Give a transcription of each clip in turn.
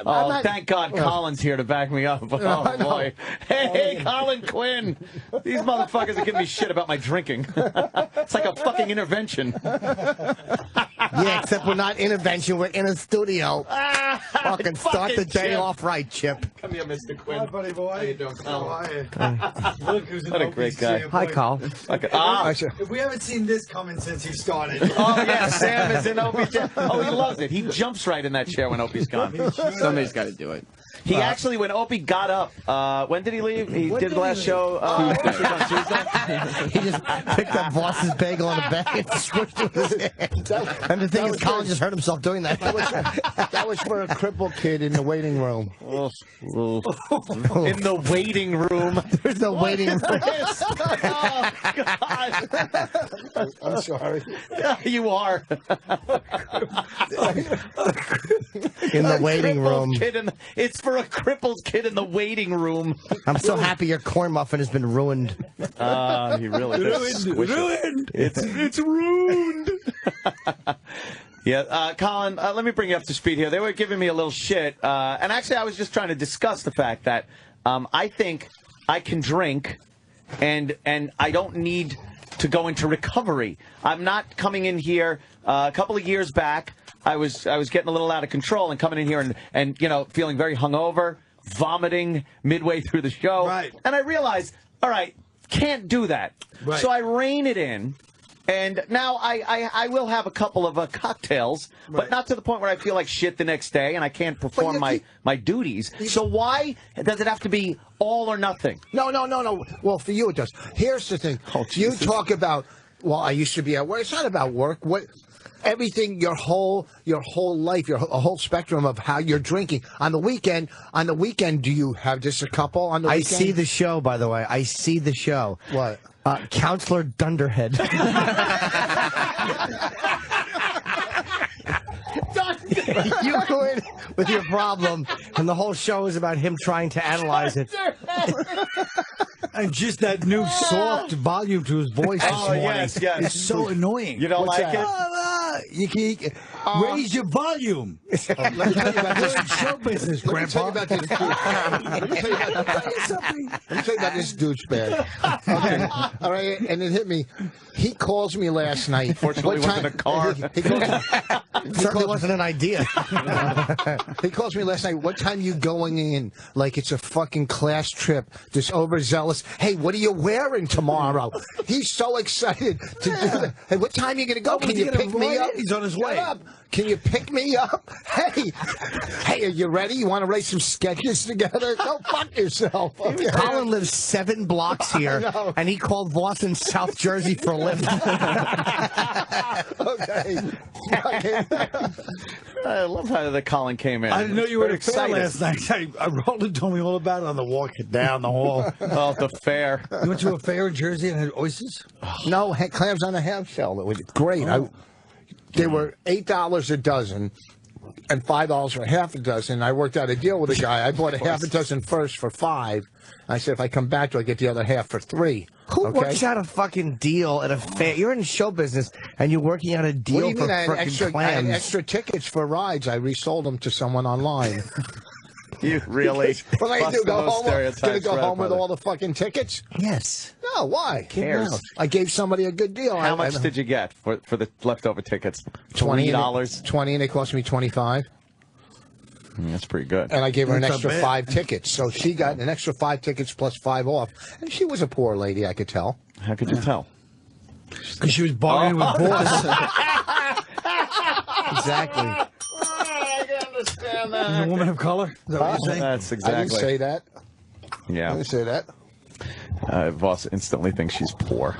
Oh, thank God Colin's here to back me up. Oh, boy. Hey, Colin Quinn. These motherfuckers are giving me shit about my drinking. It's like a fucking intervention. Yeah, except we're not intervention. We're in a studio. Fucking start the day off right, Chip. Come here, Mr. Quinn. Hi, buddy boy. How you doing, How are you? Look who's what a great guy. Hi, Carl. Okay. If we haven't seen this coming since he started. Oh, yeah, Sam is in Opie's chair. Oh, he loves it. He jumps right in that chair when Opie's gone. Somebody's got to do it. He actually, when Opie got up, when did he leave? He did the last show. This was on Tuesday. He just picked up Voss's bagel on the bag and swished it with his hand. And the thing is, Colin just hurt himself doing that. That was for a crippled kid in the waiting room. In the waiting room. There's no waiting room. Oh, God. I'm sorry. Yeah, you are. In the waiting room. It's for a crippled kid in the waiting room. I'm so happy your corn muffin has been ruined. He really did. Ruined. It's ruined. Yeah, Colin, let me bring you up to speed here. They were giving me a little shit. And actually, I was just trying to discuss the fact that I think I can drink and I don't need to go into recovery. I'm not coming in here a couple of years back. I was getting a little out of control and coming in here and you know, feeling very hungover, vomiting midway through the show. Right. And I realized, all right, can't do that. Right. So I rein it in. And now I will have a couple of cocktails, but not to the point where I feel like shit the next day and I can't perform my duties. So why does it have to be all or nothing? No. Well, for you it does. Here's the thing. You talk about, well, I used to be at work. It's not about work. Everything, your whole life, a whole spectrum of how you're drinking. On the weekend, do you have just a couple on the weekend? I see the show, by the way. I see the show. What? Counselor Dunderhead. You go in with your problem, and the whole show is about him trying to analyze it. And just that new soft volume to his voice this morning. Yes. It's so annoying. You don't like it? You can raise your volume. Let me tell you about this. Show business, Grandpa. Let me tell you about this douchebag. Okay. All right, and it hit me. He calls me last night. Fortunately, it wasn't a car. Certainly wasn't an idea. He calls me last night. What time you going in? Like it's a fucking class trip. Just overzealous. Hey, what are you wearing tomorrow? He's so excited to do that. Hey, what time are you going to go? Can you pick me up? He's on his way. Shut up. Can you pick me up? Hey, are you ready? You want to write some sketches together? Go fuck yourself. Okay. Colin lives 7 blocks here, and he called Voss in South Jersey for a lift. Okay. I love how the Colin came in. I didn't know you were at a fair excited. last night. Roland told me all about it on the walk down the hall. Oh, the fair. You went to a fair in Jersey and had oysters? No, clams on a half shell. It was great. They were $8 a dozen and $5 for half a dozen. I worked out a deal with a guy. I bought a half a dozen first for $5. I said, if I come back, do I get the other half for $3? Who works out a fucking deal at a fair? You're in show business, and you're working out a deal for frickin' clams. I had extra tickets for rides. I resold them to someone online. You really? What am I do? Go home? Gonna go home with all the fucking tickets? Yes. No, why? Cares? I gave somebody a good deal. How much did you get for the leftover tickets? $20. $20, and they cost me $25. That's pretty good. And I gave her an extra 5 tickets, so she got an extra 5 tickets plus 5 off. And she was a poor lady, I could tell. How could you tell? Because she was bargaining with Voss. Exactly. I can understand that. Is a woman of color? Is that what you're saying? That's exactly. I didn't say that. Yeah. I didn't say that. Voss instantly thinks she's poor.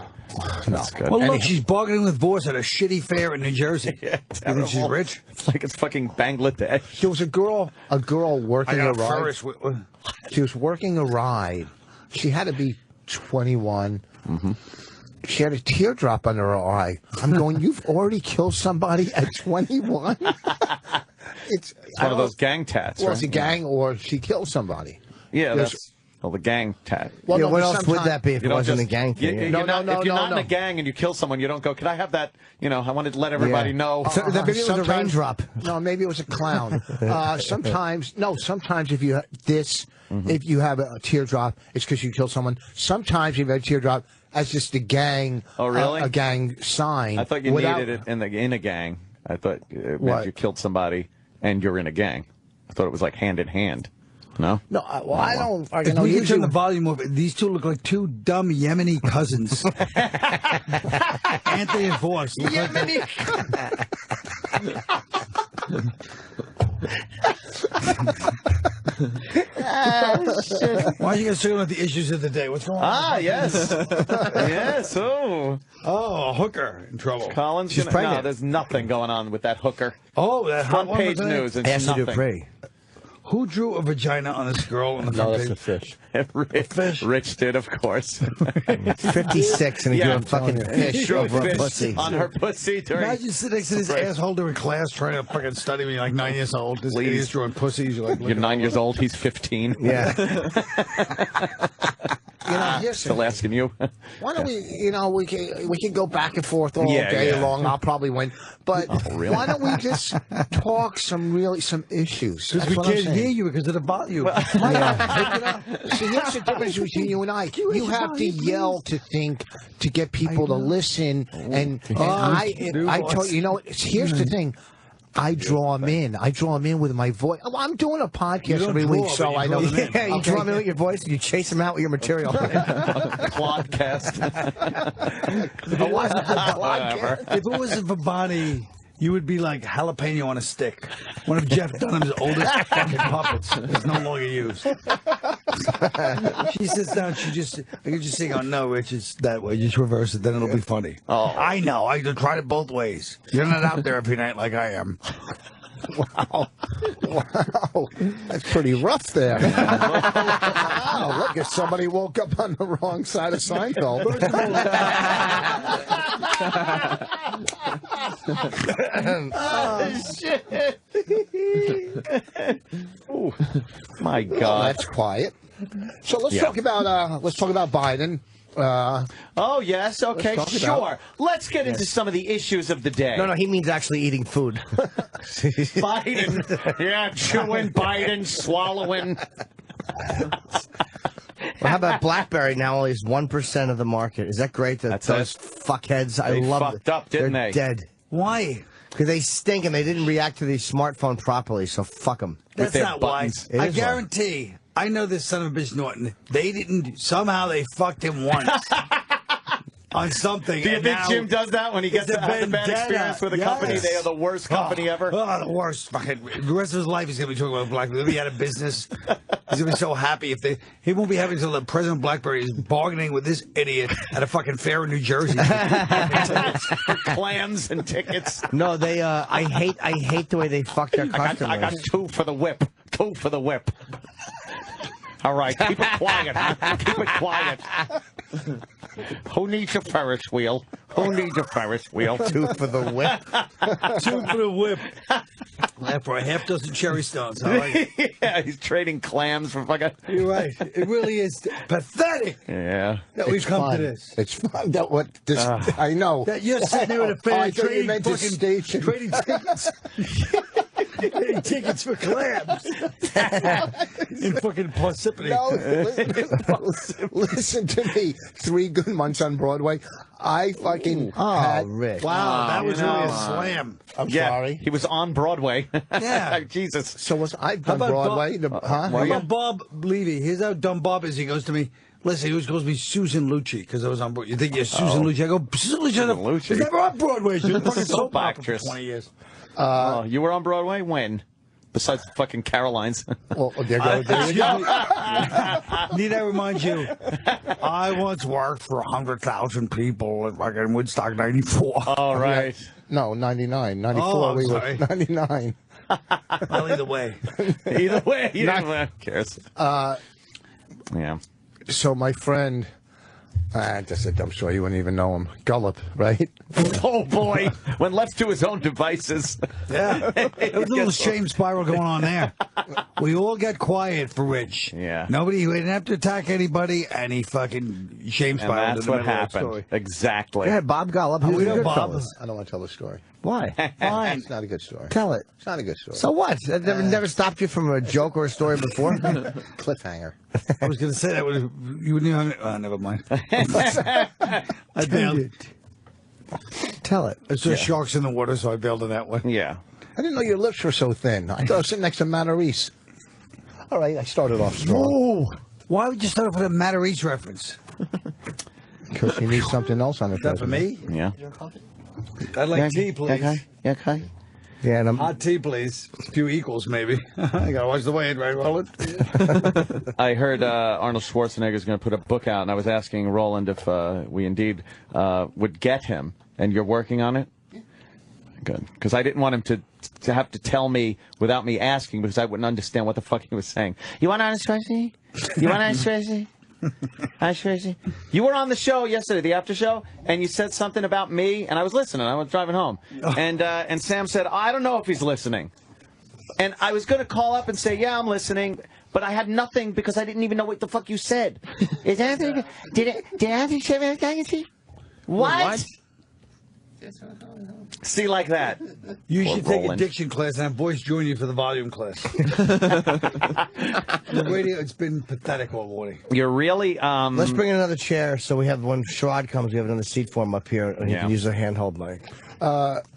That's good. Well, look, she's bargaining with Voss at a shitty fair in New Jersey. Yeah, you think she's rich? It's like it's fucking Bangladesh. There was a girl working a ride. She was working a ride. She had to be 21. Mm-hmm. She had a teardrop under her eye. I'm going, you've already killed somebody at 21? It's one of those gang tats, well, right? it's a gang or she killed somebody. Yeah, that's Well, the gang tat. Well, yeah, no, what but else would that be if it You don't wasn't just- a gang thing? If you're not in a gang and you kill someone, you don't go, "Can I have that?" You know, I wanted to let everybody know. So maybe it was a raindrop. No, maybe it was a clown. Sometimes if you if you have a teardrop, it's because you killed someone. Sometimes you have a teardrop as just a gang. Oh, really? A gang sign. I thought you needed it in a gang. I thought it meant you killed somebody and you're in a gang. I thought it was like hand in hand. No? No, I don't. If we can turn the volume of it, these two look like two dumb Yemeni cousins. Anthony and Force. Yemeni. Why are you guys talking about the issues of the day? What's going on? Yes. Yes. Oh. Oh, a hooker in trouble. Colin's She's no, pregnant. there's nothing going on with that hooker. Oh, that Front hot page one today? news. It's Ashley nothing. Dupree. Who drew a vagina on this girl on the No, front that's a page? fish. Rich, Rich did, of course. 56 and he Yeah, drew a I'm fucking fish Drew a over a fish pussy. on her pussy during. Imagine sitting next to this asshole in class trying to fucking study when you're like 9 years old. This Please. idiot's drawing pussies. You're like, You're 9 years old. He's 15. Yeah. Here's Still asking you. Why don't we? We can go back and forth all day Yeah. long. I'll probably win. But really? why don't we just talk some issues? because That's we what I'm can't saying. hear you because of the volume. See, here's the difference between you and I. You have to yell to think to get people to listen, and I told you. Here's the thing. I draw them in. I draw them in with my voice. Well, I'm doing a podcast don't every draw, week, so but you I know. draw them in. Yeah, you draw them in with your voice and you chase them out with your material. Podcast. Whatever. If it wasn't for Bonnie, you would be like jalapeno on a stick. One of Jeff Dunham's oldest fucking puppets is no longer used. She sits down, I can just sing, "Oh no, Rich, it's that way." Just reverse it, then it'll be funny. Oh. I know. I tried it both ways. You're not out there every night like I am. Wow, that's pretty rough there. Wow, look, if somebody woke up on the wrong side of Seinfeld. Oh, shit. Ooh, my Well, God. that's quiet. So let's talk about Biden. Oh, yes. Okay, Let's talk sure. about- Let's get into some of the issues of the day. No, he means actually eating food. Biden. Yeah, chewing, Biden, swallowing. Well, how about BlackBerry now only is 1% of the market? Is that great? That's Those fuckheads, I They love fucked up, didn't They're they? dead. Why? Because they stink and they didn't react to the smartphone properly, so fuck them. That's their not buttons. why. I It is why. guarantee. I know this son of a bitch Norton. They didn't. Somehow they fucked him once on something. Do you and think now Jim does that when he gets it's to have a bad vendetta. experience with a Yes. company? They are the worst company ever. Oh, the worst. Fucking, the rest of his life he's going to be talking about BlackBerry. He'll be out of business. He's going to be so happy if he won't be happy until the president of BlackBerry is bargaining with this idiot at a fucking fair in New Jersey. Clams and tickets. No, they. I hate the way they fuck their customers. I got 2 for the whip. 2 for the whip. All right, keep it quiet, huh? Keep it quiet. Who needs a Ferris wheel? Who needs a Ferris wheel? 2 for the whip. 2 for the whip. For a half dozen cherry stones. I like it. Yeah, he's trading clams for fucking. You're right. It really is pathetic Yeah. that we've It's come fun. to this. It's fun. I know. That you're sitting there at a I fan thought you trading meant the fucking station. trading tickets. Trading tickets for clams. In fucking Parsippany. No, listen to me. 3 good months on Broadway. I fucking had. Rick. Wow, that was you really a know, slam. I'm Yeah, sorry. he was on Broadway. Yeah. Jesus. So I've done about Broadway. How about Bob Levy? Here's how dumb Bob is. He goes to me, listen, he was supposed to be Susan Lucci because I was on Broadway. You think you're Susan Lucci? I go, Susan Lucci was never on Broadway. She was a fucking soap opera for actress. 20 years. You were on Broadway? When? Besides fucking Caroline's. Well, there you go. Need I remind you, I once worked for 100,000 people at fucking Woodstock 94. All right. No, 99. 94, Oh, we sorry. were 99. Well, either way. Either way, who cares? Yeah. So my friend, that's a dumb story. You wouldn't even know him. Gullip, right? Oh boy, when left to his own devices. Yeah. There was a little shame spiral going on there. We all got quiet for Rich. Yeah. Nobody, he didn't have to attack anybody, and he fucking shame And spiraled. that's in the what middle of the happened. story. Exactly. Yeah, Bob Gollop. Oh, He was we a know good Bob. fellow. I don't want to tell the story. Why? Why? It's not a good story. Tell it. It's not a good story. So what? That never stopped you from a joke or a story before? Cliffhanger. I was going to say that would you wouldn't even. Oh, never mind. I bailed. Tell it. I saw sharks in the water, so I bailed on that one. Yeah. I didn't know your lips were so thin. I thought I was sitting next to Matarese. All right, I started off strong. Ooh. Why would you start off with a Matarese reference? Because you need something else on the Is that for me? Yeah. I'd like tea, please. Okay. Yeah, and Hot tea, please. A few equals, maybe. I gotta watch the weight, right, Roland? I heard Arnold Schwarzenegger is going to put a book out, and I was asking Roland if we indeed would get him. And you're working on it? Good. Because I didn't want him to have to tell me without me asking, because I wouldn't understand what the fuck he was saying. You want Arnold Schwarzenegger? You want Arnold Schwarzenegger? Arnold Schwarzenegger? You were on the show yesterday, the after show, and you said something about me, and I was listening. I was driving home. And Sam said, I don't know if he's listening. And I was going to call up and say, yeah, I'm listening, but I had nothing because I didn't even know what the fuck you said. Is Anthony, did Anthony say anything? What? See, like that. You Poor should take a Roland. diction class and have boys join you for the volume class. The radio, it's been pathetic all morning. You're really let's bring in another chair so we have when Sherrod comes, we have another seat for him up here, and he Yeah. can use a handheld mic.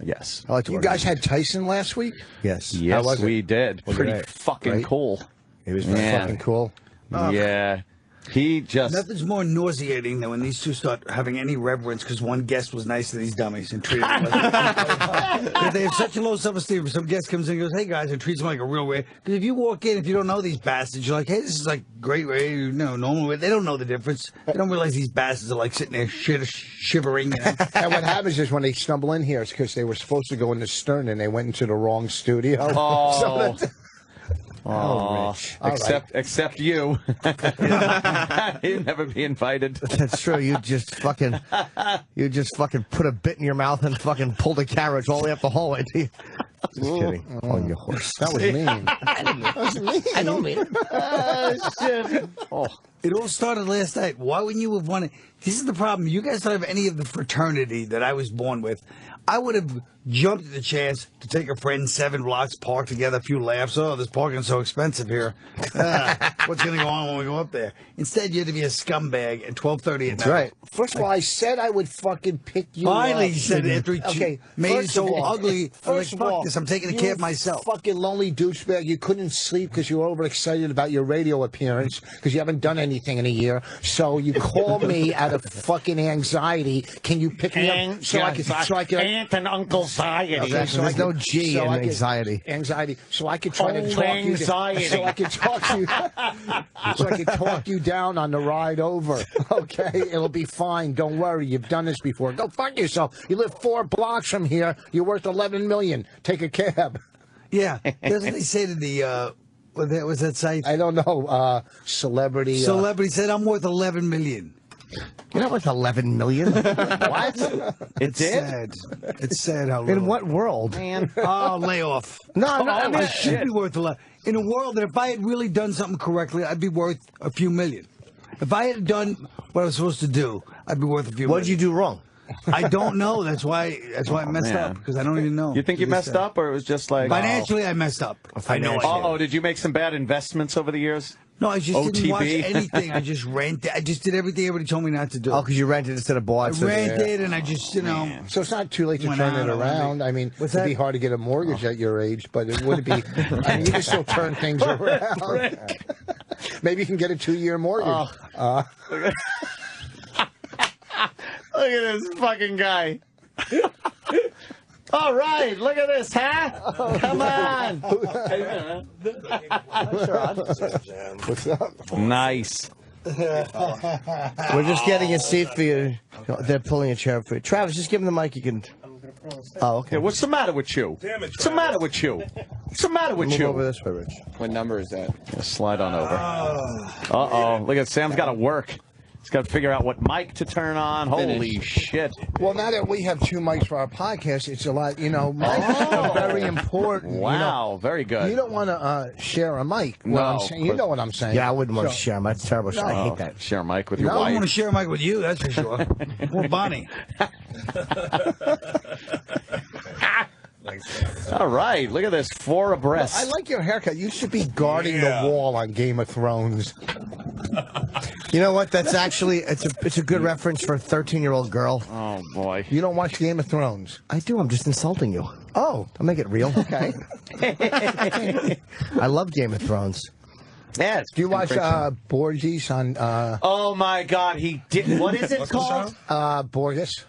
yes. I like to You work guys on it. had Tyson last week? Yes. Yes, was it? we did. Was Pretty great. fucking Right? cool. He was Yeah. Fucking cool. Yeah. He just Nothing's more nauseating than when these two start having any reverence because one guest was nice to these dummies and treated them like they have such a low self-esteem. Some guest comes in and goes, hey guys, and treats them like a real way. Because if you walk in, if you don't know these bastards, you're like, hey, this is like great way, normal way. They don't know the difference. They don't realize these bastards are like sitting there shivering. You know? And what happens is when they stumble in here, it's because they were supposed to go into Stern and they went into the wrong studio. Oh. So that- Oh, except you. You'd never be invited. That's true. You just fucking put a bit in your mouth and fucking pulled a carriage all the way up the hallway. Just kidding. On your horse. that was mean. That was mean. I don't mean it. Shit. Oh. It all started last night. Why wouldn't you have wanted? This is the problem. You guys don't have any of the fraternity that I was born with. I would have jumped at the chance to take a friend 7 blocks, park together, a few laughs. Oh, this parking's so expensive here. What's going to go on when we go up there? Instead, you had to be a scumbag at 12:30 at night. That's right. First of all, I said I would fucking pick you Finally, up. you said it after he made it first so of all- ugly. I'm like, First of fuck all, this. I'm taking you care of myself. Fucking lonely douchebag. You couldn't sleep because you were overexcited about your radio appearance because you haven't done anything in a year. So you call me out of fucking anxiety. Can you pick me up so I can Aunt and Uncle Anxiety. Okay, so There's I no could- G so in I could- anxiety. Anxiety. So I could try to Oh, talk anxiety. you. So I could talk you. So I could talk you down on the ride over. Okay, it'll be fine. Don't worry. You've done this before. Go fuck yourself. You live 4 blocks from here. You're worth $11 million. Take a cab. Yeah. That's what they say to the, what was that site? I don't know. Celebrity. Celebrity said, I'm worth $11 million. You're not worth $11 million. What? It did? Sad. It's sad how little. In what world? Man. Oh, lay off. No, I mean, should be worth a lot. In a world that if I had really done something correctly, I'd be worth a few million. If I had done what I was supposed to do, I'd be worth a few what did you million. do wrong? I don't know. That's why I messed man. up, because I don't even know. You think you messed up, or it was just like Financially, I messed up. I know I did. Oh, did you make some bad investments over the years? No, I just didn't watch OTB? anything. I just rented. I just did everything everybody told me not to do. Oh, because you rented instead of bought. I so- rented, and I just, So it's not too late to Went turn out it on around. me. I mean, What's it'd be that? hard to get a mortgage at your age, but it would be. I mean, you can still turn things around. Maybe you can get a 2-year mortgage. Look at this fucking guy. All right, look at this, huh? Come on. What's up? Nice. We're just getting a seat for you. They're pulling a chair for you. Travis, just give him the mic. You can. Oh, okay. Yeah, what's the matter with you? What's the matter with you? What's the matter with Move you? over this way, Rich. What number is that? Yeah, slide on over. Uh-oh. Look at Sam's got to work. He's got to figure out what mic to turn on. Holy shit. Well, now that we have 2 mics for our podcast, it's a lot, mics are very important. Wow, very good. You don't want to share a mic. No, I'm saying. You know what I'm saying. Yeah, I wouldn't want to share my terrible shit. I hate that. Share a mic with your I don't wife. want to share a mic with you, that's for sure. Or Bonnie. All right, look at this, 4 abreast. I like your haircut. You should be guarding the wall on Game of Thrones. You know what? That's actually it's a good reference for a 13-year-old girl. Oh boy. You don't watch Game of Thrones? I do. I'm just insulting you. Oh, I'll make it real. okay. I love Game of Thrones. Yeah, Do you watch Borges on? Oh my God, he did. What is it called? Borges.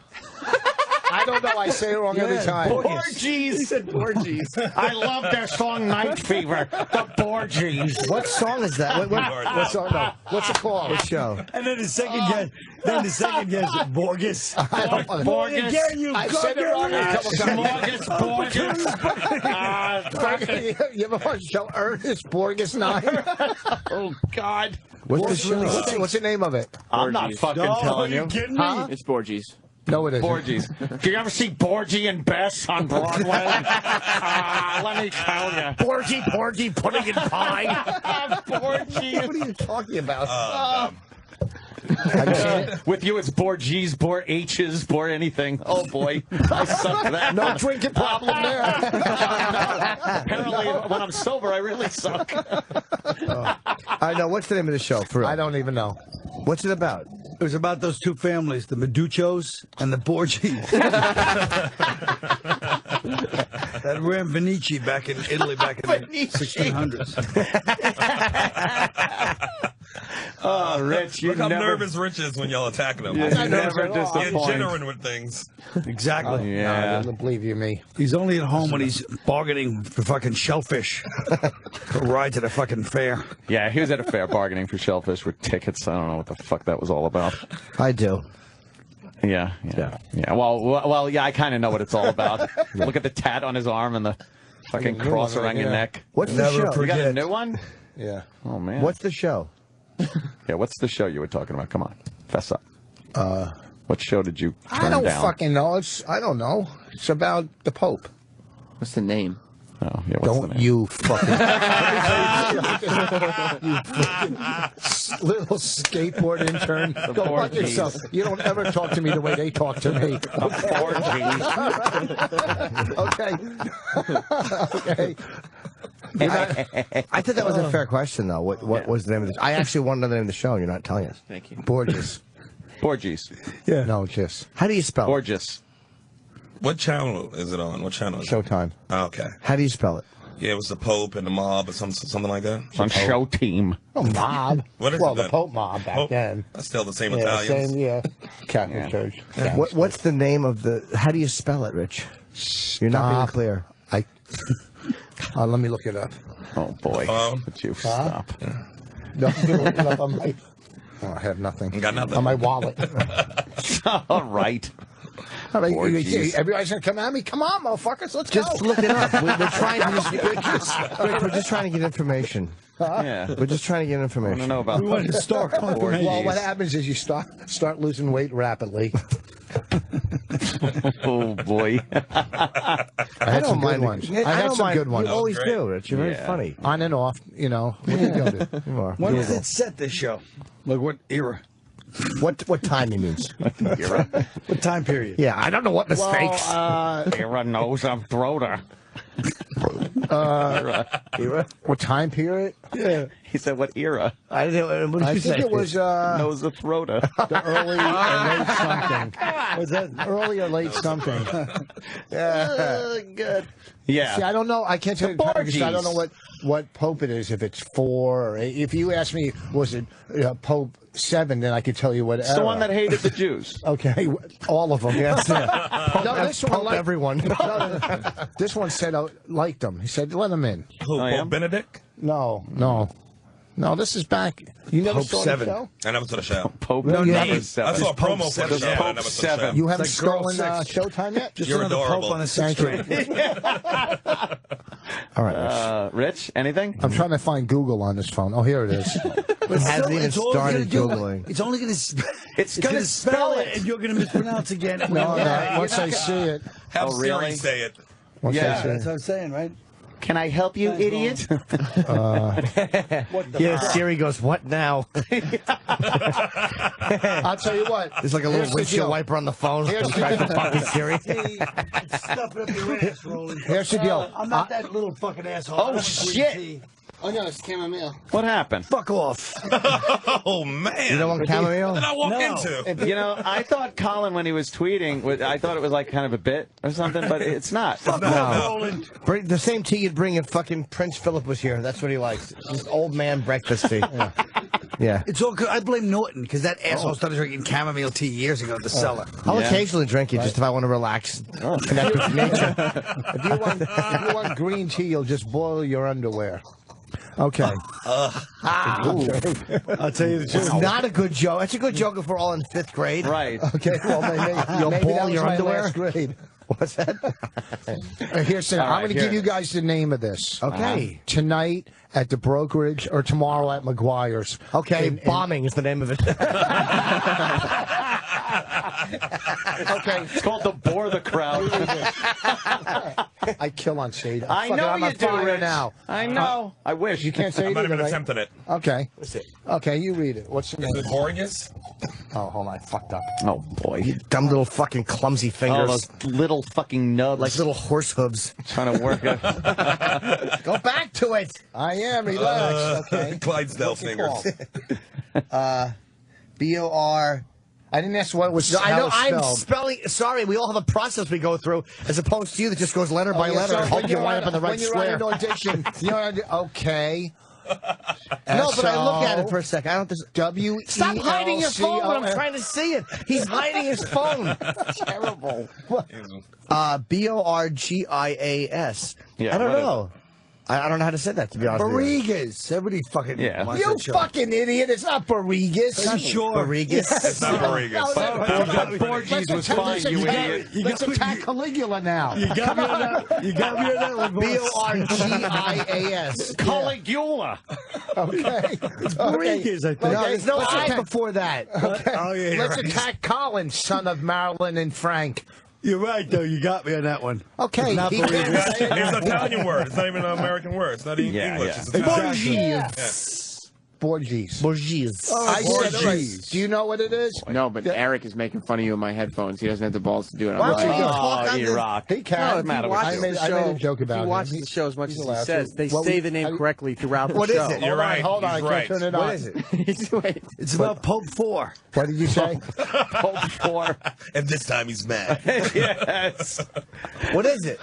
I don't know. I say it wrong every time. Borges. He said Borges. I love their song Night Fever. The Borges. What song is that? What song? No. What's it called? What show? And then the second guess, Borges. Borges. I said it wrong a couple times. Borges. You ever watch the show Ernest Borges 9? Oh God. What's the show? What's the name of it? I'm not fucking telling you. Kidding me? Huh? It's Borges. No, it isn't. Borges. Do you ever see Borgie and Bess on Broadway? Let me tell you. Porgy, pudding and pie. Borgie. What are you talking about? With you, it's Borges, Bor H's, Bor anything. Oh boy, I suck at that. No drinking problem there. Apparently, when I'm sober, I really suck. I know. What's the name of the show? For real? I don't even know. What's it about? It was about those 2 families, the Meduchos and the Borgies. That ran Venice back in Italy back in the 1600s. Oh, Rich, you Look how never... nervous Rich is when y'all attacking him. You never Get disappoint. genuine with things. Exactly. Yeah. I don't believe you, me. He's only at home when he's bargaining for fucking shellfish. For a ride to the fucking fair. Yeah, he was at a fair bargaining for shellfish with tickets. I don't know what the fuck that was all about. I do. Yeah. Well, yeah, I kind of know what it's all about. Look at the tat on his arm and the fucking cross around your neck. What's the Never show? You got a new one? Yeah. Oh, man. What's the show? Yeah, what's the show you were talking about? Come on, fess up. What show did you turn I don't down? fucking know. I don't know. It's about the Pope. What's the name? Oh, yeah, what's the Don't name? you fucking you fucking little skateboard intern. Go fuck yourself. You don't ever talk to me the way they talk to me. Okay. I thought that was a fair question, though. What was the name of the? I actually want to know the name of the show, and you're not telling us. Thank you. Borges. Borges. Yeah. No, just How do you spell it? Borges. What channel is it on? What channel is it? Showtime. Oh, okay. How do you spell it? Yeah, it was the Pope and the mob or something like that. On Show Team. Oh, mob. What is well, it the then? Pope mob back Pope? then. That's still the same Yeah, Italians. same, yeah. Catholic Church. What's the name of the? How do you spell it, Rich? You're not being Stop. clear. Let me look it up. Oh, boy. Would you stop? No, look it up on my. Oh, I have nothing. Got nothing. On my wallet. All right. All right, Borges. everybody's gonna come at me. Come on, motherfuckers, let's Just go. look it up. We're trying to Rich, we're just trying to get information. Yeah. We're just trying to get I want to information. know about We want historic confirmation. Well, what happens is you start losing weight rapidly. Oh, boy. I had some good ones. I had some good ones. You always Great. do, Rich. You're very Yeah. funny. On and off, What are you gonna do? You are. When was it set, this show? Like what era? What time he means? What time period? Yeah, I don't know what mistakes. Era knows I'm throater. What time period? yeah. He said, what era? I didn't. What did I you think say? it was Knows a throater. the early or late something. Was that Early or late something. Good. Yeah. See, I don't know. I can't tell you the time because I don't know Borgies. what Pope it is. If it's 4 or 8. If you ask me, was it Pope 7? Then I could tell you what. It's the one that hated the Jews. Okay, all of them. Yes. No, this one liked everyone. No, this one said I liked them. He said, "Let them in." Who, I am? Pope Benedict? No. This is back. You never Pope saw 7. the show? I never saw the show. Pope No, you haven't. I saw a promo for the show. I never saw the show. You haven't It's like Girl stolen 6. Showtime yet? just You're another adorable. Pope on a 6 Thank train? All right, Rich. Rich, anything? I'm trying to find Google on this phone. Oh, here it is. It hasn't even started Googling. It's only going to. It's gonna spell it. and you're going to mispronounce again. No, once I see it. Have Oh, really? Siri say it. Once I Yeah. see That's it. what I'm saying, right? Can I help you, idiot? Yeah, Siri goes, what now? I'll tell you what. There's like a little Here's the windshield deal. wiper on the phone. Here's the Try to deal. fucking Siri. Stuff it up your ass, Roland. Here's the deal. I'm not that little fucking asshole. Oh, I don't shit. green tea. Oh no, it's chamomile. What happened? Fuck off. Oh man! You don't want chamomile? What did I walk No. into? You know, I thought Colin, when he was tweeting, I thought it was like kind of a bit or something, but it's not. Fuck off, Roland. Bring the same tea you'd bring if fucking Prince Philip was here. That's what he likes. Just old man breakfast tea. Yeah. It's all good. I blame Norton because that asshole started drinking chamomile tea years ago at the cellar. I'll Yeah. occasionally drink it just if I want to relax, connect with nature. If you want green tea, you'll just boil your underwear. Okay. I'll tell you the It's truth. not a good joke. It's a good joke if we're all in 5th grade. Right. Okay. Well, maybe You'll that boil was your my underwear? last grade. What's that? Here's the, All I'm right, going to here give it you is. guys the name of this. Okay. Tonight at the brokerage or tomorrow at McGuire's. Okay, bombing is the name of it. Okay. It's called the bore the crowd. I kill on shade. I know I'm you on do, fire Rich. now. I know. I wish. You can't say I'm it not either, even right? attempting it. Okay. Okay, you read it. What's the Is name? it Horgus? Oh, hold on. I fucked up. Oh boy. Dumb little fucking clumsy All fingers. those little fucking nubs. Like little horse hooves. trying to work it. Go back to it. I am. Relax. Okay. Clydesdale What's it fingers. called? B-O-R. I didn't ask what it was. No, I how know. it's I'm spelled. spelling. Sorry, we all have a process we go through, as opposed to you that just goes letter by Oh, yeah, letter so and hope when you you're wind up in the right when you're square. on an audition, okay. No, but I look at it for a second. I don't. W. Stop hiding your phone when I'm trying to see it. He's hiding his phone. Terrible. B-O-R-G-I-A-S. Yeah, I don't what is know. I don't know how to say that, to be honest with you. Barrigas. Everybody fucking. Yeah. wants You that show. fucking idiot! It's not Barrigas. Are you sure? Barrigas. It's not Horgus. Borges was fine, you idiot. Let's attack Caligula now. You got me on that. You got me on that one, boss. B-O-R-G-I-A-S. Caligula. Okay. Barrigas, I think. No, there's no Let's I attack- before that. Oh, yeah, you're Let's right. attack Colin, son of Marilyn and Frank. You're right, though. You got me on that one. Okay. Not he Barrigas. can't say It's it. an Italian word. It's not even an American word. It's not even Yeah, English. yeah. It's Italian. Borges. Borges. I said it right. Borges. Do you know what it is? No, but Eric is making fun of you in my headphones. He doesn't have the balls to do it. Why don't you I'm do like, it? Oh, you rock. He can. What's the matter with I you? made a joke about if him. you watch the show as much he's as he allowed says, to. they Well, say the name I- correctly throughout the What is show. it? You're Hold on, right. hold on. He's I right. can't turn it What on. is it? Wait. It's about Pope 4. What did you say? Pope 4. And this time he's mad. Yes. What is it?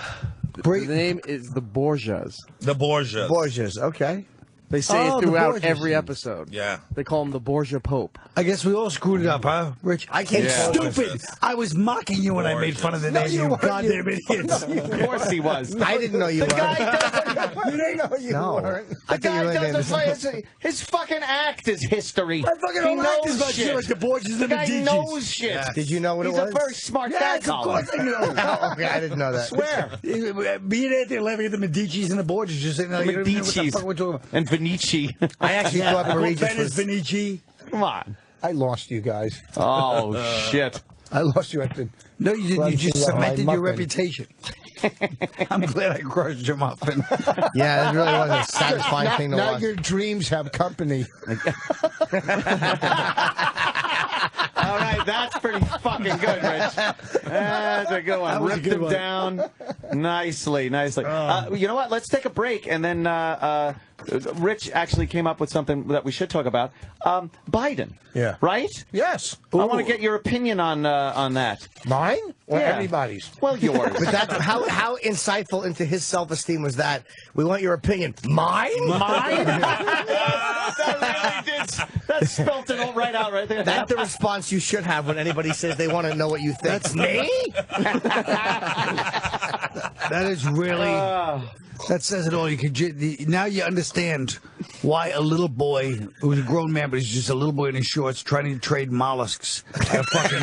The name is the Borgias. The Borgias. Borges. Okay. They say Oh, it the throughout Borgias. every episode. Yeah. They call him the Borgia Pope. I guess we all screwed it up, huh, Rich? I can't Stupid! I was mocking you when I made fun of the name, you goddamn idiots. Of course he was. I didn't know you were. You didn't know you No. weren't. I The think you guy really doesn't did. play his fucking act is history. I fucking He don't like this knows about shit like the Borgias and The the guy Medicis. knows shit. Did you know what He's it a was? very smart guy, Yes, of Colin. course I know. Oh, okay, I didn't know that. Swear. Me and Anthony laughing at the Medicis and the Borgias just saying, no, you don't even know what the Medici's fuck we're talking about. and Vinici. I actually thought Regis Venice, was. Vinici. Come on. I lost you guys. Oh, shit. I lost you at the. No, you didn't. You just Yeah, my cemented your muffin. reputation. I'm glad I crushed your muffin. Yeah, it really was a satisfying thing to Now watch. your dreams have company. All right, that's pretty fucking good, Rich. That's a good one. That was a Ripped good him one. down nicely, nicely. You know what? Let's take a break, and then Rich actually came up with something that we should talk about. Biden. Yeah. Right? Yes. I want to get your opinion on that. Mine or Yeah. everybody's? Well, yours. But that, how insightful into his self-esteem was that? We want your opinion. Mine? Mine? That really did. That spelt it all right out right there. That's the response you should have when anybody says they want to know what you think. That's me? That is really. That says it all. You could now you understand why a little boy who was a grown man, but he's just a little boy in his shorts trying to trade mollusks at a fucking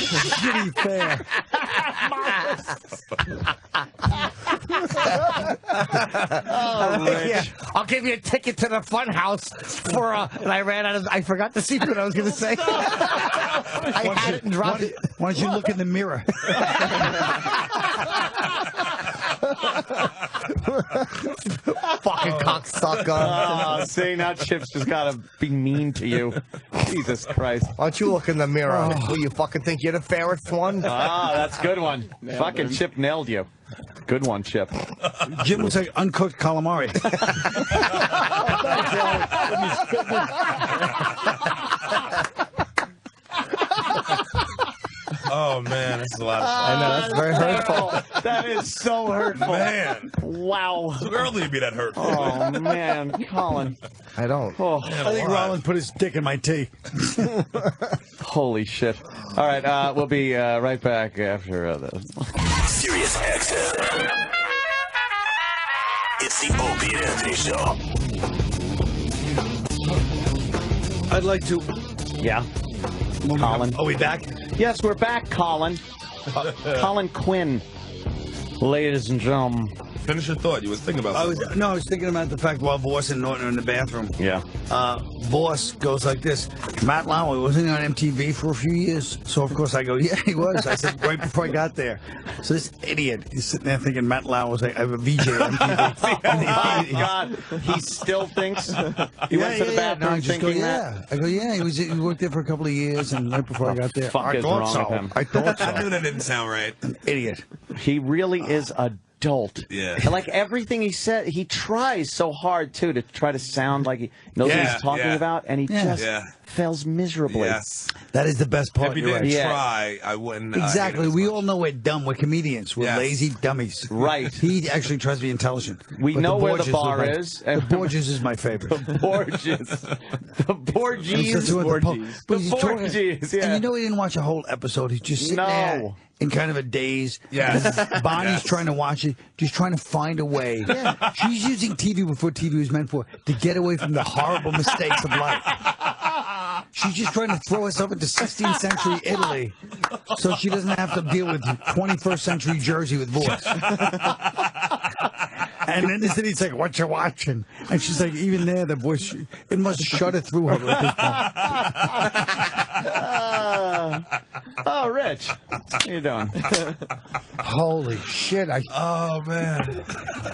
shitty fair. Yeah, I'll give you a ticket to the fun house for and I ran out of. I forgot the secret I was going to say. I had it and dropped it. Why don't you look in the mirror? Fucking cocksucker. Oh, see, now Chip's just got to be mean to you. Jesus Christ. Why don't you look in the mirror? Will you fucking think you're the fairest one? Ah, that's a good one. Fucking Chip nailed you. Good one, Chip. Jim looks like uncooked calamari. Oh man, this is a lot of fun. I know, that's very hurtful. That is so hurtful. Man, Wow. too early to be that hurtful. Oh, man. Colin. I don't. Oh, I think Rollins put his dick in my tea. holy shit. All right, we'll be right back after this. Sirius XM. It's the Opie and Anthony Show. I'd like to. Yeah. Colin. Are we back? Yes, we're back, Colin. Colin Quinn. Ladies and gentlemen. Finish your thought. You was thinking about I something. was thinking about the fact while Voss and Norton are in the bathroom. Yeah. Voss goes like this. Matt Lauer, wasn't he on MTV for a few years? So, of course, I go, yeah, he was. I said, right before I got there. So this idiot is sitting there thinking Matt Lauer was like, I have a VJ on MTV. Oh, my God. He still thinks he went to the bathroom No, I just go, thinking yeah. that? I go, yeah, he worked there for a couple of years, and right before I got there. Fuck is wrong with him? I thought I so. knew that didn't sound right. Idiot. He really is a dolt. Yeah. And like everything he said, he tries so hard, too, to try to sound like he knows what he's talking about, and he just fails miserably. Yes. That is the best part. If he You're didn't right. try, I wouldn't. Exactly. We all know we're dumb. We're comedians. We're Yes. lazy dummies. Right. He actually tries to be intelligent. We But know where the Borgias bar was my- is. The Borgias is my favorite. Borges. The Borgies. But The he's talking- Borgies, yeah. And you know he didn't watch a whole episode. He's just sitting No. there in kind of a daze. Yes. Bonnie's Yes. trying to watch it, just trying to find a way. She's using TV before TV was meant for, to get away from the horrible mistakes of life. She's just trying to throw herself into 16th century Italy so she doesn't have to deal with 21st century Jersey with voice. And then this idiot's like, what you watching? And she's like, even there, the voice, it must shudder through her at this point. Oh, Rich. How you doing? Holy shit! Oh man.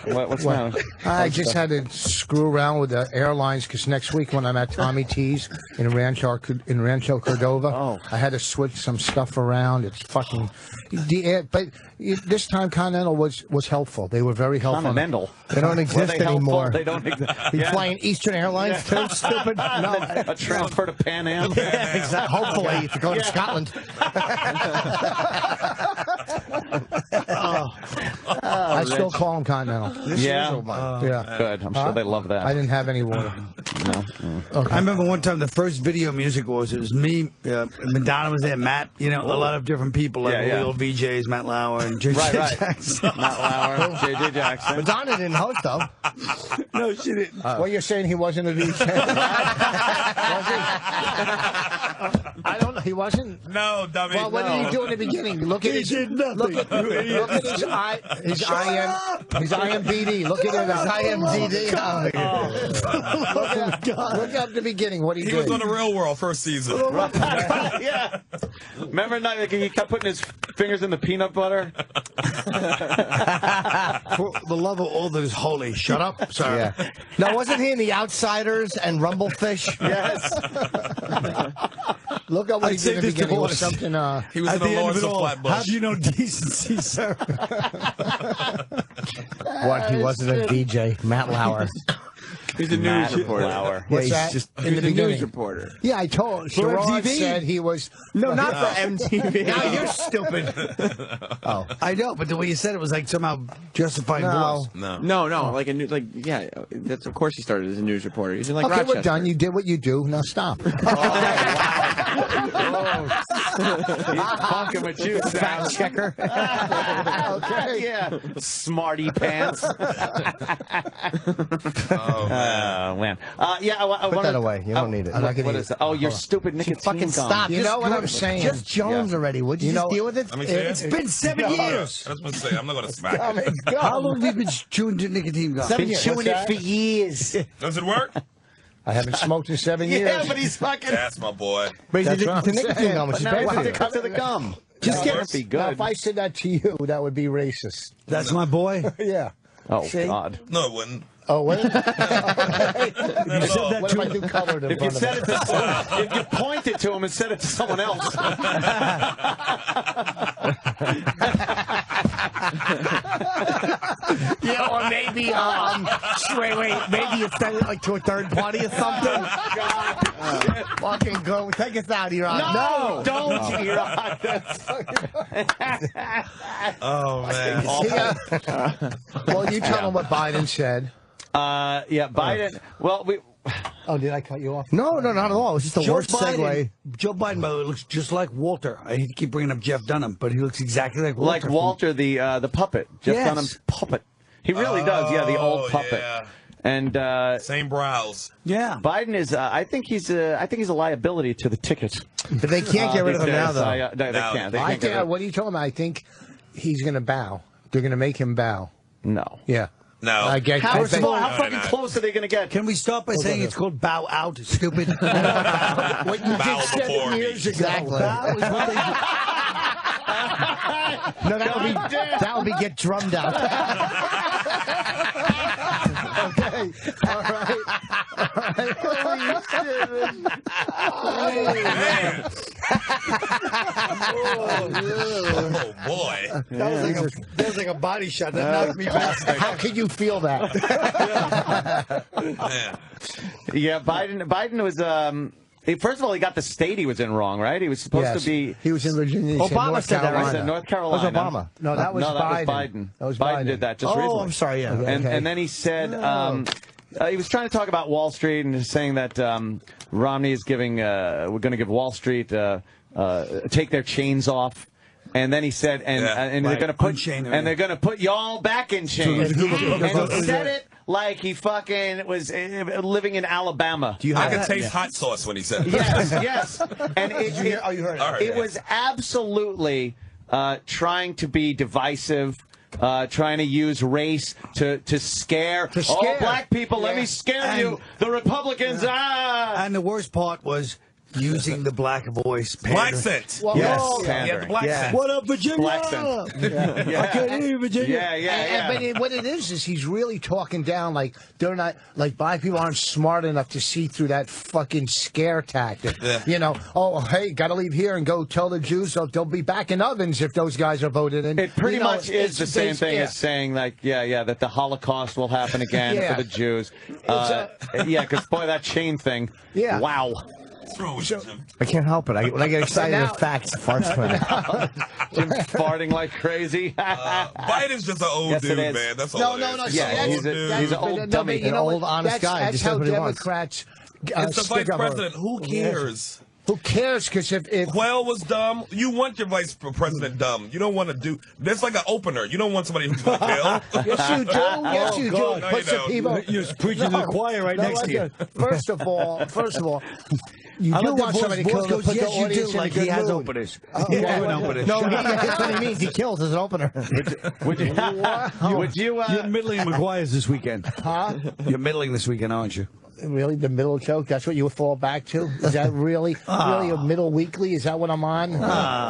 What's now? I just had to screw around with the airlines because next week when I'm at Tommy T's in Rancho Cordova, I had to switch some stuff around. It's fucking but this time Continental was helpful. They were very helpful. Continental. They don't exist Were they anymore. helpful? They don't exist. You flying Eastern Airlines too? Stupid. No. A transfer to Pan Am. Yeah, exactly. Hopefully, if you're going to Scotland. I still call them Continental. Yeah. Yeah. Good. I'm sure they love that. I didn't have any water. No. I remember one time the first Video Music Awards, it was me, Madonna was there, Matt, a lot of different people, like all the VJs, Matt Lauer and JJ Jackson. Matt Lauer, JJ Jackson. Madonna didn't host, though. No, she didn't. Well, you're saying he wasn't a VJ? Was he? I don't know. He wasn't? No, dummy. Well, what did he do in the beginning? Look at his. did nothing. Look at his IMDb. Look at his IMDb. Look up the beginning. What he He did. was on the Real World first season. Yeah. Remember, he kept putting his fingers in the peanut butter? For the love of all that is holy, shut up. Sorry. Yeah. Now, wasn't he in The Outsiders and Rumblefish? Yes. Look at what he I'd say did in the this beginning. It was divorce. something. He was At in the the end of Lords it of all, Flatbush. have you no decency, sir? What? He wasn't a DJ. Matt Lauer. He's a Matt news reporter. Lauer. What's he's that? just in He's the a beginning. news reporter. Yeah, I told. For Sherrod MTV? said he was. No, not for MTV. Now you're stupid. Oh. I know, but the way you said it was like somehow justifying No. voice. No, like a new, that's of course he started as a news reporter. He's in like Okay, Rochester. we're done. You did what you do. Now stop. He's fucking with you, Fact checker. Okay. Yeah. Smarty pants. Oh, man. Yeah, I Put that away. You don't need it. What is that? Oh, your stupid nicotine Fucking gum. stop. You know what I'm saying? Just Jones already. Would you just deal with it? Let me see it. It's been 7 years. I was going to say, I'm not going to smack it. How long have you been chewing nicotine gum? Been chewing it for years. Does it work? I haven't smoked in 7 years. Yeah, but he's fucking. That's my boy. But That's the what I'm nicotine saying. gum, which But is now bad he's for you. addicted to the gum. Just That get would be good. Now, if I said that to you, that would be racist. That's my boy. Yeah. Oh See? God. No, it wouldn't. Oh, wait. Not at all. What if I do colored in If you front said of it to if you pointed to him and said it to someone else. Yeah, or maybe, wait, maybe you said it like to a third party or something. Fucking go, take us out, Iraq. No, don't, Iraq. Oh, man. Well, you tell them what Biden said. Yeah, Biden. Well, Oh, did I cut you off? No, not at all. It was just the worst segue. Joe Biden, by the way, looks just like Walter. I hate to keep bringing up Jeff Dunham, but he looks exactly like Walter. like Walter, the puppet, Jeff Yes. Dunham's puppet. He really does. Yeah, the old puppet. Yeah. And Same brows. Yeah. Biden is. I think he's a liability to the ticket. But they can't get rid of him now, though. They No. can't. They I can't get think, rid. what are you talking about? I think he's going to bow. They're going to make him bow. No. Yeah. No. I get First of all, how No, fucking no. close are they going to get? Can we start by saying it's called bow out, stupid? what you Bow did 7 before me. years ago. Exactly. Bow is what they do. No, that would be get drummed out. Okay. All right. Holy shit. Man. Oh, boy. That was like a body shot that knocked me back. How can you feel that? Man. Yeah, Biden was. First of all, he got the state he was in wrong, right? He was supposed to be. He was in Virginia. He said Obama North said that, Carolina. right? I said North Carolina. That was Obama. No, that was Biden. Biden. That was Biden Biden. did that just Oh, recently. I'm sorry, yeah. And then he said he was trying to talk about Wall Street and saying that Romney is giving we're going to give Wall Street take their chains off. And then he said, and they're going to put Unchain them, and they're going to put y'all back in chains. And he said it like he fucking was living in Alabama. I could taste hot sauce when he said it. Yes. And you heard it. I heard it was absolutely trying to be divisive, trying to use race to scare. All black people, let me scare you. The Republicans, And the worst part was using the black voice. Black scent. Well, Yes. well, Yeah, the black scent. What up, Virginia? Black scent. I can't hear you, Virginia. Yeah. But what it is he's really talking down like they're not like black people aren't smart enough to see through that fucking scare tactic. Yeah. You know, oh hey, gotta leave here and go tell the Jews they'll be back in ovens if those guys are voted in. It pretty You know, much is the same thing as saying like that the Holocaust will happen again Yeah. for the Jews. Because boy, that chain thing. Yeah. Wow. What's wrong with you, Jim? I can't help it. When I get excited with facts, farts come out. Jim's farting like crazy. Biden's just an old Yes, it dude, is. man. That's all No. it is. Yeah, that's- he's that's- an old but dummy. you know An old, what? honest guy. That's Just how does what he wants. Democrats. It's the stick vice up on- president. Who cares? Who cares? Because if Quayle was dumb. You want your vice president dumb. You don't want to do. That's like an opener. You don't want somebody who's going to kill. yes you do, yes you do. God. No, Put you some don't. people. You're preaching to the choir right next to you. First of all, you I do like want the somebody voice killed to goes, put the yes, you audience do, in like a good he has mood. openers. Oh, Yeah, yeah. an opener. No, that's what he means. He kills as an opener. Would you? You're middling McGuire's this weekend. Huh? You're middling this weekend, aren't you? Really, the middle joke? That's what you would fall back to? Is that really a middle weekly? Is that what I'm on?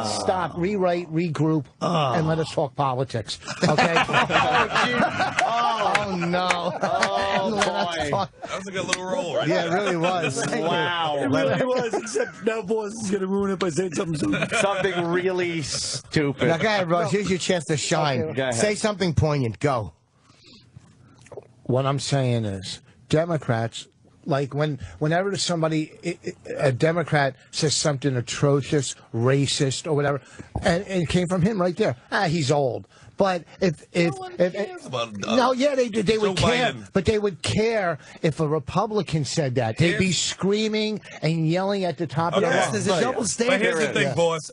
Stop, rewrite, regroup, and let us talk politics. Okay? Oh, no. Oh boy! That was a good little roll, right? Yeah, it really was. Wow! It really was, except now boss is going to ruin it by saying something. Something really stupid. Now, go ahead, Ross. Here's your chance to shine. Okay, go ahead. Say something poignant. Go. What I'm saying is, Democrats, like whenever a Democrat says something atrocious, racist, or whatever, and it came from him right there. He's old. But if no, yeah, they do. They would Joe care, Biden. but they would care if a Republican said that. They'd be screaming and yelling at the top of their lungs. There's a double But standard. here's the thing, Yeah. boss.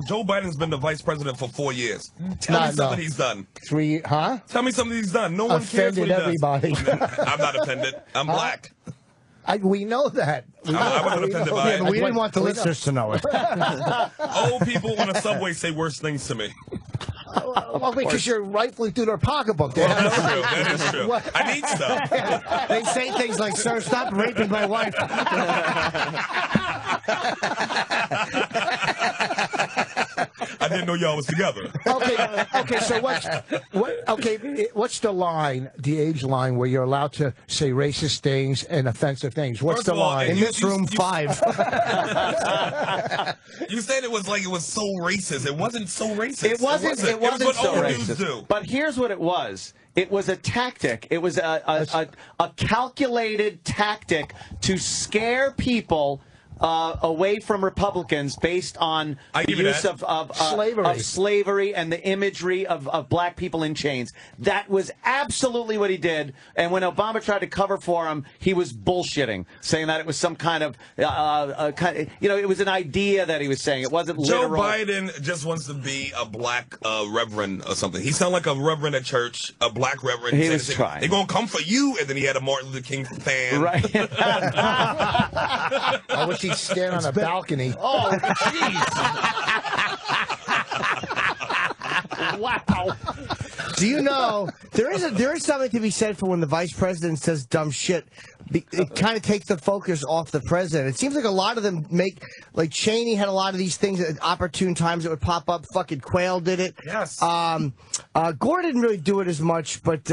Joe Biden's been the vice president for 4 years. Tell me something he's done. 3, huh? Tell me something he's done. No one cares what Offended he does. everybody. I'm not offended. I'm black. We know that. I wasn't offended by it. But we didn't want the listeners to know it. Old people on the subway say worse things to me. Well, because you're rifling through their pocketbook. They That's have true. That is true. I need stuff. They say things like, "Sir, stop raping my wife." I didn't know y'all was together. Okay. So what's the line, the age line, where you're allowed to say racist things and offensive things? What's First the of all, line? In this room, 5. You said it was like it was so racist. It wasn't so racist. It wasn't what so old dudes racist. do. But here's what it was. It was a tactic. It was a calculated tactic to scare people away from Republicans based on the use of slavery and the imagery of black people in chains. That was absolutely what he did. And when Obama tried to cover for him, he was bullshitting, saying that it was some kind of, it was an idea that he was saying. It wasn't literal. Joe Biden just wants to be a black reverend or something. He sounded like a reverend at church, a black reverend. He was trying. They're going to come for you. And then he had a Martin Luther King fan. Right. I wish he'd stand on a balcony. Oh, jeez. Wow. Do you know there is something to be said for when the vice president says dumb shit? It kind of takes the focus off the president. It seems like a lot of them like Cheney had a lot of these things at opportune times that would pop up. Fucking Quayle did it. Yes. Gore didn't really do it as much, but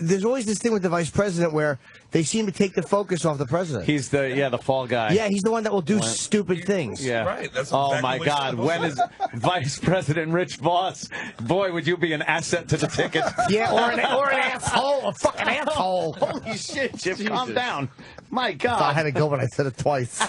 there's always this thing with the vice president where they seem to take the focus off the president. He's the fall guy. Yeah, he's the one that will do stupid things. Yeah. Right. That's Oh exactly my what God! he's When is Vice President Rich Voss? Boy, would you be an asset to the ticket? Yeah, or an asshole, a fucking asshole. Holy shit, Chip! Calm down. My God. I had to go when I said it twice.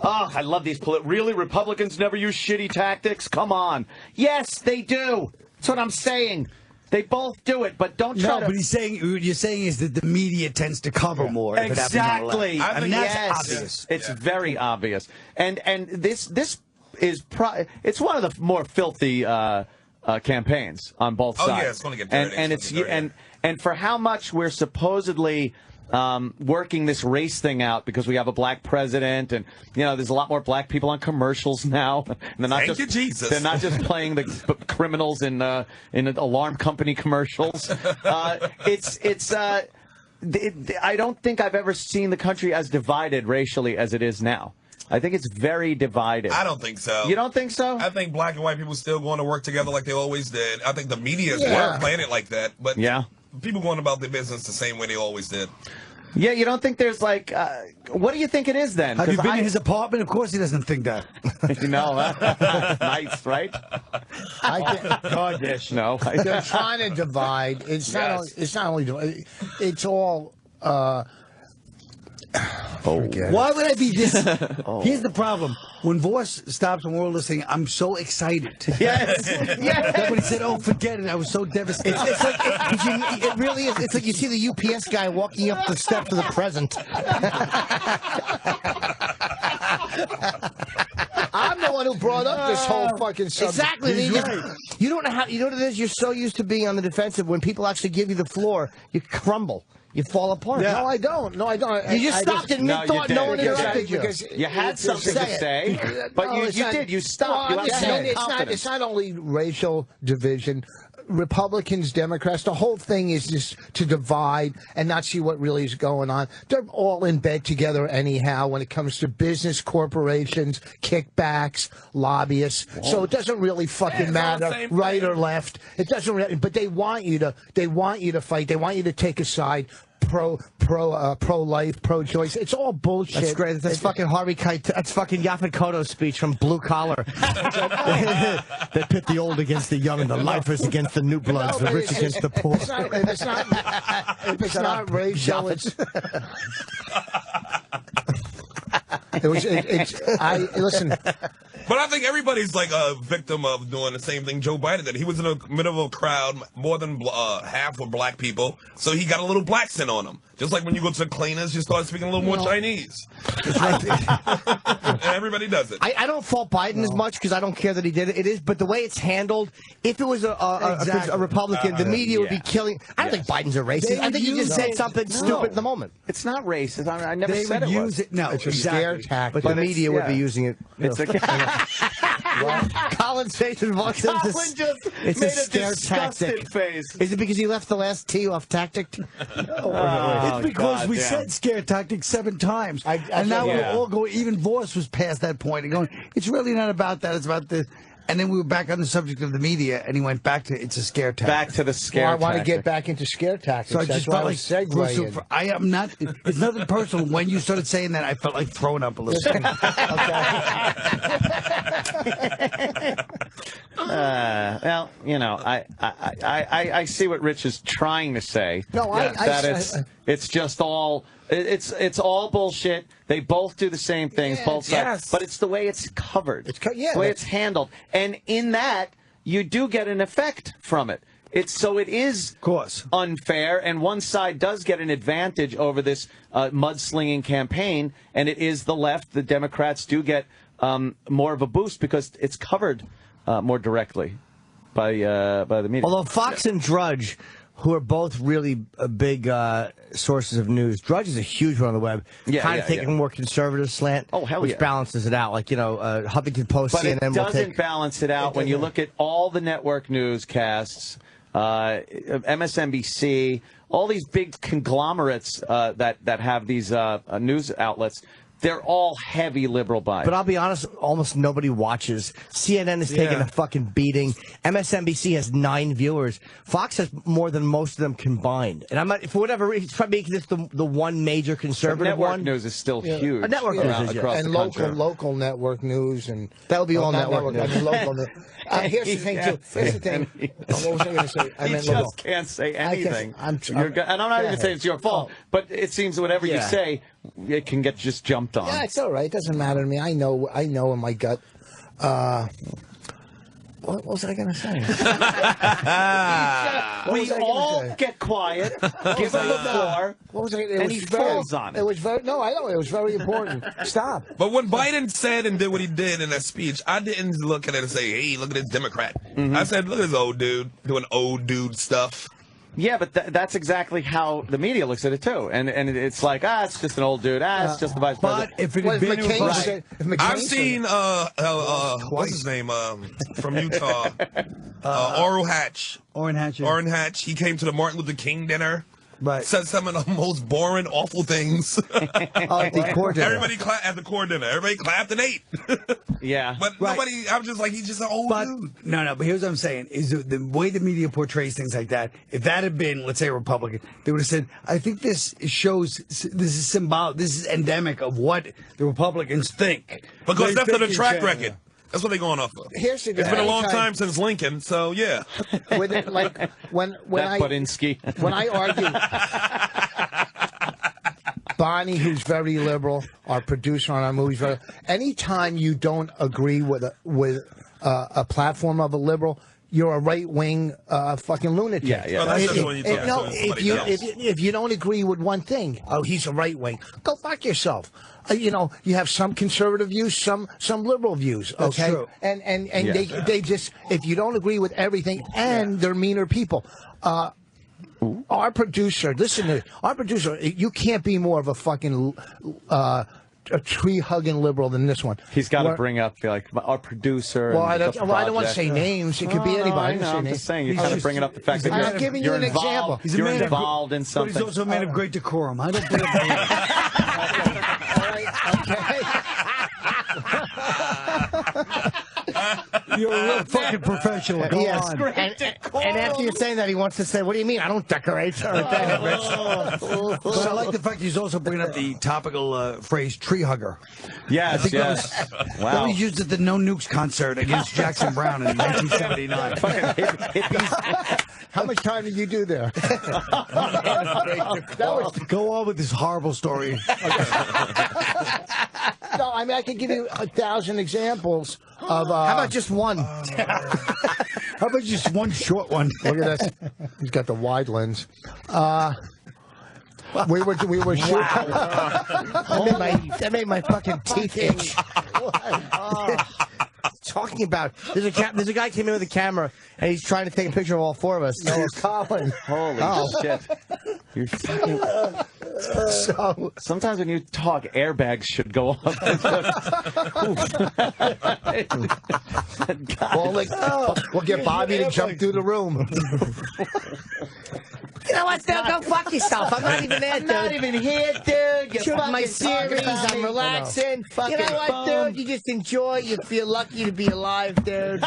Oh, I love these. Really, Republicans never use shitty tactics? Come on. Yes, they do. That's what I'm saying. They both do it, but don't try to. But what you're saying is that the media tends to cover more. if it happens on the left. Exactly. I mean, that's Yes. obvious. It's very obvious. And this is it's one of the more filthy campaigns on both sides. Oh, yeah, it's gonna get dirty. And It's gonna get dirty. and for how much we're supposedly working this race thing out because we have a black president, and there's a lot more black people on commercials now. And they're not Thank you, Jesus. They're not just playing the criminals in alarm company commercials. I don't think I've ever seen the country as divided racially as it is now. I think it's very divided. I don't think so. You don't think so? I think black and white people still going to work together like they always did. I think the media is playing it like that. But people going about their business the same way they always did. Yeah, you don't think there's like, what do you think it is then? Have you been in his apartment? Of course he doesn't think that. Nice, right? God, yes. No. They're trying to divide. It's not only divide. It's all. Why would I be this? Here's the problem. When Voss stops and we're all listening, I'm so excited. Yes. That's when he said, "Oh, forget it." I was so devastated. It's like it really is. It's like you see the UPS guy walking up the steps of the present. I'm the one who brought up this whole fucking subject. Exactly. He's right. You don't know how. You know what it is. You're so used to being on the defensive. When people actually give you the floor, you crumble. You fall apart. No, I don't. You just stopped it mid-thought. No one interrupted you. Because you had something to say, but you did. You stopped. No, it's not only racial division. Republicans, Democrats, the whole thing is just to divide and not see what really is going on. They're all in bed together anyhow when it comes to business, corporations, kickbacks, lobbyists. Whoa. So it doesn't really fucking matter, right or left. It doesn't really, but they want you to fight. They want you to take a side. Pro-life, pro-choice. It's all bullshit. That's great. That's fucking Harvey Keitel. That's fucking Yaphet Kotto's speech from Blue Collar. They pit the old against the young and the lifers against the new bloods, the rich against the poor. It's not racial. Listen. But But I think everybody's like a victim of doing the same thing Joe Biden did. He was in the middle of a crowd, more than half were black people, so he got a little black scent on him. Just like when you go to the cleaners, you start speaking a little more Chinese. Everybody does it. I don't fault Biden as much because I don't care that he did it. It is, but the way it's handled, if it was a Republican, the media would be killing. I don't think Biden's a racist. I think he just said something stupid in the moment. It's not racist. I never said it was. No, it's a scare tactic. But the media would be using it. It's a Colin's face and walks into Colin just it's made a scare tactic. face. Is it because he left the last T off tactic? It's because we said scare tactic 7 times. And now we're all going, even Voss was past that point and going, it's really not about that, it's about this. And then we were back on the subject of the media, and he went back to it's a scare tactic. Back to the scare tactic. I want to get back into scare tactics. So I just felt like segueing. I am not. It's nothing personal. When you started saying that, I felt like throwing up a little. Well, you know, I see what Rich is trying to say. No, it's just all. It's all bullshit. They both do the same things, both sides. But it's the way it's covered. The way it's handled. And in that, you do get an effect from it. It is of course unfair, and one side does get an advantage over this mudslinging campaign, and it is the left. The Democrats do get more of a boost because it's covered more directly by the media. Although Fox and Drudge, who are both really big sources of news. Drudge is a huge one on the web. Kind of taking a more conservative slant. Oh, hell which balances it out. Like, you know, Huffington Post, but CNN it doesn't balance it out when you look at all the network newscasts, MSNBC, all these big conglomerates that have these news outlets. They're all heavy liberal bias. But I'll be honest, almost nobody watches. CNN is taking a fucking beating. MSNBC has 9 viewers. Fox has more than most of them combined. And I'm not, for whatever reason, it's probably because it's the one major conservative network one. news is still huge. Network news is and local network news and that would be all network news. I mean, local news. Here's the thing too. Here's the thing. What was I going to say? I meant local. Just can't say anything. And I'm not even saying it's your fault, but it seems whatever you say, it can get just jumped on. Yeah, it's all right. It doesn't matter to me. I know in my gut. What was I going to say? We all get quiet, give him the floor, and he falls on it. It was very, no, I know. It was very important. Stop. But when Biden said and did what he did in that speech, I didn't look at it and say, hey, look at this Democrat. I said, look at this old dude doing old dude stuff. Yeah, but that's exactly how the media looks at it, too. And it's like, it's just an old dude. It's just the vice president. But if it had been I've seen, what's his name, from Utah, Orrin Hatch. Orrin Hatch. Orrin Hatch. He came to the Martin Luther King dinner. Right. Said some of the most boring, awful things. At the core dinner. Everybody clapped at the core dinner. Everybody clapped and ate. Yeah. But nobody, I'm just like, he's just an old dude. No, but here's what I'm saying, is the way the media portrays things like that, if that had been, let's say, a Republican, they would have said, I think this shows, this is symbolic, this is endemic of what the Republicans think. Because that's the track record. That's what they're going off of. Here's the it's been a long time since Lincoln, so yeah. When Budinsky. When I argue, Bonnie, who's very liberal, our producer on our movies, anytime you don't agree with a platform of a liberal, you're a right-wing fucking lunatic. Yeah. Well, that's just when you talk if you don't agree with one thing, he's a right-wing, go fuck yourself. You have some conservative views, some liberal views. Okay, that's true. And they just, if you don't agree with everything, and they're meaner people. Our producer, you can't be more of a fucking a tree-hugging liberal than this one. He's got to bring up our producer. Well, I don't want to say names. It could be anybody. I'm just saying, you're kind of bringing up the fact that I'm giving you an example. You're involved in something. But he's also a man of great decorum. I don't believe that. You're a real fucking professional. Go on. And after you're saying that, he wants to say, what do you mean? I don't decorate. But I like the fact he's also bringing up the topical phrase tree hugger. Yes, that was used at the No Nukes concert against Jackson Brown in 1979. How much time did you do there? Go on with this horrible story. No, I mean, I could give you 1,000 examples of. How about just one? How about just one short one? Look at this. He's got the wide lens. We were shooting. That made my fucking teeth itch. Talking about there's a guy came in with a camera and he's trying to take a picture of all four of us. No, Colin. Holy shit! You're fucking... So sometimes when you talk, airbags should go off. we'll get Bobby to jump through the room. You know what, dude? Go fuck yourself. I'm not even there, dude. I'm not even here, dude. You're fucking my series. I'm relaxing. You know what, dude? You just enjoy. You feel lucky to be alive, dude.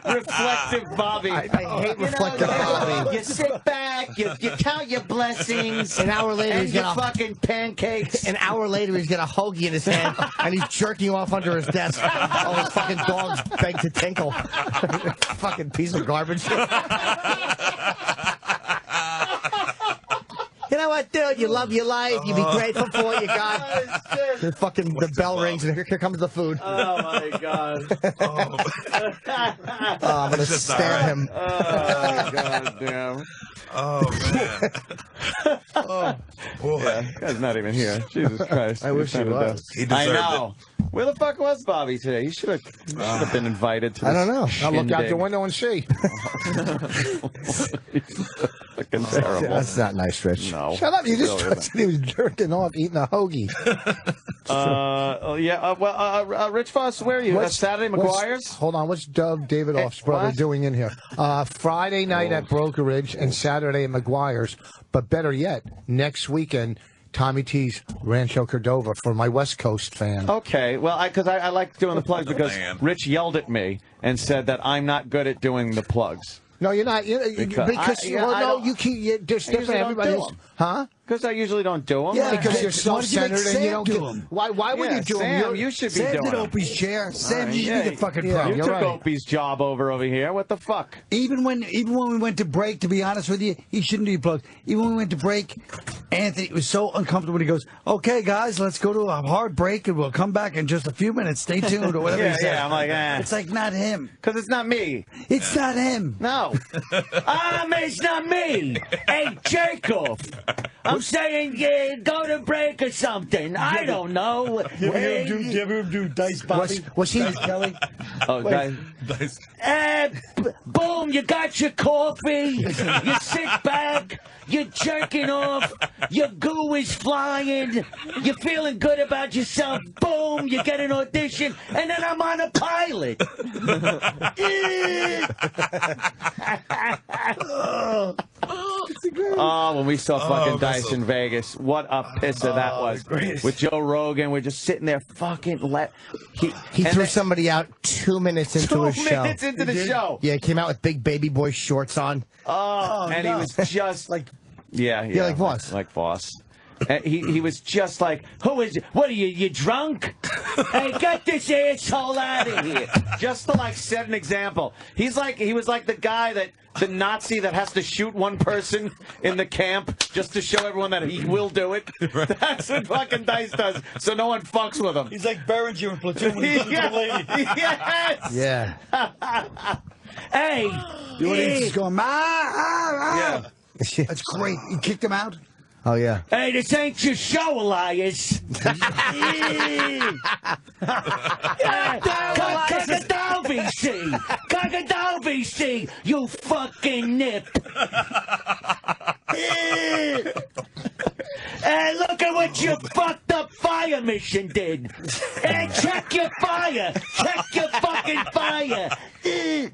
Reflective Bobby. I hate reflective Bobby. You sit back. You count your blessings. An hour later, he's got fucking pancakes. An hour later, he's got a hoagie in his hand and he's jerking off under his desk. All his fucking dogs beg to tinkle. Fucking piece of garbage. You know what, dude? You love your life. You be grateful for what you got. The bell rings and here comes the food. Oh my god. I'm gonna stab him. Oh god damn. Oh man. Oh boy. Yeah, that guy's not even here. Jesus Christ. I wish he was. He I deserved know. Where the fuck was Bobby today? He should have been invited to this. I don't know. I'll look out the window and see. Fucking terrible. That's not nice, Rich. No. Shut up! You just Really said he was jerking off eating a hoagie. Rich Foss, where are you? Saturday McGuire's? Hold on. What's Doug Davidoff's brother doing in here? Friday night at Brokerage and Saturday at McGuire's. But better yet, next weekend, Tommy T's Rancho Cordova for my West Coast fans. Okay, well, because I like doing the plugs because Man. Rich yelled at me and said that I'm not good at doing the plugs. No, you're not. Because you keep. There's different. Everybody else. Huh? Because I usually don't do them. Yeah, because you're self-centered and you don't do them. Why would you do them? Sam, you should be Sam doing did them. Opie's chair. Sam, you yeah, should be the fucking yeah, pro. You you're took right. Opie's job over here. What the fuck? Even when we went to break, to be honest with you, he shouldn't do plugs. Even when we went to break, Anthony was so uncomfortable when he goes, "Okay, guys, let's go to a hard break and we'll come back in just a few minutes. Stay tuned," or whatever he said. Yeah, I'm like, It's like not him. because it's not me. It's not him. No. It's not me. Hey, Jacob. I'm saying, go to break or something. I don't know. You ever do Dice Bobby? Was he? Kelly? Oh, guys. Nice. Boom, you got your coffee. You sit back. You're jerking off. Your goo is flying. You're feeling good about yourself. Boom, you get an audition. And then I'm on a pilot. Oh, when we saw fucking Dice in Vegas, what a pisser that was. With Joe Rogan, we're just sitting there fucking He threw somebody out 2 minutes into his show. 2 minutes into the show. Yeah, he came out with big baby boy shorts on. Oh, and he was just like, yeah, like Voss. Like Voss. And he was just like, who is it? What are you drunk? Hey, get this asshole out of here. Just to like set an example. He was like the guy the Nazi that has to shoot one person in the camp just to show everyone that he will do it. That's what fucking Dice does, so no one fucks with him. he's like Berenger in Platoon when he's looking for the lady. Yes. Yeah. Hey. The audience is going, Yeah. That's great. You kicked him out? Oh, yeah. Hey, this ain't your show, Elias. Cock-a-dow VC, you fucking nip. Hey, look at what your fucked up fire mission did. Hey, check your fire. Check your fucking fire. Hey,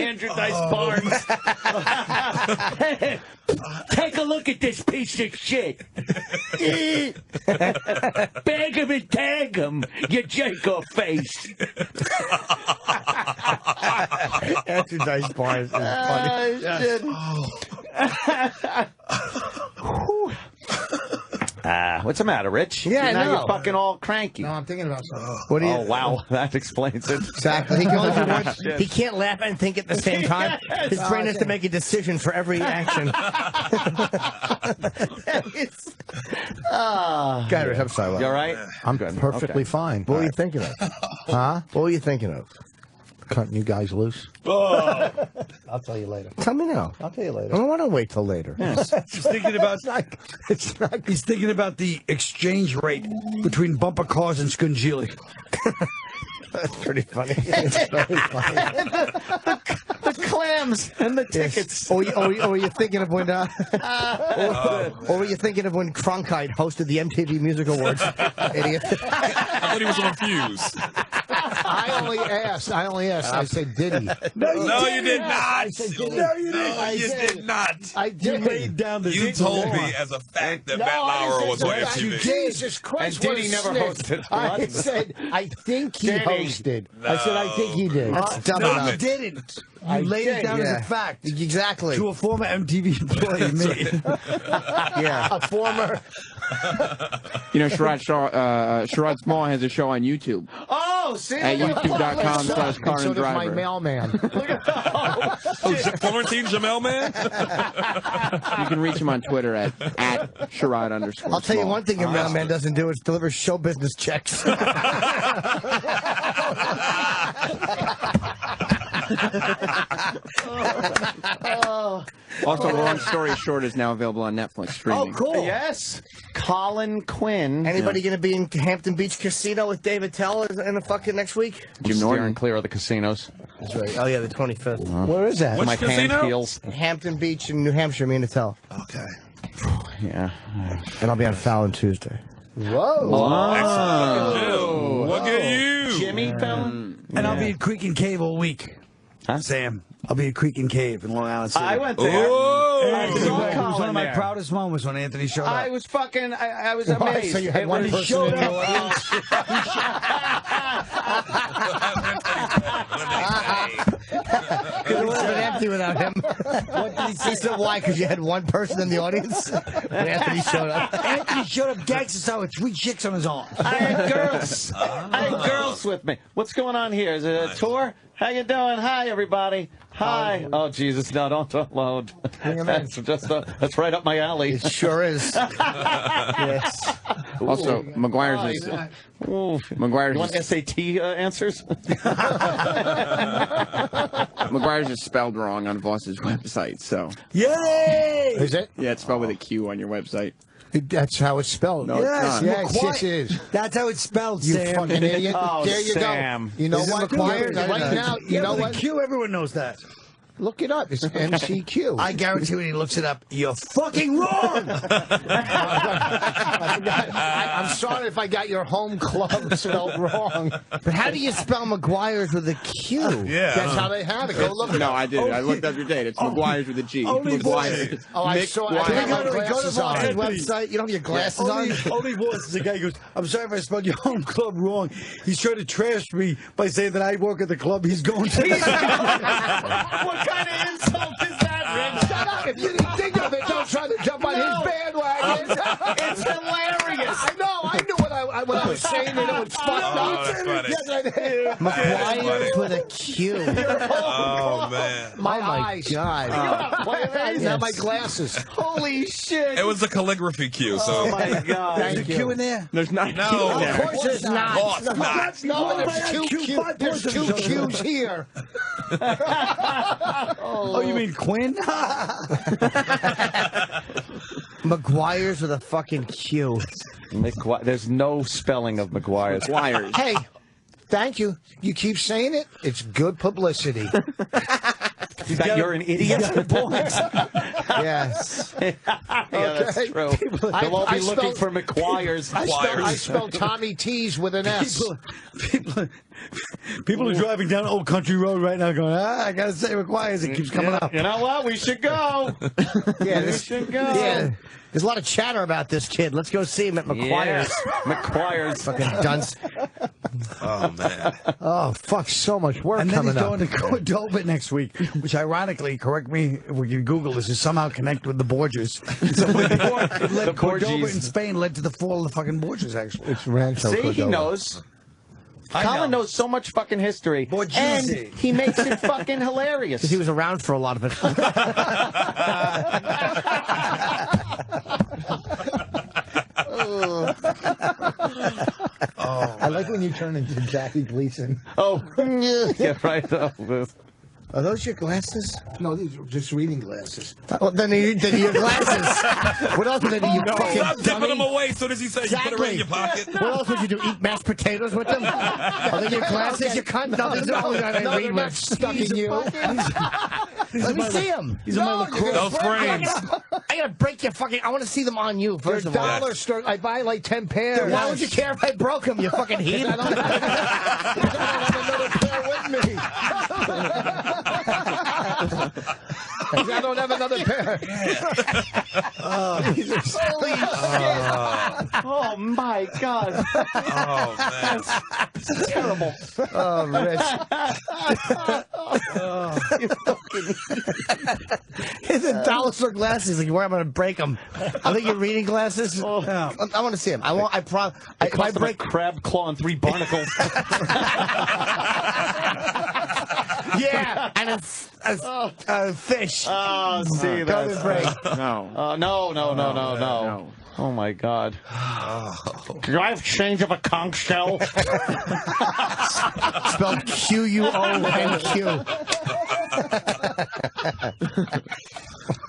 Andrew Dice Barnes. Take a look at this piece of shit. Bag him and tag him, you Jacob face. Andrew Dice Barnes is funny. What's the matter, Rich? Yeah, I now know. you're fucking all cranky. No, I'm thinking about something. What do you? Oh, wow. That explains it. Exactly. He can only do one. He can't laugh and think at the same time. His brain has to make a decision for every action. Gary, I'm sorry. You all right? I'm perfectly fine. What were you thinking of? Huh? What were you thinking of? Cutting you guys loose. I'll tell you later. Tell me now. I'll tell you I later. don't want to wait till later. He's thinking about he's thinking about the exchange rate between bumper cars and Scungili. That's pretty funny. It's very funny. The clams and the tickets. Or were you thinking of when? Or were you thinking of when Cronkite hosted the MTV Music Awards? Idiot. I thought he was on Fuse. I only asked. I said, did he? No, you did not. I said, did he? No, you didn't. No, you did not. I did. You laid down the You told me as a fact that Matt Lauer was on MTV. Jesus Christ! And Diddy never hosted. I said, I think he Diddy. hosted. I said, I think he did. That's dumb No, enough. you didn't. You I laid it did, down as yeah. a fact Exactly. to a former MTV employee. Me. Yeah. A former. You know, Sherrod Small has a show on YouTube Oh, see? at youtube.com/car So and does my driver. mailman. Florentine Jamel Man? You can reach him on Twitter at Sherrod_. I'll tell you one thing your mailman doesn't do is deliver show business checks. Also, Long Story Short is now available on Netflix streaming. Oh, cool. Yes. Colin Quinn. Anybody going to be in Hampton Beach Casino with David Tell in the fucking next week? Jim Steering Norton. clear of the casinos. That's right. Oh, yeah, the 25th. Where is that? Which My hand casino? feels. Hampton Beach in New Hampshire, me and Tell. Okay. Yeah. And I'll be on Fallon Tuesday. Whoa. Excellent. Look at you. Jimmy Fallon? And I'll be at Creek and Cave all week. Huh? Sam, I'll be at Creek and Cave in Long Island City. I went there. Oh. I It saw was one Colin of my there. proudest moments when Anthony showed up. I was fucking, I was Why? amazed. So you had It one was- person showed in the up. audience? Because it would have been empty without him. What did he say? He said, why? Because you had one person in the audience? And Anthony showed up. Anthony showed up gangster style with 3 chicks on his arm. I had girls. I had girls with me. What's going on here? Is it a tour? How you doing? Hi, everybody. Hi. Oh, Jesus. No, don't load. That's just that's right up my alley. It sure is. Yes. Also, McGuire's is Ooh. McGuire's You want is, SAT answers? McGuire's is spelled wrong on Voss's website. So Yay! Is it? yeah, it's spelled with a Q on your website. That's how it's spelled. No, it's Yes, not. Yes, McQuarrie. yes, it is. That's how it's spelled, You Sam. fucking idiot. Oh, there you Sam. go. You know Is it what? McQuarrie? Right now, you Yeah, know with what? a Q, everyone knows that. Look it up. It's MCQ. I guarantee when he looks it up, you're fucking wrong! I'm sorry if I got your home club spelled wrong. But how do you spell McGuire's with a Q? Yeah. That's how they have it. Go look it No, up. I did. I looked up your date. It's McGuire's with a G. Only McGuire. Oh, I saw it. I Can had we my go to glasses on. Voss's website? You don't have your glasses on? Only voice is a guy who goes, I'm sorry if I spelled your home club wrong. He's trying to trash me by saying that I work at the club he's going to. What kind of insult is that, Rick? Shut up. If you didn't think of it, don't try to jump on his bandwagon. It's hilarious. I know. I knew what I was saying. And it was fucked Oh, up. that's funny. Yes, I did. McGuire's with a Q. Oh, man. My Oh, my eyes. God. I didn't have my glasses. Holy shit. It was a calligraphy cue, so. Oh, my God. Thank There's a you. Q in there? There's not a Q No. in there. Of course there's not. Oh, it's not. No, there's two Q, Q's. five There's points two on each other. Q's here. Oh, you mean Quinn? McGuire's with a fucking Q. There's no spelling of McGuire's. McGuire's. Hey, thank you. You keep saying it. It's good publicity. That you're an idiot? Yes. Yeah, that's Okay. true. I- They'll all I be looking spelled- for McGuire's. I spelled Tommy T's with an S. People are driving down Old Country Road right now going, I got to say McGuire's. It keeps coming up. You know what? We should go. Yeah, We should go. Yeah. There's a lot of chatter about this kid. Let's go see him at McGuire's. McGuire's. Fucking dunce. Oh, man. Oh, fuck, so much work And then he's coming going up. to Cordoba next week, which ironically, correct me if we can Google this, is somehow connected with the Borgias. So The Cordoba Borgies. in Spain led to the fall of the fucking Borgias, actually. It's Rancho See, he Cordova. knows. I Colin know. knows so much fucking history, Borgese. and he makes it fucking hilarious. Because he was around for a lot of it. when you turn into Jackie Gleason. Oh, yeah, right. Are those your glasses? No, these are just reading glasses. Well, then your glasses. What else would they do? You fucking Stop dipping dummy? them away as soon as he said you put it right in your pocket. What else would you do? Eat mashed potatoes with them? Are they your glasses? You cunt? No, these are only that I read with. Stuck in you. Let me see them. These are my LaCroix. Those frames. I gotta break your fucking. I want to see them on you They're first of all. dollar store. I buy like 10 pairs. Why would you care if I broke them? You fucking heathen. I don't have another pair with me. I don't have another pair. Holy shit. Oh, my God. Oh, man. That's terrible. Oh, Rich. It's a dollar store glasses. Like, where I'm gonna break them. I think you're reading glasses. I want to see them. If I break crab claw and 3 barnacles. yeah, and a fish. Oh, see, that's break. No. No. Oh, my God. Do I have change of a conch shell? Spelled Quonq.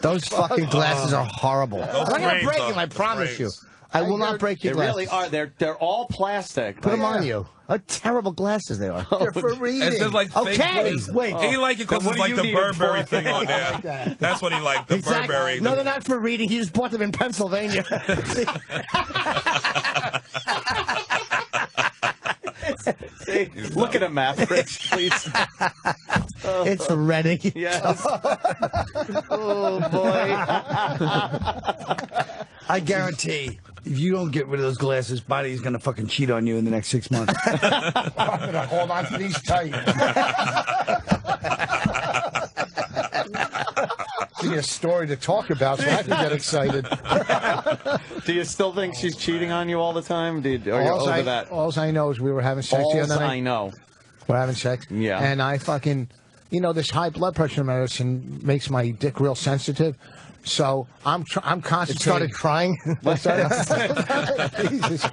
Those fucking glasses are horrible. I'm not gonna break them. I promise you. I will not break your They glasses. really are. They're all plastic. Put them on you. What terrible glasses they are. They're for reading. It's just like fake Okay, books. wait. He liked it because What it's do like you the need it Burberry for? thing on there. That's what he liked, the Exactly. Burberry. No, they're not for reading. He just bought them in Pennsylvania. See, look at a map, Rich, please. It's ready. Yes. Oh, boy. I guarantee, if you don't get rid of those glasses, Body's gonna fucking cheat on you in the next 6 months. I'm gonna hold on to these tight. Give me a story to talk about so I can get excited. Do you still think she's cheating on you all the time? Or you're over that? All I know is we were having sex the other All night. I know. We're having sex. Yeah. And I fucking, this high blood pressure medicine makes my dick real sensitive. So I'm concentrating. It started crying. Jesus.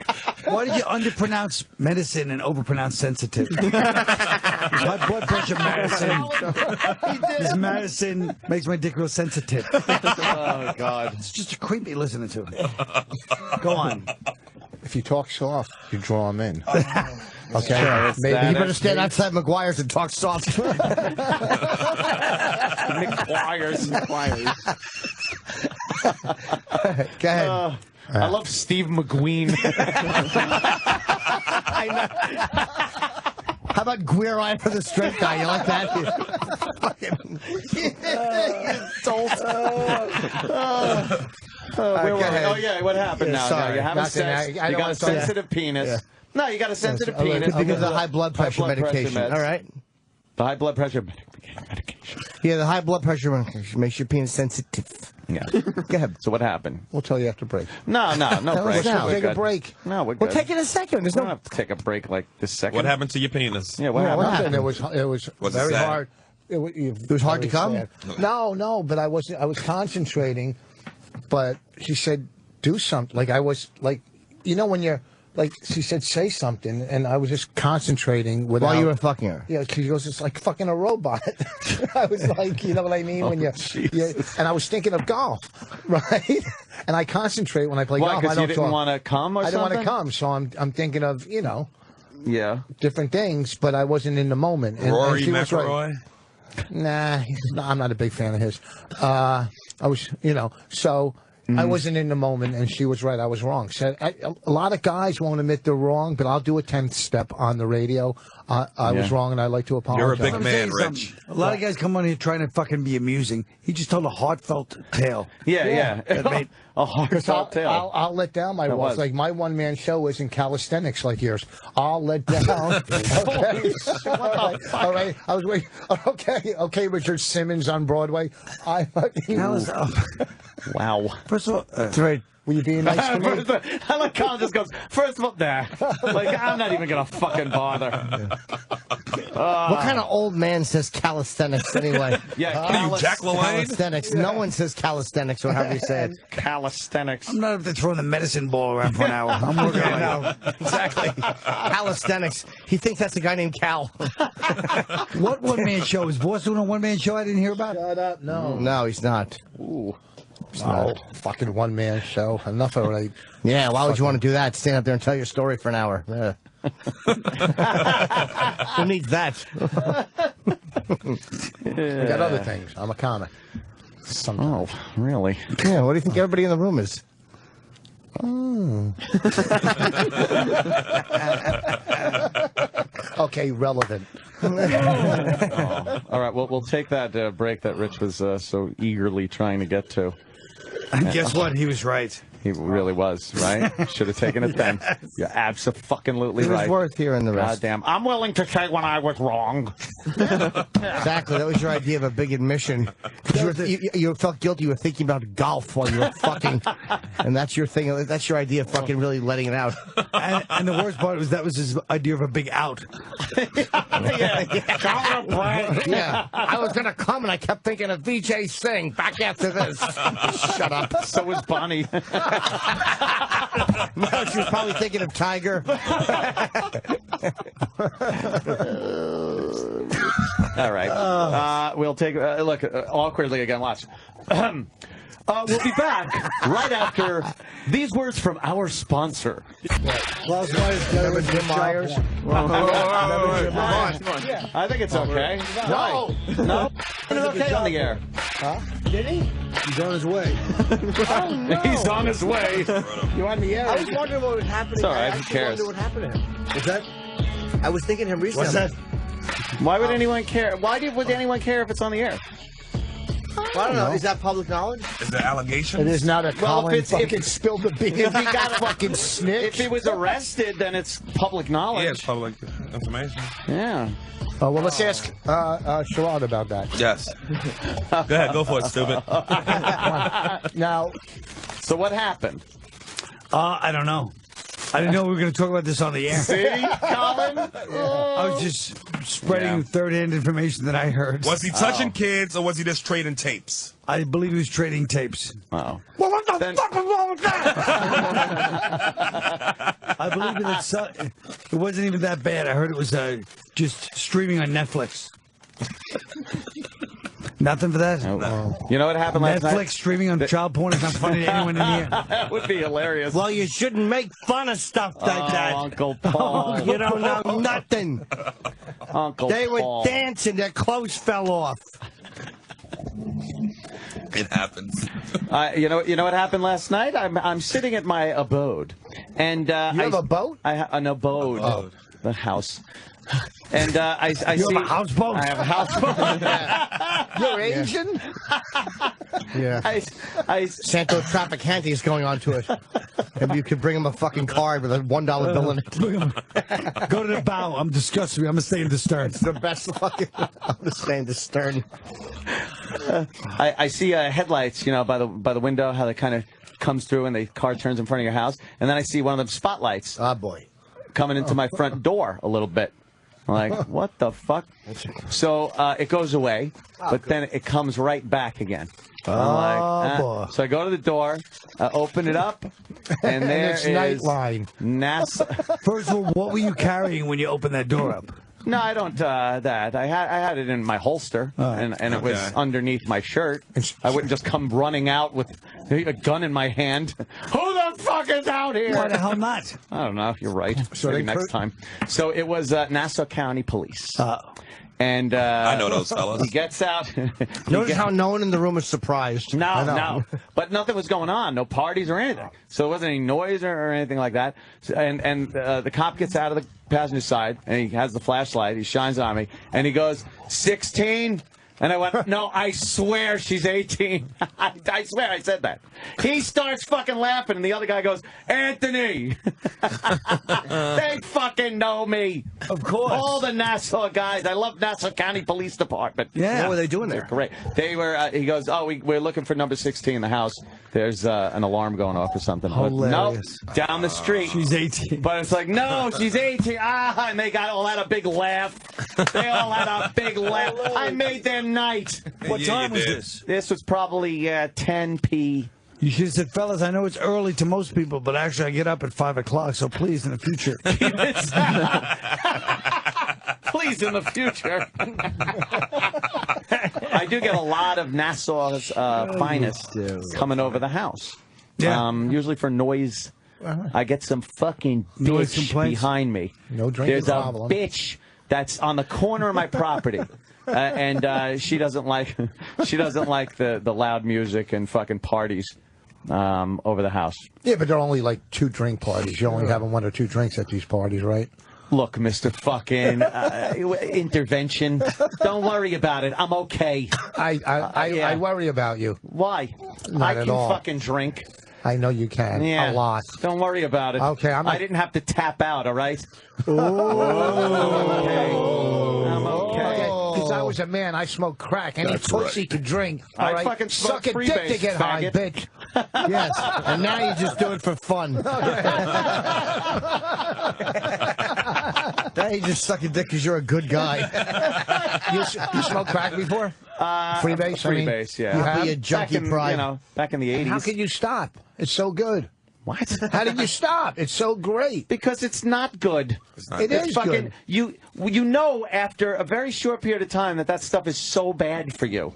Why did you underpronounce medicine and overpronounce sensitive? My blood pressure medicine. This medicine makes my dick real sensitive. Oh, God. It's just creepy listening to it. Go on. If you talk soft, you draw them in. Okay. Sure, Maybe you better stand outside McGuire's and talk soft. McGuire's. Go ahead. I love Steve McQueen. I know. How about Queer Eye for the Straight Guy? You like that? Where were we? Oh, yeah, what happened now? Sorry. Now you're having Nothing. sex. I You don't got a want to talk- sensitive penis. Yeah. No, you got a sensitive Okay, penis. because of the high blood pressure medication. meds. All right. The high blood pressure medication. Yeah, the high blood pressure medication makes your penis sensitive. Yeah. Go ahead. So what happened? We'll tell you after break. No break. now. We're Take a good. break. No, we're good. We'll take it in a second. There's We don't no. have to take a break like this second. What happened to your penis? Yeah, what Yeah, happened? what Nothing. It was Was it very sad? hard. It was hard to come? No, but I was concentrating. But she said, do something. Like I was like, when you're like, she said, say something, and I was just concentrating without. While you were fucking her. Yeah, she goes, it's like fucking a robot. I was like, you know what I mean? When and I was thinking of golf, right? And I concentrate when I play Why? golf. Because I you don't didn't talk. want to come or I didn't something? want to come, so I'm thinking of Yeah. different things, but I wasn't in the moment. And Rory she was right. McIlroy? Nah, I'm not a big fan of his. I was, so I wasn't in the moment, and she was right. I was wrong. So a lot of guys won't admit they're wrong, but I'll do a 10th step on the radio. I was wrong, and I'd like to apologize. You're a big I'm man, saying Rich. something. A lot of guys come on here trying to fucking be amusing. He just told a heartfelt tale. Yeah. A heartfelt tale. I'll let down my That walls. was. Like my one-man show isn't calisthenics like yours. I'll let down. Okay. All right. I was waiting. Okay. Richard Simmons on Broadway. I fucking. Wow. First of all, Were you being nice to me? I like Colin just goes, first of all, nah. Like, I'm not even going to fucking bother. What kind of old man says calisthenics anyway? Yeah, you, Jack LaLanne? Calisthenics. No one says calisthenics or however you say it. Calisthenics. I'm not up there throwing the medicine ball around for an hour. I'm working on it. No, exactly. Calisthenics. He thinks that's a guy named Cal. What one-man show? Is Boss doing a one-man show I didn't hear about? Shut up. No. No, he's not. Oh, fucking one-man show. Enough already. Yeah, why would you want to do that? Stand up there and tell your story for an hour. Yeah. Who needs that? I got other things. I'm a comic. Sometimes. Oh, really? Yeah, what do you think everybody in the room is? Okay, relevant. All right, well, we'll take that break that Rich was so eagerly trying to get to. Guess what? He was right. He really was, right? Should have taken it then. You're absolutely It was right. worth hearing the rest. Goddamn. I'm willing to say when I was wrong. Exactly. That was your idea of a big admission. You felt guilty. You were thinking about golf while you were fucking. And that's your thing. That's your idea of fucking really letting it out. And the worst part was that was his idea of a big out. Yeah. I was going to come and I kept thinking of VJ Singh back after this. Shut up. So was Bonnie. No, she was probably thinking of Tiger. All right. We'll take look awkwardly again. Watch. We'll be back right after these words from our sponsor. Klaus Myers, Remember Jim Myers? I think it's okay. No. No? It's okay on the air. Did he? He's on his way. He's on his way. You on the air? I was wondering what was happening. It's all right, I who actually cares? wondered what happened to him. What's that? I was thinking him recently. What's that? Why would anyone care? Would anyone care if it's on the air? I don't know. Is that public knowledge? Is there allegations? It is not a Colin if fucking spilled the beans. If he got fucking snitch. If he was arrested, then it's public knowledge. Yeah, it's public information. Yeah. Well, let's ask Sherrod about that. Yes. Go ahead, go for it, stupid. Now, So what happened? I don't know. I didn't know we were going to talk about this on the air. See, Colin? I was just spreading third-hand information that I heard. Was he touching kids or was he just trading tapes? I believe he was trading tapes. Oh. well, what the Then- fuck is wrong with that? I believe it wasn't even that bad. I heard it was just streaming on Netflix. Nothing for that? You know what happened last Netflix night? streaming on child porn is not funny to anyone in here. That would be hilarious. Well, you shouldn't make fun of stuff like that. Uncle Paul. You don't know nothing. Uncle They were Paul. dancing. Their clothes fell off. It happens. You know what happened last night? I'm sitting at my abode, and You have a boat? I have an abode, the house, and I You see have a houseboat? I have a houseboat. You're Asian? Yeah. I Santo Traficante is going on to it. Maybe you could bring him a fucking card with a $1 bill in it. Go to the bow. I'm disgusted. I'm going to stay in the stern. It's the best fucking. I'm just saying the stern. I see headlights, by the window, how they kind of comes through and the car turns in front of your house, and then I see one of them spotlights Oh, boy. coming into my front door a little bit. I'm like, what the fuck? So it goes away, but then it comes right back again. I'm boy. So I go to the door, open it up, and there it's is Nightline. NASA. First of all, what were you carrying when you opened that door up? No, I don't. That I had it in my holster, and it was underneath my shirt. I wouldn't just come running out with a gun in my hand. Who the fuck is out here? Why the hell not? I don't know. You're right. So Maybe they next time. So it was Nassau County Police. And I know those fellas. He gets out. Notice how no one in the room is surprised. No. But nothing was going on. No parties or anything. So there wasn't any noise or anything like that. So, and the cop gets out of the passenger side, and he has the flashlight. He shines it on me, and he goes, 16, And I went, no, I swear she's 18. I swear I said that. He starts fucking laughing, and the other guy goes, Anthony. They fucking know me. Of course. All the Nassau guys. I love Nassau County Police Department. Yeah. What were they doing there? Great. They were, he goes, we're looking for number 16 in the house. There's an alarm going off or something. Hilarious. Nope, down the street. She's 18. But it's like, no, she's 18. And they all had a big laugh. They all had a big laugh. I made their night. What time was this? This was probably 10 p. You should have said, fellas, I know it's early to most people, but actually I get up at 5 o'clock, so please, in the future. Please, in the future. I do get a lot of Nassau's finest coming over the house. Yeah. Usually for noise. I get some fucking Noise bitch complaints? behind me. No drinking There's problem. a bitch that's on the corner of my property. And she doesn't like the loud music and fucking parties over the house. Yeah, but they're only like 2 drink parties. You're only having 1 or 2 drinks at these parties, right? Look, Mr. Fucking intervention. Don't worry about it. I'm okay. I worry about you. Why? Not I at can all. fucking drink. I know you can. Yeah. A lot. Don't worry about it. Okay, I didn't have to tap out, all right? Ooh. I'm okay. Because I was a man, I smoked crack. Any That's pussy right. could drink. I All right? fucking smoked Suck a dick to freebase, get high, faggot. bitch. Yes, and now you just do it for fun. Now you just suck a dick because you're a good guy. You smoked crack before? Freebase? Freebase, yeah. You Be a have? junkie pride. Back in the 80s. How can you stop? It's so good. What? How did you stop? It's so great. Because it's not good. It is fucking, good. You know after a very short period of time that stuff is so bad for you.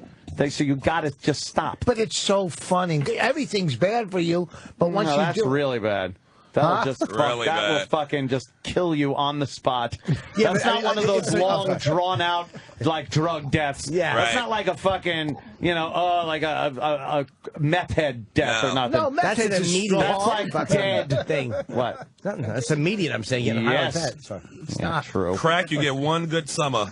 So you got to just stop. But it's so funny. Everything's bad for you, but once you that's do really bad. That'll just Really that will bad. fucking just kill you on the spot. Yeah, That's but not one of those it's- long, drawn out like drug deaths. Yeah. That's Right. not like a fucking like a meth head death No. or nothing. No, meth That's head an is immediate. strong. That's like dead thing. What? That's immediate. I'm saying. You know, Yes. I like that. Sorry. Yeah, true. Crack, you get 1 good summer.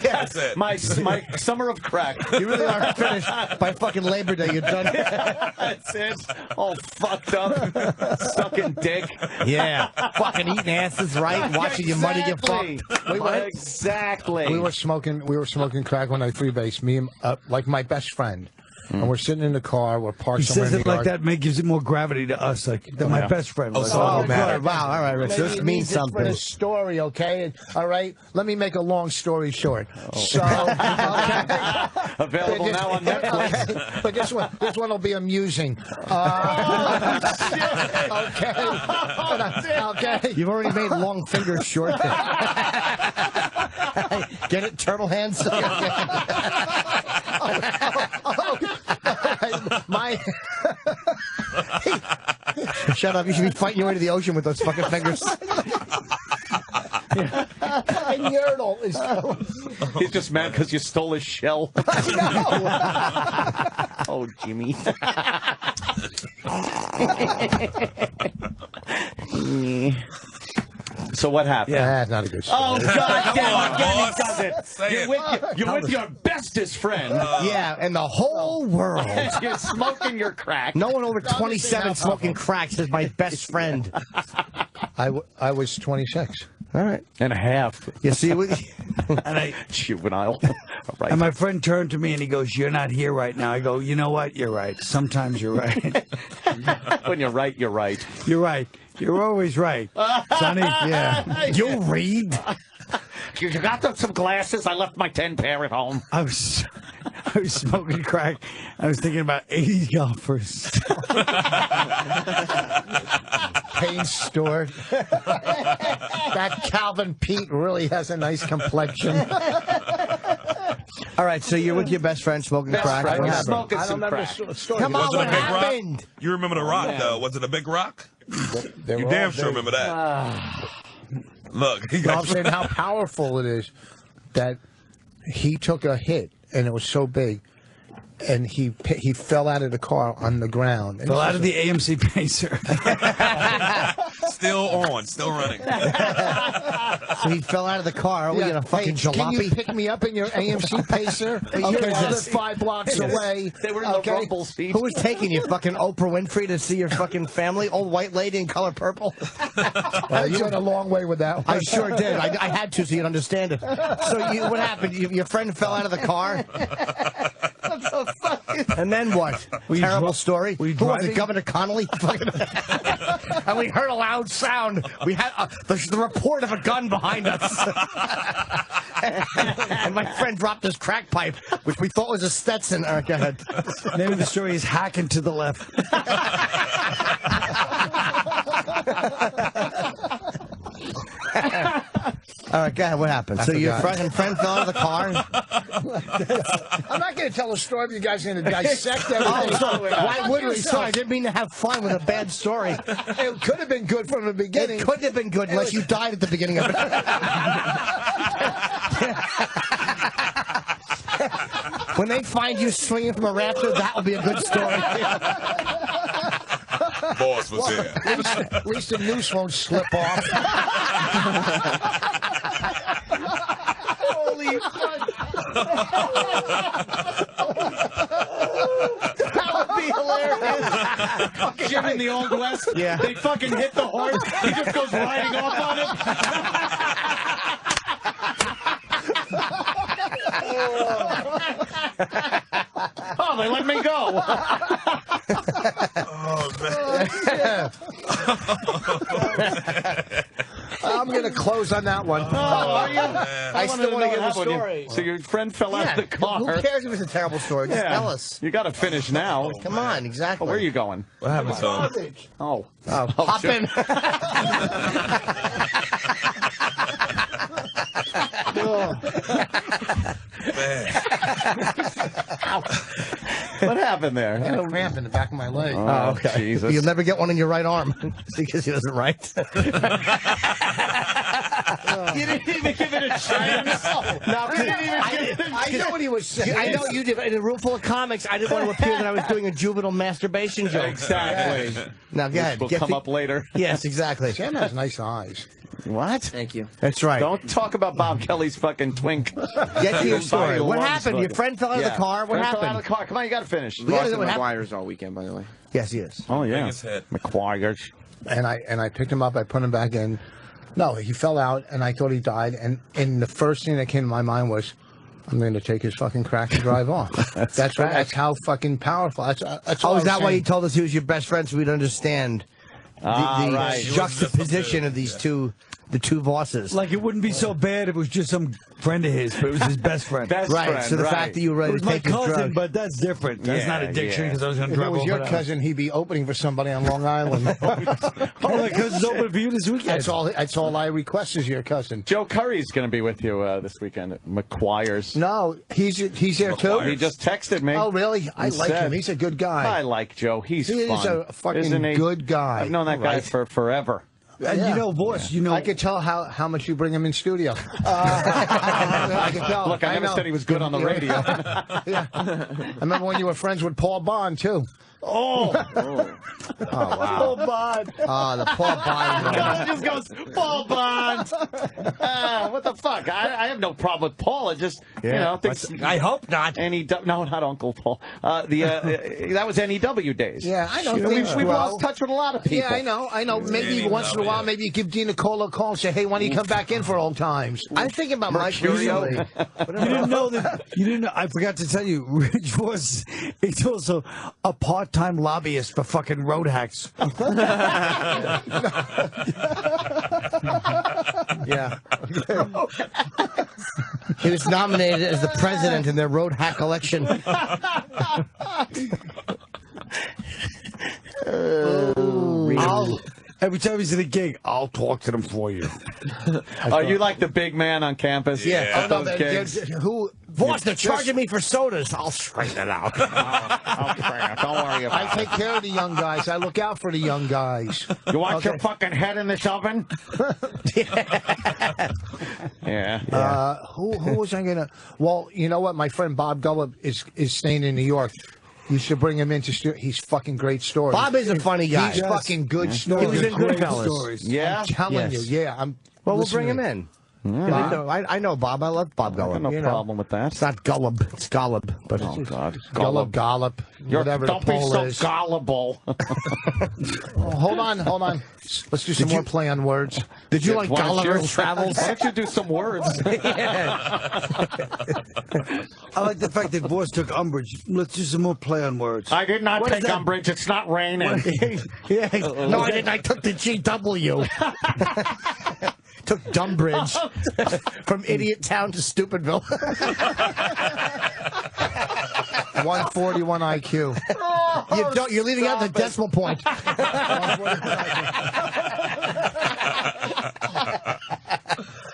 That's it. My summer of crack. You really are finished by fucking Labor Day. You're done. That's it. All fucked up, sucking dick. Yeah, fucking eating asses, right? Watching your money get Exactly. fucked. Exactly. We were smoking crack when I freebased. Me and like my best friend, and we're sitting in the car. We're parked He somewhere says in it the like yard. that, gives it more gravity to us. Like my best friend. Was. so- Oh, matter. good. Wow. All right, Rich. Maybe This it means it's for something. the story, okay? All right. Let me make a long story short. So, okay. Available now on Netflix. Okay. But this one will be amusing. Okay. Okay. You've already made long fingers short. Get it, turtle hands. My Shut up! You should be fighting your way to the ocean with those fucking fingers. urinal is. He's just mad because you stole his shell. Oh, Jimmy. So what happened? Yeah, that's not a good story. Oh, God Come damn on, it, again boss. he does it. Say You're it. with your bestest friend. Yeah, and the whole world. You're smoking your crack. No one over 27 smoking crack says my best friend. I was 26. All right. And a half. You see what? And Juvenile. Right. And my friend turned to me and he goes, "You're not here right now." I go, "You know what? You're right. Sometimes you're right. When you're right, you're right. You're right. You're always right, Sonny." Yeah. You read? You got some glasses? I left my 10 pair at home. I was smoking crack. I was thinking about 80 golfers. Pain store. That Calvin Pete really has a nice complexion. All right, so you're with your best friend smoking crack. friend. What You're happened? smoking I don't some remember crack. the story. Come on, Was it a what big happened? rock? You remember the rock, though? Was it a big rock? They You were damn all sure big. remember that. Look, he I'm got saying how powerful it is that he took a hit and it was so big, and he fell out of the car on the ground. And Fell this out of is the AMC Pacer. still on, still running. So He fell out of the car. Are we in a fucking Hey, can you jalopy? pick me up in your AMC Pacer? Hey, Okay, I live yes. 5 blocks away. They were in the rumble seat. Who was taking you? Fucking Oprah Winfrey to see your fucking family? Old white lady in color purple? You went a long way with that one. I sure did. I had to so you'd understand it. So what happened? Your friend fell out of the car? And then what? Terrible story. Who was it? Governor Connolly? And we heard a loud sound. We had the report of a gun behind us. And my friend dropped his crack pipe, which we thought was a Stetson. Go ahead. Name of the story is Hacking to the Left. All right, go ahead. What happened? So your friend fell out of the car? I'm not going to tell a story if you guys are going to dissect everything. Why would we? Sorry, I didn't mean to have fun with a bad story. It could have been good from the beginning. It couldn't have been good unless you died at the beginning of it. When they find you swinging from a rafter, that will be a good story. Boss was here. At least the noose won't slip off. Holy fuck. That would be hilarious. Jim in the Old West. Yeah. They fucking hit the horse. He just goes riding off on it. Oh, they let me go. Oh, man. I'm going to close on that one. Are you? I still want to get the story. So your friend fell out of the car. Who cares if it's a terrible story? Just tell us. You got to finish now. Come on, exactly. Where are you going? What happened, son? Oh. Hop sure. in. Man. What happened there? I had a cramp in the back of my leg. Oh, okay. Jesus. You'll never get one in your right arm because he doesn't write. You didn't even give it a chance. No, You didn't even give it a I know what he was saying. I know you did. In a room full of comics, I didn't want to appear that I was doing a juvenile masturbation joke. Exactly. Now, go ahead. Will Get come the- up later. Yes, exactly. Sam has nice eyes. What? Thank you. That's right. Don't talk about Bob Kelly's fucking twink. Get to your story. What Lungs happened? Your fucking- friend fell out of the car. What Friend fell out happened? of the car. Come on, you got to finish. gotta Boston know what happened. McGuire's all weekend, by the way. Yes, he is. Oh, yeah. His head. McGuire's. And I picked him up. I put him back in. No, he fell out, and I thought he died. And the first thing that came to my mind was, I'm going to take his fucking crack and drive off. That's how fucking powerful. That's all Oh, I is that was why you saying. told us he was your best friend so we'd understand the right. juxtaposition of these two bosses? Like it wouldn't be so bad if it was just some friend of his, but it was his best friend. Best Right. friend, So the right. fact that you were It ready was to my take his cousin, drug. but that's different. That's Yeah, not addiction yeah. because I was going to If it drive was over your that. cousin, he'd be opening for somebody on Long Island. Oh, my cousin's open for you this weekend. That's all I request is your cousin. Joe Curry's going to be with you this weekend at McGuire's. No, he's there too. McGuire. He just texted me. Oh, really? I like said- him. He's a good guy. I like Joe. He's He fun. is a fucking Isn't he? good guy. I've known that guy Right. for forever. And Yeah. you know, boss, you know. I could tell how much you bring him in studio. I could tell. Look, I never know. said he was good on the radio. Yeah. I remember when you were friends with Paul Bond, too. Oh, Paul Bond. Oh, the Paul Bond. God, just goes Paul Bond. What the fuck? I have no problem with Paul. It just thinks I hope not. No, not Uncle Paul. That was NEW days. Yeah, I know. We've Things lost touch with a lot of people. Yeah, I know. Maybe Yeah, once in a while, maybe you give Dina Cole a call and say, hey, why don't you come back in for old times? I'm thinking about Mike Mercurio. recently. You didn't know that. You didn't know. I forgot to tell you, Rich was. He's also a part-time lobbyist for fucking road hacks. Yeah. He was nominated as the president in their road hack election. Every time he's at a gig, I'll talk to them for you. Are you like the big man on campus? Yeah. At those gigs? Boss, they're charging me for sodas. I'll straighten it out. Don't worry about I take care of the young guys. I look out for the young guys. it. You want your fucking head in this oven? Yeah. Who was I going to? Well, you know what? My friend Bob Gulliver is staying in New York. You should bring him into studio. He's fucking great stories. Bob is a funny guy. He's fucking good stories. He was in Great Goodfellas. stories. Yeah. I'm telling Yes. you. Yeah. Well, we'll listen bring to him me. in. I know Bob. I love Bob I got Gullub. no problem with that. It's not Gullub. It's Gullub. But Oh, God. Gollop. Whatever Don't the be poll so is. gullible. Oh, hold on. Let's do some more play on words. did you like Why don't Gulliver's you- Travels? Why don't you do some words? I like the fact that Voss took umbrage. Let's do some more play on words. I did not What is take that? umbrage. It's not raining. Yeah. No, I didn't. I took the GW. Took Dumbridge from Idiot Town to Stupidville. 141 IQ. You're leaving out the decimal point.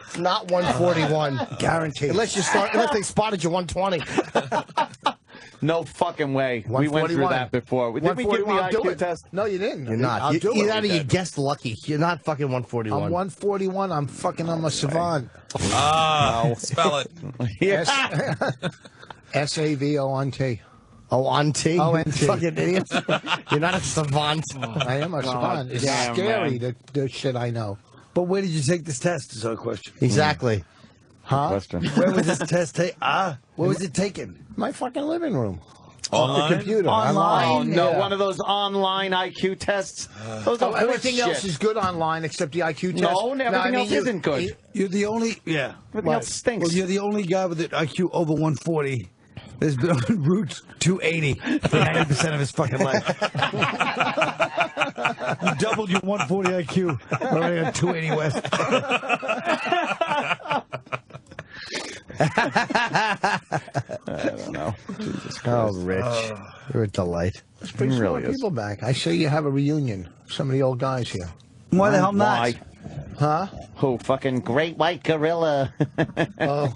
It's not 141, guaranteed. Unless they spotted you 120. No fucking way. We went through 141. that before. Did we give the I'll do IQ it. test? No, you didn't. You're not. I'll do Either it. you guessed lucky. You're not fucking 141. I'm 141. I'm a savant. Spell it. SAVONT. Oh, on T? O-N-T. Fucking idiot. You're not a savant. I am a savant. It's damn, scary, man. the shit I know. But where did you take this test? Is our question. Exactly. Huh? Question. Where was this test taken? Where was it taken? My fucking living room. Online? The computer. Oh, no, Yeah. one of those online IQ tests. Those are Everything horse else shit. is good online except the IQ test. No, everything else isn't good. You're the only. Yeah. Everything else stinks. Well, you're the only guy with an IQ over 140 that's been on Route 280 for 90% of his fucking life. You doubled your 140 IQ already on 280 West. I don't know. Jesus Christ. Oh, Rich. You're a delight. Let's bring It some really more is. people back. I say you have a reunion. Some of the old guys here. Why the hell not? Why? Huh? Who? Fucking great white gorilla. Oh.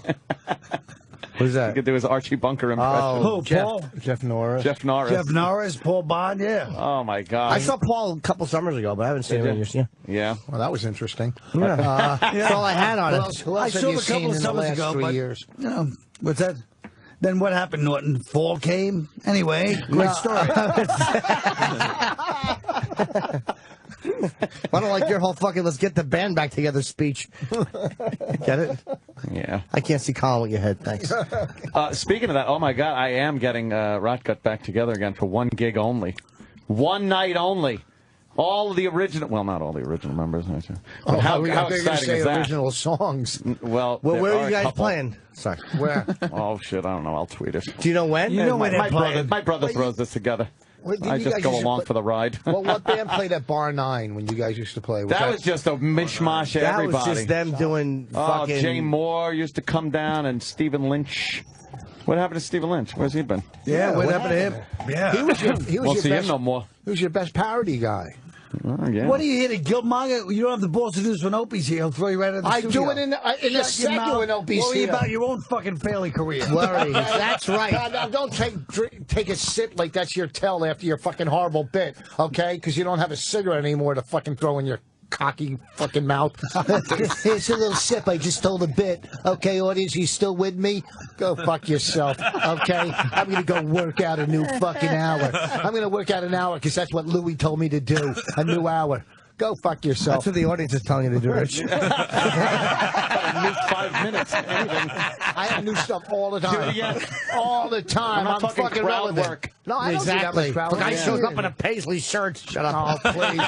Who's You that? could do his Archie Bunker impression. Oh, Paul. Jeff Norris. Jeff Norris. Jeff Norris, Paul Bond, yeah. Oh, my God. I saw Paul a couple summers ago, but I haven't seen him in years. Yeah. Yeah. Well, that was interesting. That's all I had on Who it. else, who I else have saw you him a couple seen of in the summers last ago, 3 but years? you know, what's that? Then what happened, Norton? Fall came? Anyway, great story. I don't like your whole fucking let's get the band back together speech. Get it? Yeah. I can't see Colin with your head. Thanks. Speaking of that, oh, my God, I am getting Rotgut back together again for 1 gig only. 1 night only. All of the original, well, not all the original members. But how exciting say is that? original songs. Well, Well, there where are are you a guys couple. playing? Sorry. Where? Oh, shit, I don't know. I'll tweet it. Do you know when? You know when they're playing. My brother throws this together. Wait, did I you just guys go used to along play- for the ride. Well, what band played at Bar 9 when you guys used to play? That was just a mishmash of That everybody. was just them doing Oh, fucking. Jay Moore used to come down, and Stephen Lynch. What happened to Stephen Lynch? Where's he been? Yeah, what what happened to him? Yeah. He was your Won't see best. him no more. He was your best parody guy. Oh, yeah. What do you hit a Gilmonger? You don't have the balls to do this when Opie's here. He'll throw you right out of the I studio. do it in a Shut your second mouth. when Opie's Worry here. about your own fucking failing career. Worries. That's right. Now, don't take a sip like that's your tell after your fucking horrible bit, okay? Because you don't have a cigarette anymore to fucking throw in your cocky fucking mouth. Here's a little sip. I just told a bit. Okay, audience, you still with me? Go fuck yourself, okay? I'm going to go work out a new fucking hour. I'm going to work out an hour because that's what Louis told me to do, a new hour. Go fuck yourself. That's what the audience is telling you to do, Rich. New 5 minutes. Anything. I have new stuff all the time. Yeah. All the time. I'm not talking fucking crowd relevant. work. No, I don't do that Exactly. much crowd The guy work. shows up in a paisley shirt. Shut up. Oh, please.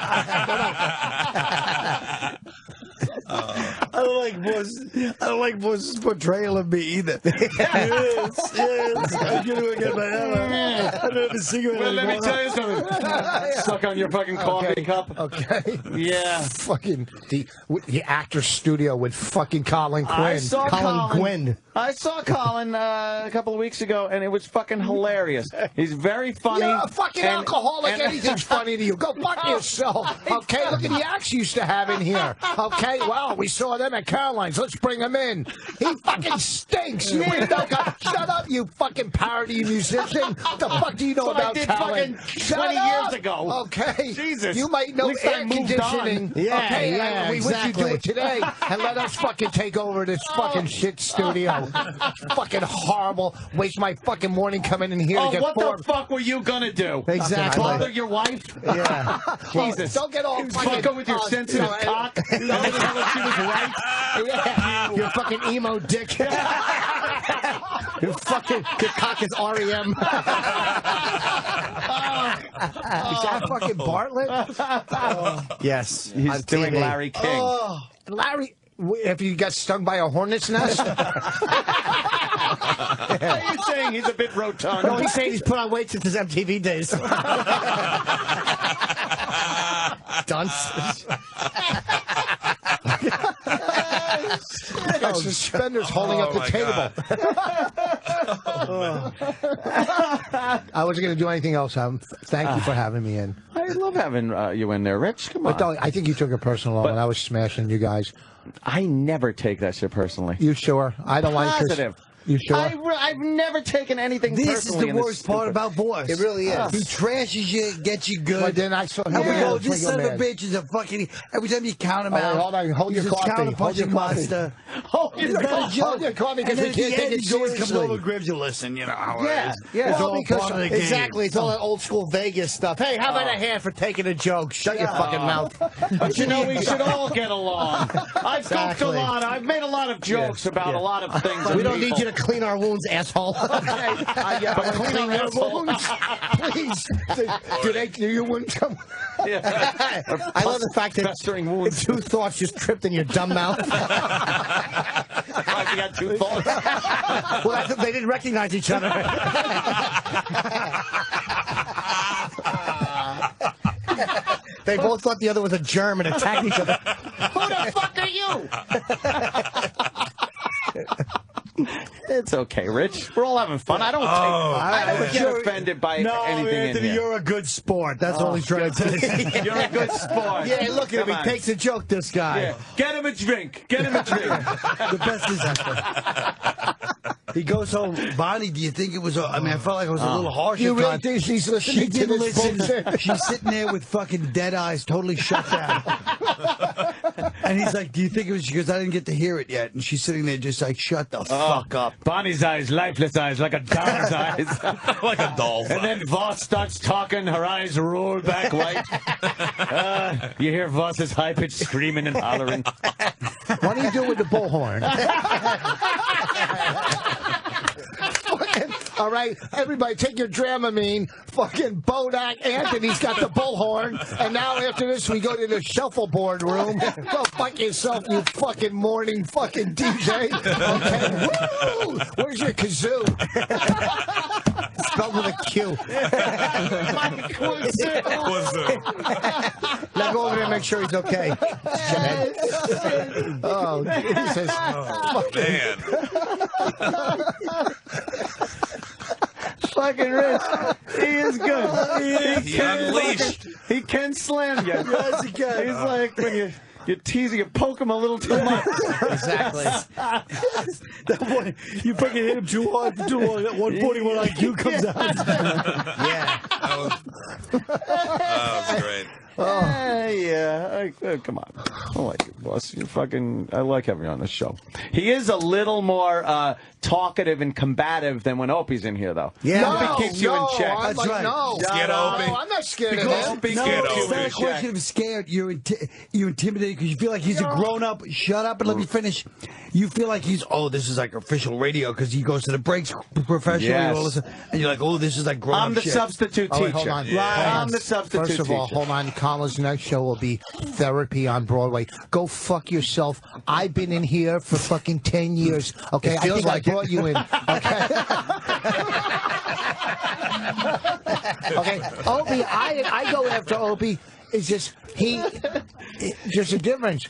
I don't like Boss's portrayal of me either. yes, I'm gonna get my hammer. I don't have a cigarette Well, let me anymore. tell you something. Suck on your fucking coffee cup. Okay. Yeah. Fucking the actor's studio with fucking Colin Quinn. I saw Colin Quinn. I saw Colin a couple of weeks ago, and it was fucking hilarious. He's very funny. You're a fucking and- alcoholic. and- Anything's funny to you. Go fuck yourself. Okay, look at the acts you used to have in here. Okay, well, we saw them at Caroline's. Let's bring him in. He fucking stinks. You ain't no guy. Shut up, you fucking parody musician. What the fuck do you know That's what I about did Colin? fucking Shut 20 up. years ago. Okay. Jesus. You might know At least I air moved conditioning. on. Yeah, okay, yeah, we wish you do exactly. it today and let us fucking take over this fucking shit studio. Fucking horrible. Waste my fucking morning coming in here to get what bored. the fuck were you gonna do? Exactly. Bother your wife? Yeah. Jesus. Don't get all Fuck her with your sensitive cock. Don't tell her she was right. Yeah. You fucking emo dick. Your cock is REM. Is that fucking Bartlett? Yes. He's on doing TV. Larry King. Larry, if you got stung by a hornet's nest? Are you saying he's a bit rotund? No, he's saying he's put on weight since his MTV days. Dunce. Got suspenders holding up the table. I wasn't going to do anything else. Thank you for having me in. I love having you in there, Rich. Come on. But I think you took it personal when I was smashing you guys. I never take that shit personally. You sure? I don't like Positive. You sure? I've never taken anything This is personally. the in this worst part stupid- about Boris. It really is. He trashes you, gets you good. But then I saw And we go, this son of a bitch is a fucking. Every time you count him All right, out, hold on, hold he's your this coffee, hold counter-punching your coffee. monster. Hold your It's not a coffee. joke. Hold your coffee, 'cause And we then at can't the take end, it he always comes seriously. over, grabs you. Listen, you know how Yeah, it is. yeah. It's Well, all because- part of the game. Exactly. It's all that old school Vegas stuff. Hey, how about a hand for taking a joke? Shut your fucking mouth. But you know, we should all get along. I've goofed Exactly. a lot. I've made a lot of jokes about a lot of things. We don't need you to clean our wounds, asshole. Yeah, but clean your wounds, please. Do your wounds come? I love the fact that Festering wounds. two thoughts just tripped in your dumb mouth. You got two thoughts. Well, they didn't recognize each other. They both thought the other was a germ and attacked each other. Who the fuck are you? It's okay, Rich. We're all having fun. I don't get offended by anything in here. you're a good sport. That's all he's trying to say. You're a good sport. Yeah, look at him. Come He on. takes a joke, this guy. Yeah. Get him a drink. Get him a drink. The best is he goes home. Bonnie, do you think it was? I mean, I felt like it was a little harsh. You at really times. think she's She listening to didn't this listen. bullshit? She's sitting there with fucking dead eyes, totally shut down. And he's like, "Do you think it was?" She goes, "I didn't get to hear it yet." And she's sitting there just like, "Shut the fuck up." Bonnie's eyes, lifeless eyes, like a doll's eyes. Like a doll. And then Voss starts talking, her eyes roll back white. You hear Voss's high-pitched screaming and hollering. What do you do with the bullhorn? All right, everybody, take your Dramamine. Fucking Bodak Anthony's got the bullhorn, and now after this, we go to the shuffleboard room. Go fuck yourself, you fucking morning fucking DJ. Okay, woo! Where's your kazoo? Spelled with a Q. Now go over there and make sure he's okay. Oh, Jesus. Man. Fucking Rich. He is good. He unleashed. He can slam you. Yes, he can. He's like when you tease him, you poke him a little too much. Exactly. That boy, you fucking hit him too hard for too long. That 141 IQ comes out. Yeah. That was great. Come on. I like you, boss. You're fucking. I like having you on the show. He is a little more talkative and combative than when Opie's in here, though. Yeah. Opie keeps you in check. I'm That's like, right. no. Scared of Opie? No, I'm not scared of Because, him. Opie no, scared it's over not a his question of scared. You're intimidated because you feel like he's a grown up. Shut up and let me finish. You feel like he's this is like official radio because he goes to the breaks professionally Yes. and all this, and you're like, this is like grown up. I'm the shit. substitute Oh, teacher. wait, hold on. Yeah. Hold on. I'm the substitute First of all, teacher. hold on. Colin's next show will be therapy on Broadway. Go fuck yourself. I've been in here for fucking 10 years. Okay, It I feels think like I brought you in. Okay. Okay, Opie, I go after Opie. It's just there's a difference.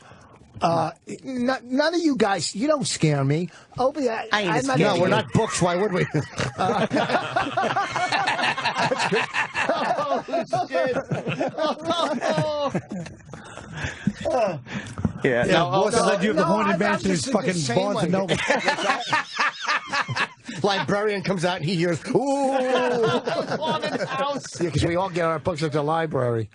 None of you guys, you don't scare me. Opie, I'm not. No, we're not books. Why would we? Yeah. Yeah, boss is like you have the haunted I'm mansion is just the fucking same Barnes and way. Noble. Librarian comes out and he hears, ooh. Haunted house. Yeah, because we all get our books at the library.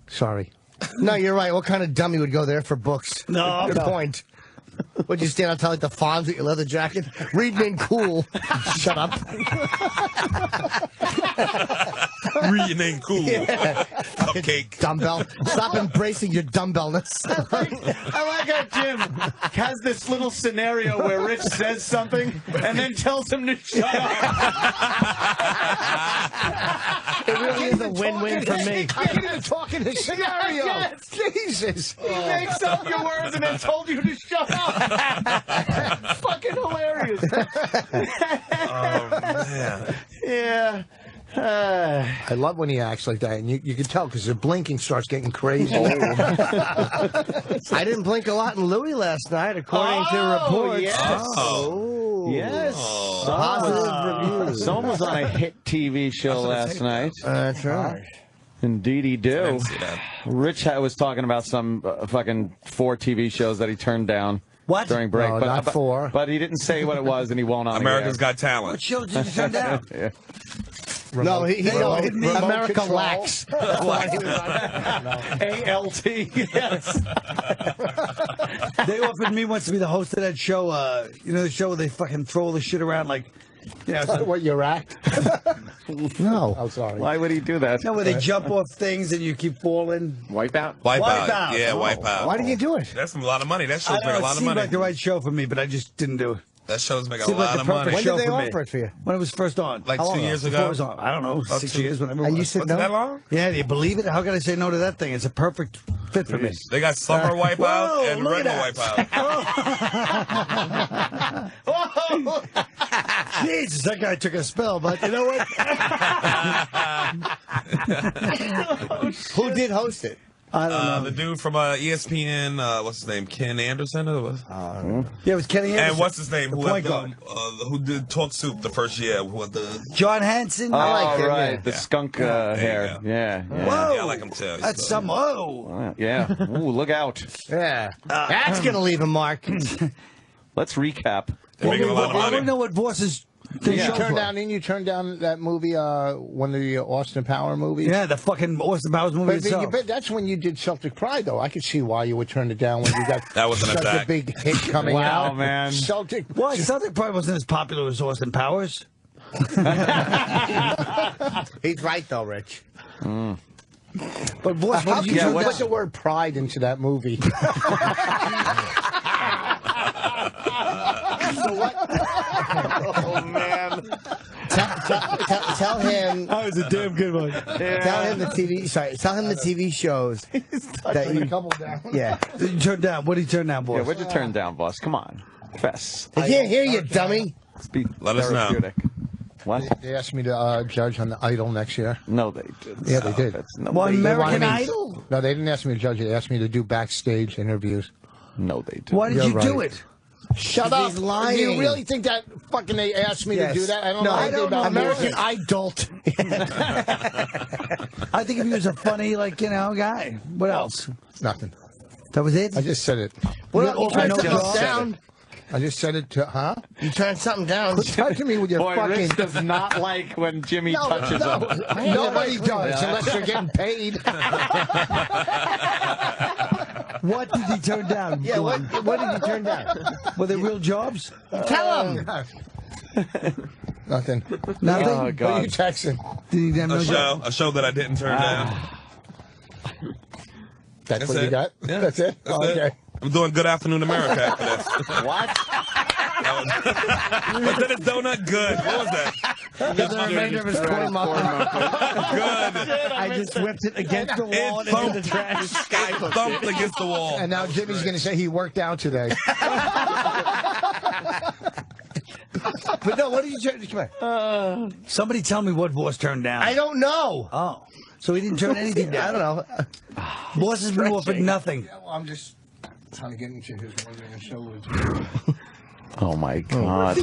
Sorry. No, you're right. What kind of dummy would go there for books? No, Good no. point. Would you stand outside like the Fonz with your leather jacket? Reading in cool. Shut up. Reading ain't cool. Yeah. Cupcake. Dumbbell. Stop embracing your dumbbellness. I like how Jim has this little scenario where Rich says something and then tells him to shut up. It really is a win-win for me. I can't even talk in this scenario. Yes. Jesus. He makes up your words and then told you to shut up. Fucking hilarious. Oh, man. Yeah. I love when he acts like that, and you can tell because the blinking starts getting crazy. I didn't blink a lot in Louis last night, according to reports. Yes. Oh. Yes. Positive reviews. Someone was on a hit TV show last night. That's right. Indeed, he I do. didn't see that. Rich was talking about some fucking 4 TV shows that he turned down. What? During break. No, not 4. But he didn't say what it was, and he won't on America's the Got What Talent. show did you turn down? yeah. No, Remote America control. lacks. ALT, yes. They offered me once to be the host of that show. You know the show where they fucking throw all the shit around like. Yeah, What, your act? No. I'm sorry. Why would he do that? where they jump off things and you keep falling. Wipeout? Wipeout. Yeah, Wipeout. Why didn't you do it? That's a lot of money. That I show's don't make know, a it lot of seemed money. like the right show for me, but I just didn't do it. That show's make a Seemed like lot the of perfect money. When show did they for me. offer it for you? When it was first on. Like How 2 long years Before ago? it was on. I don't know, 6 years, whatever. And you it said was. no? That long? Yeah, do you believe it? How can I say no to that thing? It's a perfect fit for me. They got summer Wipeout Whoa, and look regular at Wipeout. Jesus, that guy took a spell, but you know what? Who did host it? I don't know. The dude from ESPN, what's his name? Ken Anderson? Or what? Yeah, it was Kenny Anderson. And what's his name? The Who, point had guard. who did Talk Soup the first year? What the? John Hanson. Oh, like him, right. yeah. The skunk There you hair. go. Yeah. Whoa. Yeah, I like him too. That's some. Whoa. Yeah. Ooh, look out. Yeah. That's going to leave a mark. Let's recap. They're making a lot of I want money. to know what Voss's thing You shows turned were. down, didn't you turn down that movie, one of the Austin Power movies? Yeah, the fucking Austin Powers movie But, itself. but that's when you did Celtic Pride, though. I could see why you would turn it down when you got That was an such attack. a big hit coming Wow, out. man. Celtic. Why? Celtic probably wasn't as popular as Austin Powers. He's right, though, Rich. But Voss, How what did could you you turn put down? the word pride into that movie? Oh, man. Tell him. That was a damn good one. Tell him the TV. Sorry. Tell him the TV shows that A you. couple down. Yeah. Did you turn down? What did you turn down, boys? Yeah, what'd you turn down, boss? Come on. Fess. I can't hear you, dummy. Be Let us know. therapeutic. What? They asked me to judge on the Idol next year. No, they didn't. Yeah, they did. That's Well, nobody. American me- Idol? No, they didn't ask me to judge it. They asked me to do backstage interviews. No, they didn't. Why did You're you do right. it? Shut up! He's lying. You really think that fucking they asked me Yes. to do that? I don't No, know I anything don't know. about American music. Idol. I think if he was a funny, like, you know, guy. What else? Nothing. That was it? I just said it. Well, you I turn know something Joe. down. I just said it to, huh? You turn something down. Quit touching me with your Boy, fucking. Rich does not like when Jimmy No, touches no, him. nobody does unless they're getting paid. What did he turn down? Yeah, what did you turn down? Were they real jobs? Tell him. Nothing. Nothing? Oh, What are God. you texting? Did he have no job? A show that I didn't turn down. That's That's what you it. got? Yeah. That's it? That's Okay. it. I'm doing Good Afternoon America after this. What? But then it's Donut Good. What was that? The remainder of his corn muffin. Good. I just whipped it against the wall It and into the trash. It thumped against the wall. And now Jimmy's going to say he worked out today. But no, what did you turn? Come on. Somebody tell me what Voss turned down. I don't know. Oh. So he didn't turn anything I down. don't know. Voss has been offered nothing. Well, I'm just trying to get into his show. Oh, my God. Right. Do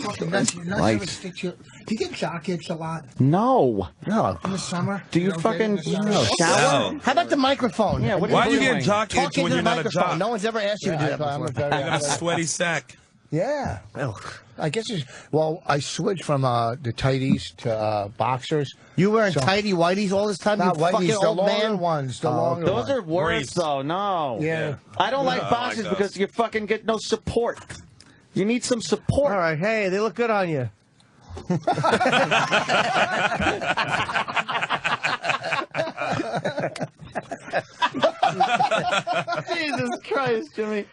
you get jock itch a lot No. No. in the summer? Do you don't get it in fucking the summer? shower? No. How about the microphone? Yeah, what Why are do you doing? get jock Talk itch into when the you're not a microphone. jock? No one's ever asked you to do that I'm a before. You got a sweaty sack. Yeah. I guess it's, well, I switched from the tighties to boxers. You wearing tighty whities all this time? Not you fucking whiteies, the old longer man. ones. The longer Those ones. are worse, though. No. Yeah. I don't like I boxers like those. because you fucking get no support. You need some support. All right, hey, they look good on you. Jesus Christ, Jimmy.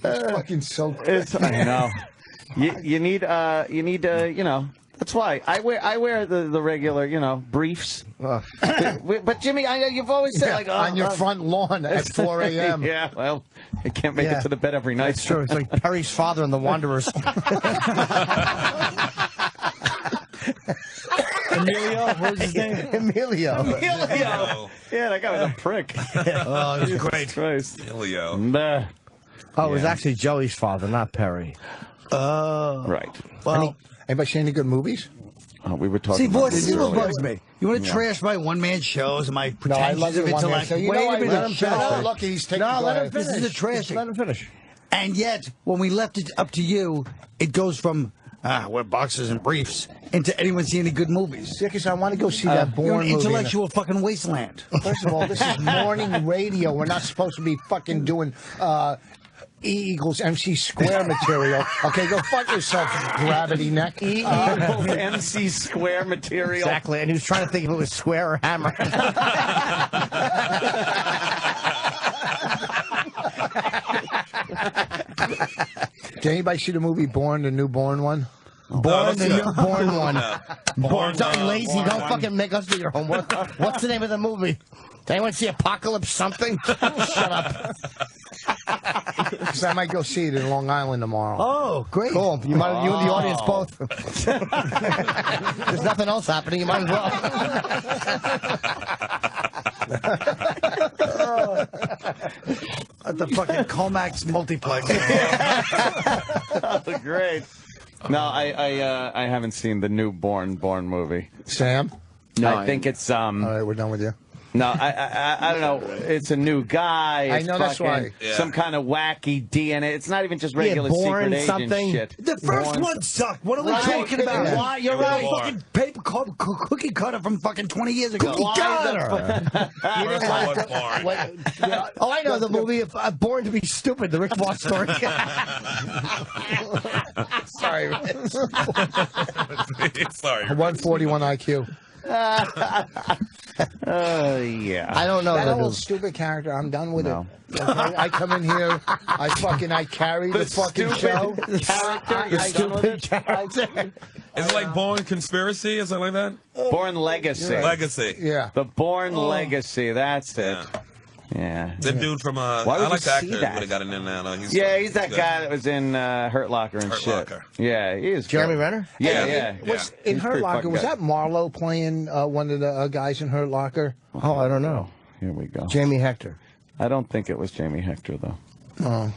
It's fucking so. I know. You need you know. That's why I wear the regular, you know, briefs. But Jimmy, you've always said like on your front lawn at 4 a.m. Yeah, well, I can't make it to the bed every night. That's true. It's like Perry's father in The Wanderers. Emilio, what was his name? Emilio. Yeah, that guy was a prick. Oh, it was great. Christ. Emilio. Nah. Oh, it was actually Joey's father, not Perry. Right. Well, Anybody see any good movies? Oh, we were talking see, about boys, this this is what earlier. bugs me. You want to trash my one-man shows and my No, I love pretensions of your one-man intellect. show. You Wait know, a I minute. let him finish. No, look, he's taking. No, let him finish. This is a trash. Just let him finish. And yet, when we left it up to you, it goes from we're boxers and briefs into anyone see any good movies. Yeah, because I want to go see that You're Bourne an movie. intellectual fucking wasteland. First of all, this is morning radio. We're not supposed to be fucking doing E equals MC square material. Okay, go fuck yourself, gravity neck. E equals MC square material. Exactly, and he was trying to think if it was square or hammer. Did anybody see the movie Born, the new Born one? Born, the newborn one. Born, Don't lazy. Born Don't one. fucking make us do your homework. What's the name of the movie? Did anyone see Apocalypse something? Shut up. Because I might go see it in Long Island tomorrow. Oh, great. Cool. You and the audience both. There's nothing else happening. You might as well. At the fucking Comax multiplex. Oh, great. No, I haven't seen the new Born movie. Sam? No, I think it's All right, we're done with you. No, I don't know. It's a new guy. I It's know, that's fucking why. Yeah. Some kind of wacky DNA. It's not even just regular Born secret agent something. shit. The first one sucked. What are we Right. talking about? Yeah. Why? You're right. Fucking paper cookie cutter from fucking 20 years ago. Cookie cutter. You didn't like First one was Born. Oh, I know the movie Born to Be Stupid, the Rick Ross story. Sorry. Sorry. 141 IQ. Yeah. I don't know. That the whole news. stupid character, I'm done with No. it. Okay? I come in here, I carry the fucking show. Character. You're done with it? Is it like Born Conspiracy? Is it like that? Born Legacy. Legacy. Yeah. The Born Legacy. That's it. Yeah. The dude from Why would I like you the see actor that? would have gotten in there. No, he's That good. guy that was in Hurt Locker and Hurt shit. Locker. Yeah, he is. Jeremy good. Renner? Yeah, Yeah. yeah. Was in He's Hurt pretty Locker, fucking was good. that Marlowe playing one of the guys in Hurt Locker? Oh, I don't know. Here we go. Jamie Hector. I don't think it was Jamie Hector though.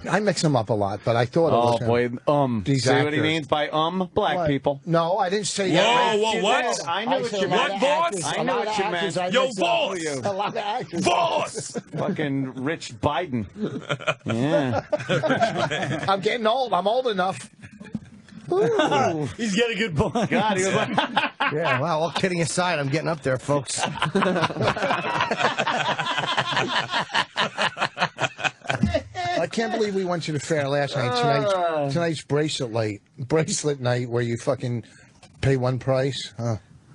I mix them up a lot, but I thought it was him. boy, These see what he actors. means by black What? people. No, I didn't say Whoa, that. whoa, what? I knew what said you a lot meant. of What, actors- boss? I a know lot what of you actors meant. I Yo, mix up. boss! A lot of actors. Boss! Fucking Rich Biden. Yeah. I'm getting old. I'm old enough. He's got a good point. God, he was like, Yeah, wow. All kidding aside, I'm getting up there, folks. I can't believe we went to the fair last night. Tonight's bracelet night where you fucking pay one price.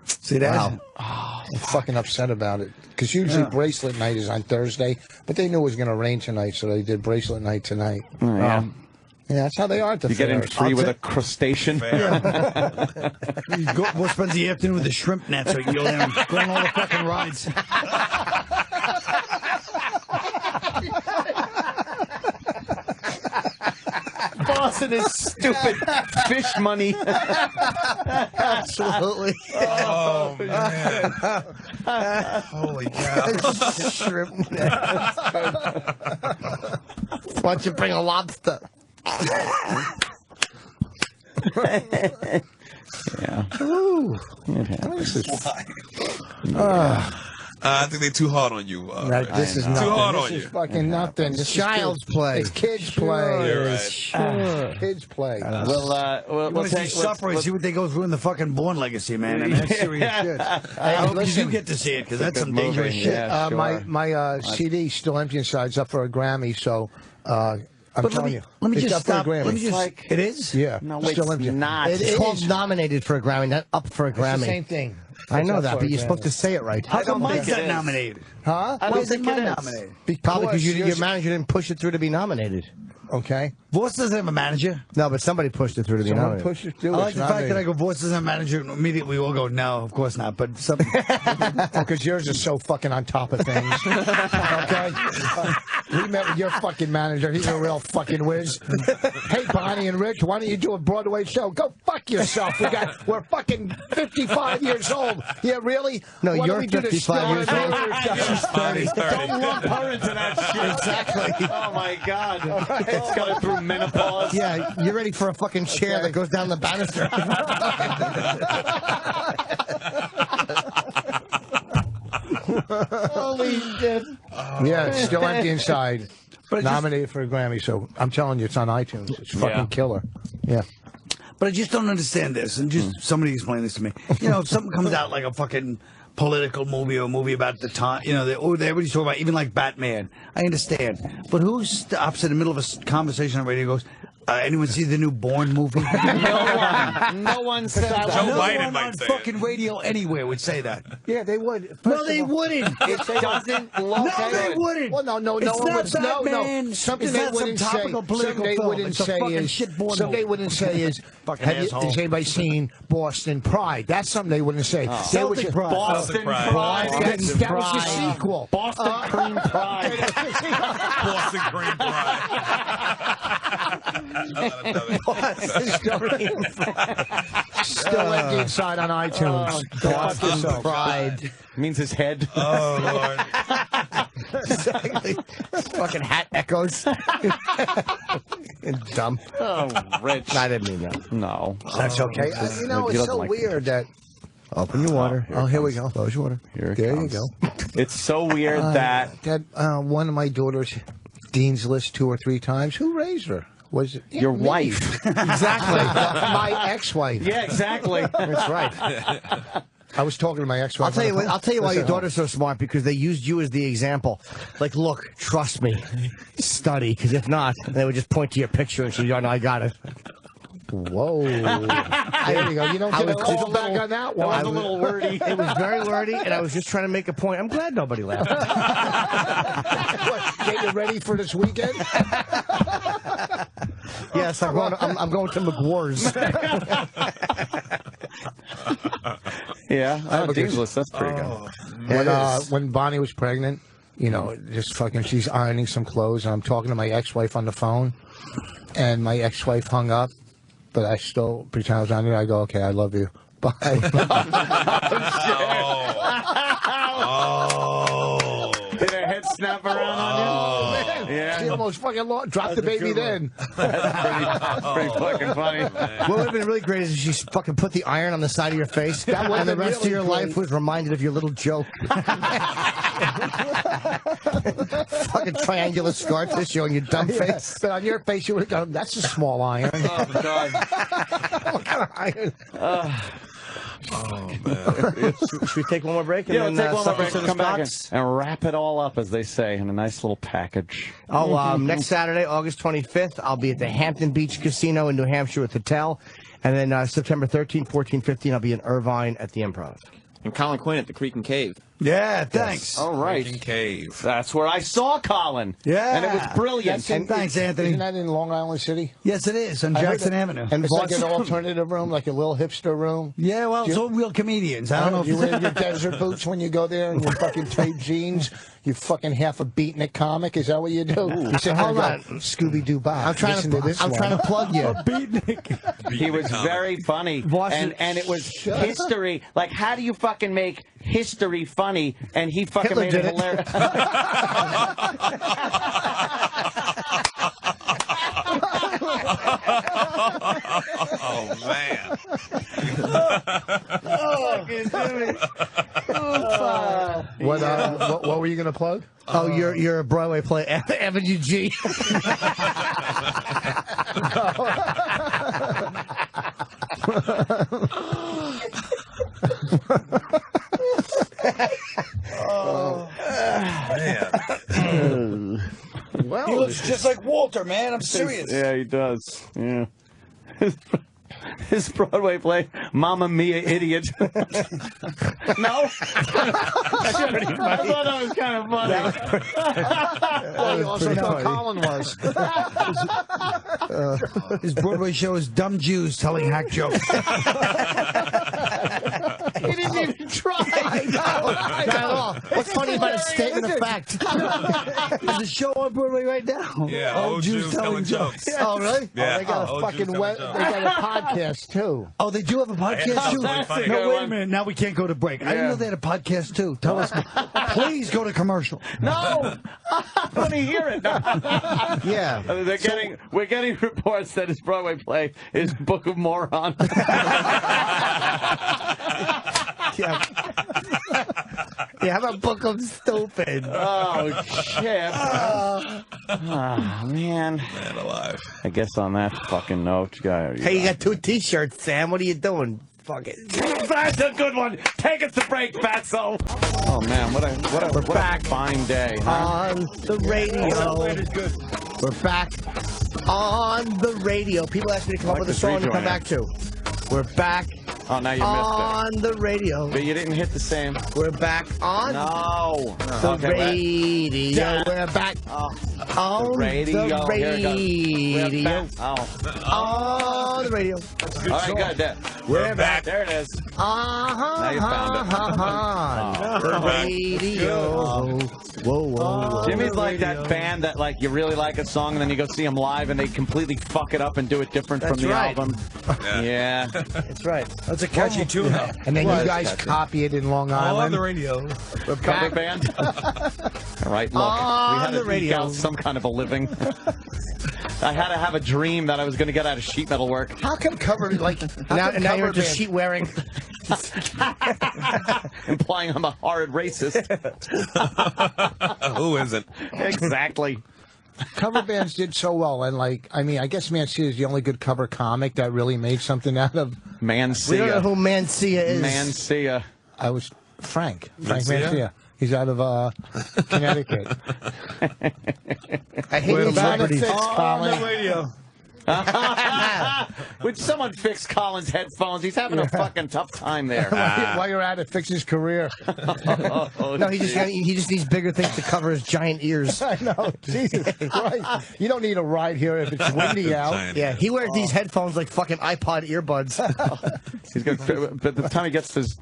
See that? Wow. I'm fucking upset about it. Because usually bracelet night is on Thursday, but they knew it was going to rain tonight, so they did bracelet night tonight. yeah. Yeah, that's how they are at the You get in fairs. free with a crustacean. We'll spend the afternoon with the shrimp net so you can go down and go on all the fucking rides. Boss and his stupid fish money. Absolutely. Oh, man. Holy cow. Shrimp. Why don't you bring a lobster? Yeah. Ooh. It happens. I think they're too hard on you. This is too nothing. hard This on is you. fucking nothing. It's child's play. It's kids play. You're right. Kids play. We'll You want to see suffer and see what they go through in the fucking Bourne legacy, man. I mean, that's serious shit. I hope you get to see it because that's some dangerous shit. Yeah, sure. My CD's still empty inside. It's up for a Grammy, so I'm telling you. Let me it's just up for a stop. Grammy. Let me just. like- It is. Yeah. No, it's still empty. it's not. It's called nominated for a Grammy, not up for a It's Grammy. the same thing. I know It's that, up but for a you're supposed Grammy. to say it right. How come don't mine's think it not is. nominated? Huh? I Why don't isn't think mine it is. nominated? Probably because yours- your manager didn't push it through to be nominated. Okay. Voice doesn't have a manager. No, but somebody pushed it through to be Someone nominated. push it through. I like the fact that I go, Voice doesn't have a manager, and immediately we all go, no, of course not. But something. because yours is so fucking on top of things. Okay? We met with your fucking manager. He's a real fucking whiz. Hey, Bonnie and Rich, why don't you do a Broadway show? Go fuck yourself. We're fucking 55 years old. Yeah, really? No, Why don't you're we do the 55 years Star old. Wars show? Bonnie's 30. Don't lump her into that shit. Exactly. Oh my God. It's going through menopause. Yeah, you're ready for a fucking chair that goes down the banister. Holy shit. Yeah, it's still empty inside. But Nominated for a Grammy, so I'm telling you, it's on iTunes. It's fucking killer. Yeah. But I just don't understand this, and just somebody explain this to me. You know, if something comes out like a fucking political movie or a movie about the time, you know, everybody's talking about, even like Batman. I understand. But who stops in the middle of a conversation on radio and goes, anyone see the new Bourne movie? No one said that. Joe no Biden one might on say fucking radio anywhere would say that. Yeah, they would. No, they wouldn't. It doesn't look No, they good. wouldn't. Well, no It's one not would. No. Batman. Something It's they not some wouldn't say. topical political Something they film. wouldn't It's a say fucking is. shit Bourne Something they movie. wouldn't say is. Fucking Has asshole. anybody seen Boston Pride? That's something they wouldn't say. They would Celtic just- Pride. Boston Pride. Pride. That was the sequel. Boston Cream Pride. Boston Green Pride. Still empty inside on iTunes. Boston Pride. Means his head. Oh, Lord. Exactly. Fucking hat echoes. Dumb. Oh, Rich. I didn't mean that. No. That's okay. You know, He it's doesn't so like weird that. Open your water. Oh, here we go. Close your water. Here it There comes. you go. It's so weird that One of my daughters, Dean's List 2 or 3 times. Who raised her? Was it your me. wife. Exactly. My ex-wife. Yeah, exactly. That's right. I was talking to my ex-wife. I'll tell you. I'll tell you why Listen, your daughter's so smart, because they used you as the example. Like, look, trust me, study, because if not, they would just point to your picture and say, "Oh, no, I got it." Whoa. There you go. You don't get a call back on that one. That was a little wordy. It was very wordy, and I was just trying to make a point. I'm glad nobody laughed. What, get you ready for this weekend? Yes, I'm going to McWhor's. Yeah, I have a Dean's List. That's pretty good. When Bonnie was pregnant, you know, just fucking, she's ironing some clothes, and I'm talking to my ex-wife on the phone, and my ex-wife hung up, but I still pretend I was on there. I go, okay, I love you. Bye. Oh. Did her head snap around on you? Yeah. She almost fucking dropped the baby then. That's pretty fucking funny. What would have been really great is if she fucking put the iron on the side of your face, That would've and the been rest really of your great. life was reminded of your little joke. Fucking triangular scar tissue on your dumb face. But on your face, you would have gone, that's a small iron. Oh, God. What kind of iron? Oh, man. Should we take one more break? And Yeah, we'll then, take one more break to and the come back spots? and wrap it all up, as they say, in a nice little package. Oh, next Saturday, August 25th, I'll be at the Hampton Beach Casino in New Hampshire with Hotel. And then September 13th, 14th, 15th, I'll be in Irvine at the Improv. And Colin Quinn at the Creek and Cave. Yeah, thanks. All right. Freaking Cave. That's where I saw Colin. Yeah. And it was brilliant. And thanks, Anthony. Isn't that in Long Island City? Yes, it is, on I heard Jackson that- Avenue. And it's like an alternative room, like a little hipster room. Yeah, well, it's all real comedians. I don't know if You wear your desert boots when you go there and your fucking tight jeans. You fucking half a beatnik comic. Is that what you do? You say, Hold on. Scooby-Doo Bob. I'm trying to plug you. He was very funny, Boston- and it was history. Like, how do you fucking make history funny? And he fucking Hitler made did it it. hilarious. Oh, man. What were you going to plug? Oh, you're a Broadway play, Avenue G. Man. Well, he looks just like Walter, man. I'm serious. Yeah, he does. Yeah. His Broadway play, Mamma Mia Idiot. No? I thought that was kind of funny. Well, you also know Colin was. His Broadway show is Dumb Jews Telling Hack Jokes. He didn't even try. I know. Not at all. What's funny about a statement of fact? There's a show on Broadway right now. Yeah, old Jews telling jokes. Oh, really? Yeah. Oh, they got a Old fucking Jews telling jokes. they got a podcast too. Oh, they do have a podcast too. That's funny. No, wait a minute. Now we can't go to break. I didn't know they had a podcast too. Tell us. Please go to commercial. No! I want to hear it. Yeah. We're getting reports that his Broadway play is Book of Moron. Yeah. Yeah, how about Book of Stupid? Oh, shit. Man. Man alive. I guess on that fucking note, guy. Hey, you got 2 T-shirts, Sam. What are you doing? Fuck it. That's a good one. Take us to break, Fatso. Oh man, what a fine day. On the radio. We're back on the radio. People ask me to come up with a song to come back to. We're back. Oh, now you on the radio. But you didn't hit the same. We're back on the radio. We're back on the radio. On the radio. All right, good. There. We're back. There it is. Now you found it. The radio. Whoa. Jimmy's like that band that like you really like a song and then you go see them live and they completely fuck it up and do it different from the album. Yeah. That's right. That's a catchy tune. And then you guys copy it in Long Island. On the radio. Cover band. All right, look. We had to eke out some kind of a living. I had to have a dream that I was going to get out of sheet metal work. How come now you're just sheet wearing. Implying I'm a horrid racist. Who isn't? Exactly. Cover bands did so well, and I guess Mancia is the only good cover comic that really made something out of Mancia. We don't know who Mancia is. Mancia. I was Frank Mancia. He's out of Connecticut. I hate those celebrities. On the radio. Would someone fix Colin's headphones? He's having a fucking tough time there. While you're at it, fix his career. No, he just needs bigger things to cover his giant ears. I know. Jesus Christ. You don't need a ride here if it's windy out. Yeah, he wears these headphones like fucking iPod earbuds. He's got, but by the time he gets to his...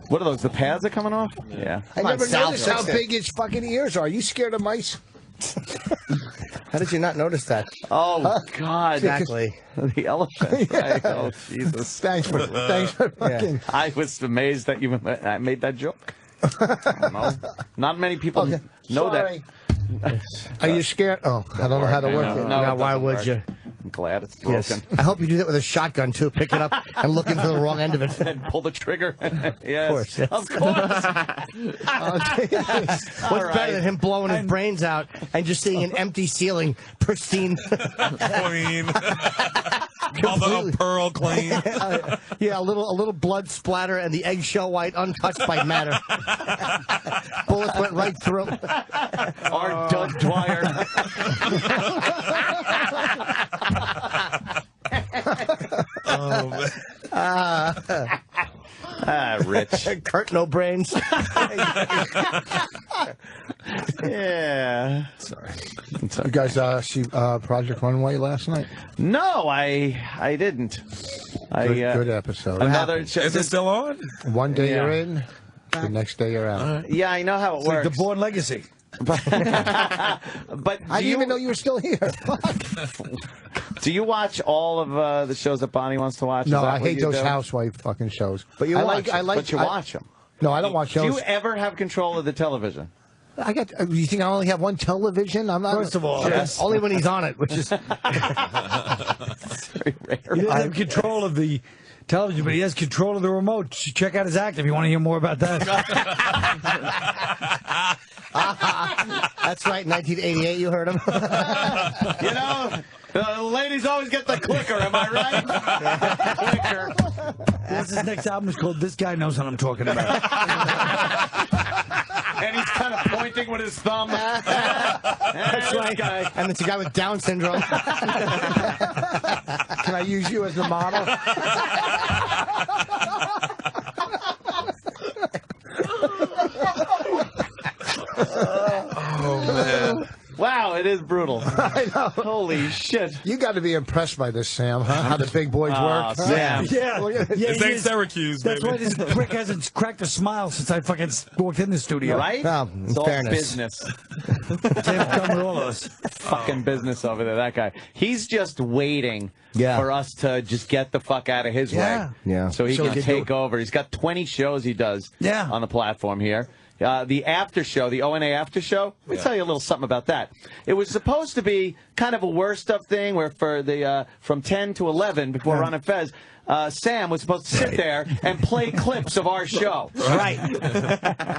What are those? The pads are coming off? Yeah. I never noticed how big his fucking ears are. Are you scared of mice? How did you not notice that? Oh, God. Exactly. The elephant. Yeah. Oh, Jesus. Thanks for fucking... I was amazed that you made that joke. I don't know. Not many people know that. Are you scared? Oh, I don't know how to work it. No, why would you? I'm glad it's broken. Yes. I hope you do that with a shotgun, too. Pick it up and look into the wrong end of it. And pull the trigger. Yes. Of course. Yes. Of course. What's better than him blowing his brains out and just seeing an empty ceiling, pristine? Clean. Mother of pearl clean. Yeah, a little blood splatter and the eggshell white untouched by matter. Bullets went right through. Our Doug Dwyer. Oh, man. Rich. Kurt no brains. Yeah. Sorry. You guys see Project Runway last night? No, I didn't. Good episode. Another. Is it still on? One day you're in, the next day you're out. Yeah, I know how it works. Like the Bourne Legacy. But I didn't even know you were still here. Do you watch all of the shows that Bonnie wants to watch? No, I hate those housewife fucking shows. But you watch them. But you watch them. No, I don't watch shows. Do you ever have control of the televition? You think I only have one television? I'm not. First of all, only when he's on it, which is very rare. He doesn't have control of the television, but he has control of the remote. Check out his act if you want to hear more about that. That's right, 1988, you heard him. You know, ladies always get the clicker, am I right? Clicker. That's his next album is called This Guy Knows What I'm Talking About. And he's kind of pointing with his thumb. That's right. Guy. And it's a guy with Down syndrome. Can I use you as the model? Oh, man. Wow, it is brutal. I know. Holy shit. You got to be impressed by this, Sam, huh? How the big boys work. Sam. Yeah. This ain't Syracuse, That's baby. why this prick hasn't cracked a smile since I fucking walked in the studio. Right? Well, in It's all fairness. business. Sam's done with all of us. Fucking business over there, that guy. He's just waiting Yeah. for us to just get the fuck out of his Yeah. way. Yeah. So he So can he can take over. He's got 20 shows he does Yeah. on the platform here. The after show, the O&A after show, let me tell you a little something about that. It was supposed to be kind of a worst stuff thing where for the from 10 to 11 before Ron and Fez, Sam was supposed to sit there and play clips of our show. Right.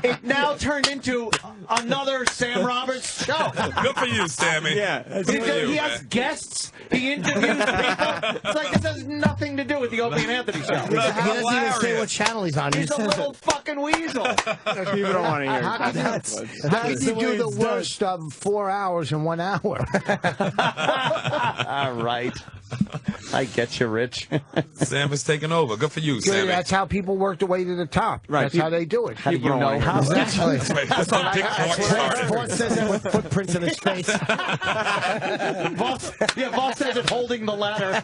It now turned into another Sam Roberts show. Good for you, Sammy. Yeah. Good for you, He has man. guests. He interviews people. It's like this has nothing to do with the Opie and Anthony show. He doesn't even say Hilarious. what channel he's on. He He's a just says little it. fucking weasel. People don't want to hear How it. How can you do the worst of 4 hours in 1 hour? All right. I get you, Rich. Sam is taking over. Good for you, Good, Sammy. that's how people work their way to the top. Right. That's how they do it. How do you don't know? wanna hear How? Exactly. That's how Dick Clark started. Vaughn says that with footprints in his face. Voss says it holding the ladder.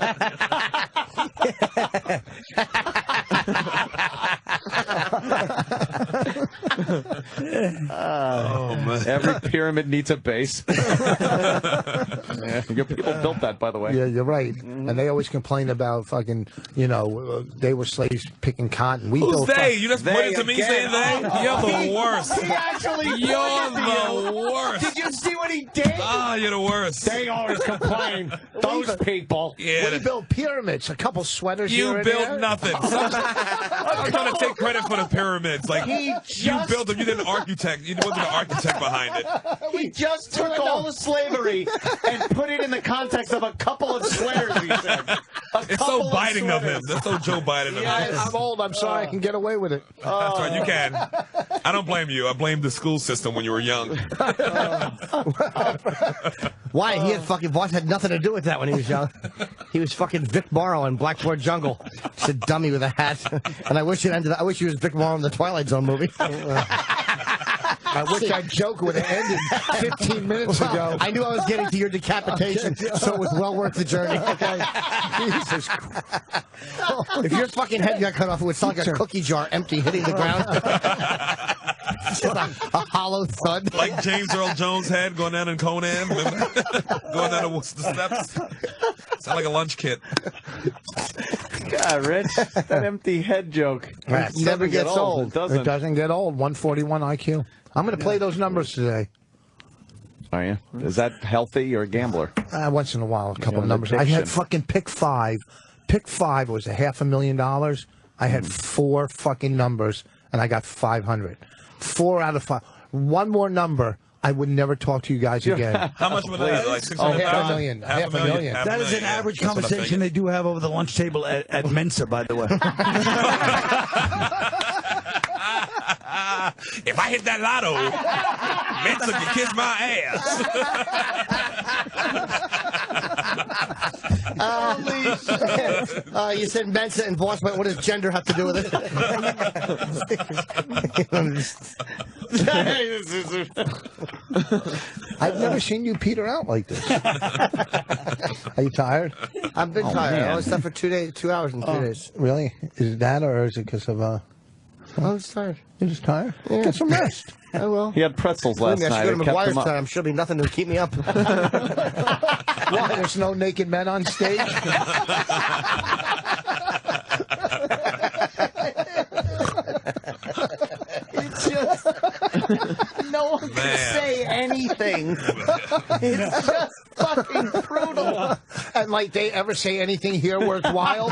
Oh, man. Every pyramid needs a base. Yeah, your people built that, by the way. Yeah, you're right. And they always complain about fucking, they were slaves picking cotton. We Who's built they? You just They pointed to me again. saying they? You're the worst. He actually You're pointed to you. the worst. Did you see what he did? Ah, you're the worst. They always complain. Those people. Yeah. We built pyramids, a couple sweaters here You and built there. nothing. I'm trying to take credit for the pyramids. Like He you just- built them. You didn't architect. You wasn't an architect behind it. He just took all the slavery and put it in the context of a couple of sweaters, he said. It's so biting of him. That's so Joe Biden of him. I'm old. I'm sorry. I can get away with it. That's right. You can. I don't blame you. I blame the school system when you were young. Why? He had fucking Voss had nothing to do with that when he was young. He was fucking Vic Morrow in Blackboard Jungle. He's a dummy with a hat. And I wish it ended. I wish he was Vic Morrow in the Twilight Zone movie. I wish that joke would have ended 15 minutes ago. I knew I was getting to your decapitation, so it was well worth the journey. Okay. Jesus Christ. If your fucking head got cut off, it would sound like a cookie jar empty hitting the ground. Just a hollow thud. Like James Earl Jones' head going down in Conan. Remember? Going down the steps. Sound like a lunch kit. God, Rich, that empty head joke. That It never doesn't get gets old. It doesn't. It doesn't get old. 141 IQ. I'm going to play those numbers today. Are you? Is that healthy? You're a gambler. Once in a while, a couple know, of the numbers. I addiction. had fucking pick five. Pick five was $500,000. I had 4 fucking numbers, and I got 500. 4 out of 5. One more number, I would never talk to you guys again. How much was that? Like 600,000? $500,000. Half a million. That is an average conversation they do have over the lunch table at Mensa, by the way. If I hit that lotto, Mensa can kiss my ass. You said Mensa and Voss, but what does gender have to do with it? I've never seen you peter out like this. Are you tired? I've been tired. man. I was up for 2 days, 2 hours and 2 days. Really? Is it that, or is it because of I was tired. you're just tired? Get some rest. I will. He had pretzels last I night. should It go to kept McGuire's him up. tonight. I'm sure there'll be nothing to keep me up. Why? There's no naked men on stage? It's just no don't say anything. It's just fucking brutal. And like they ever say anything here worthwhile?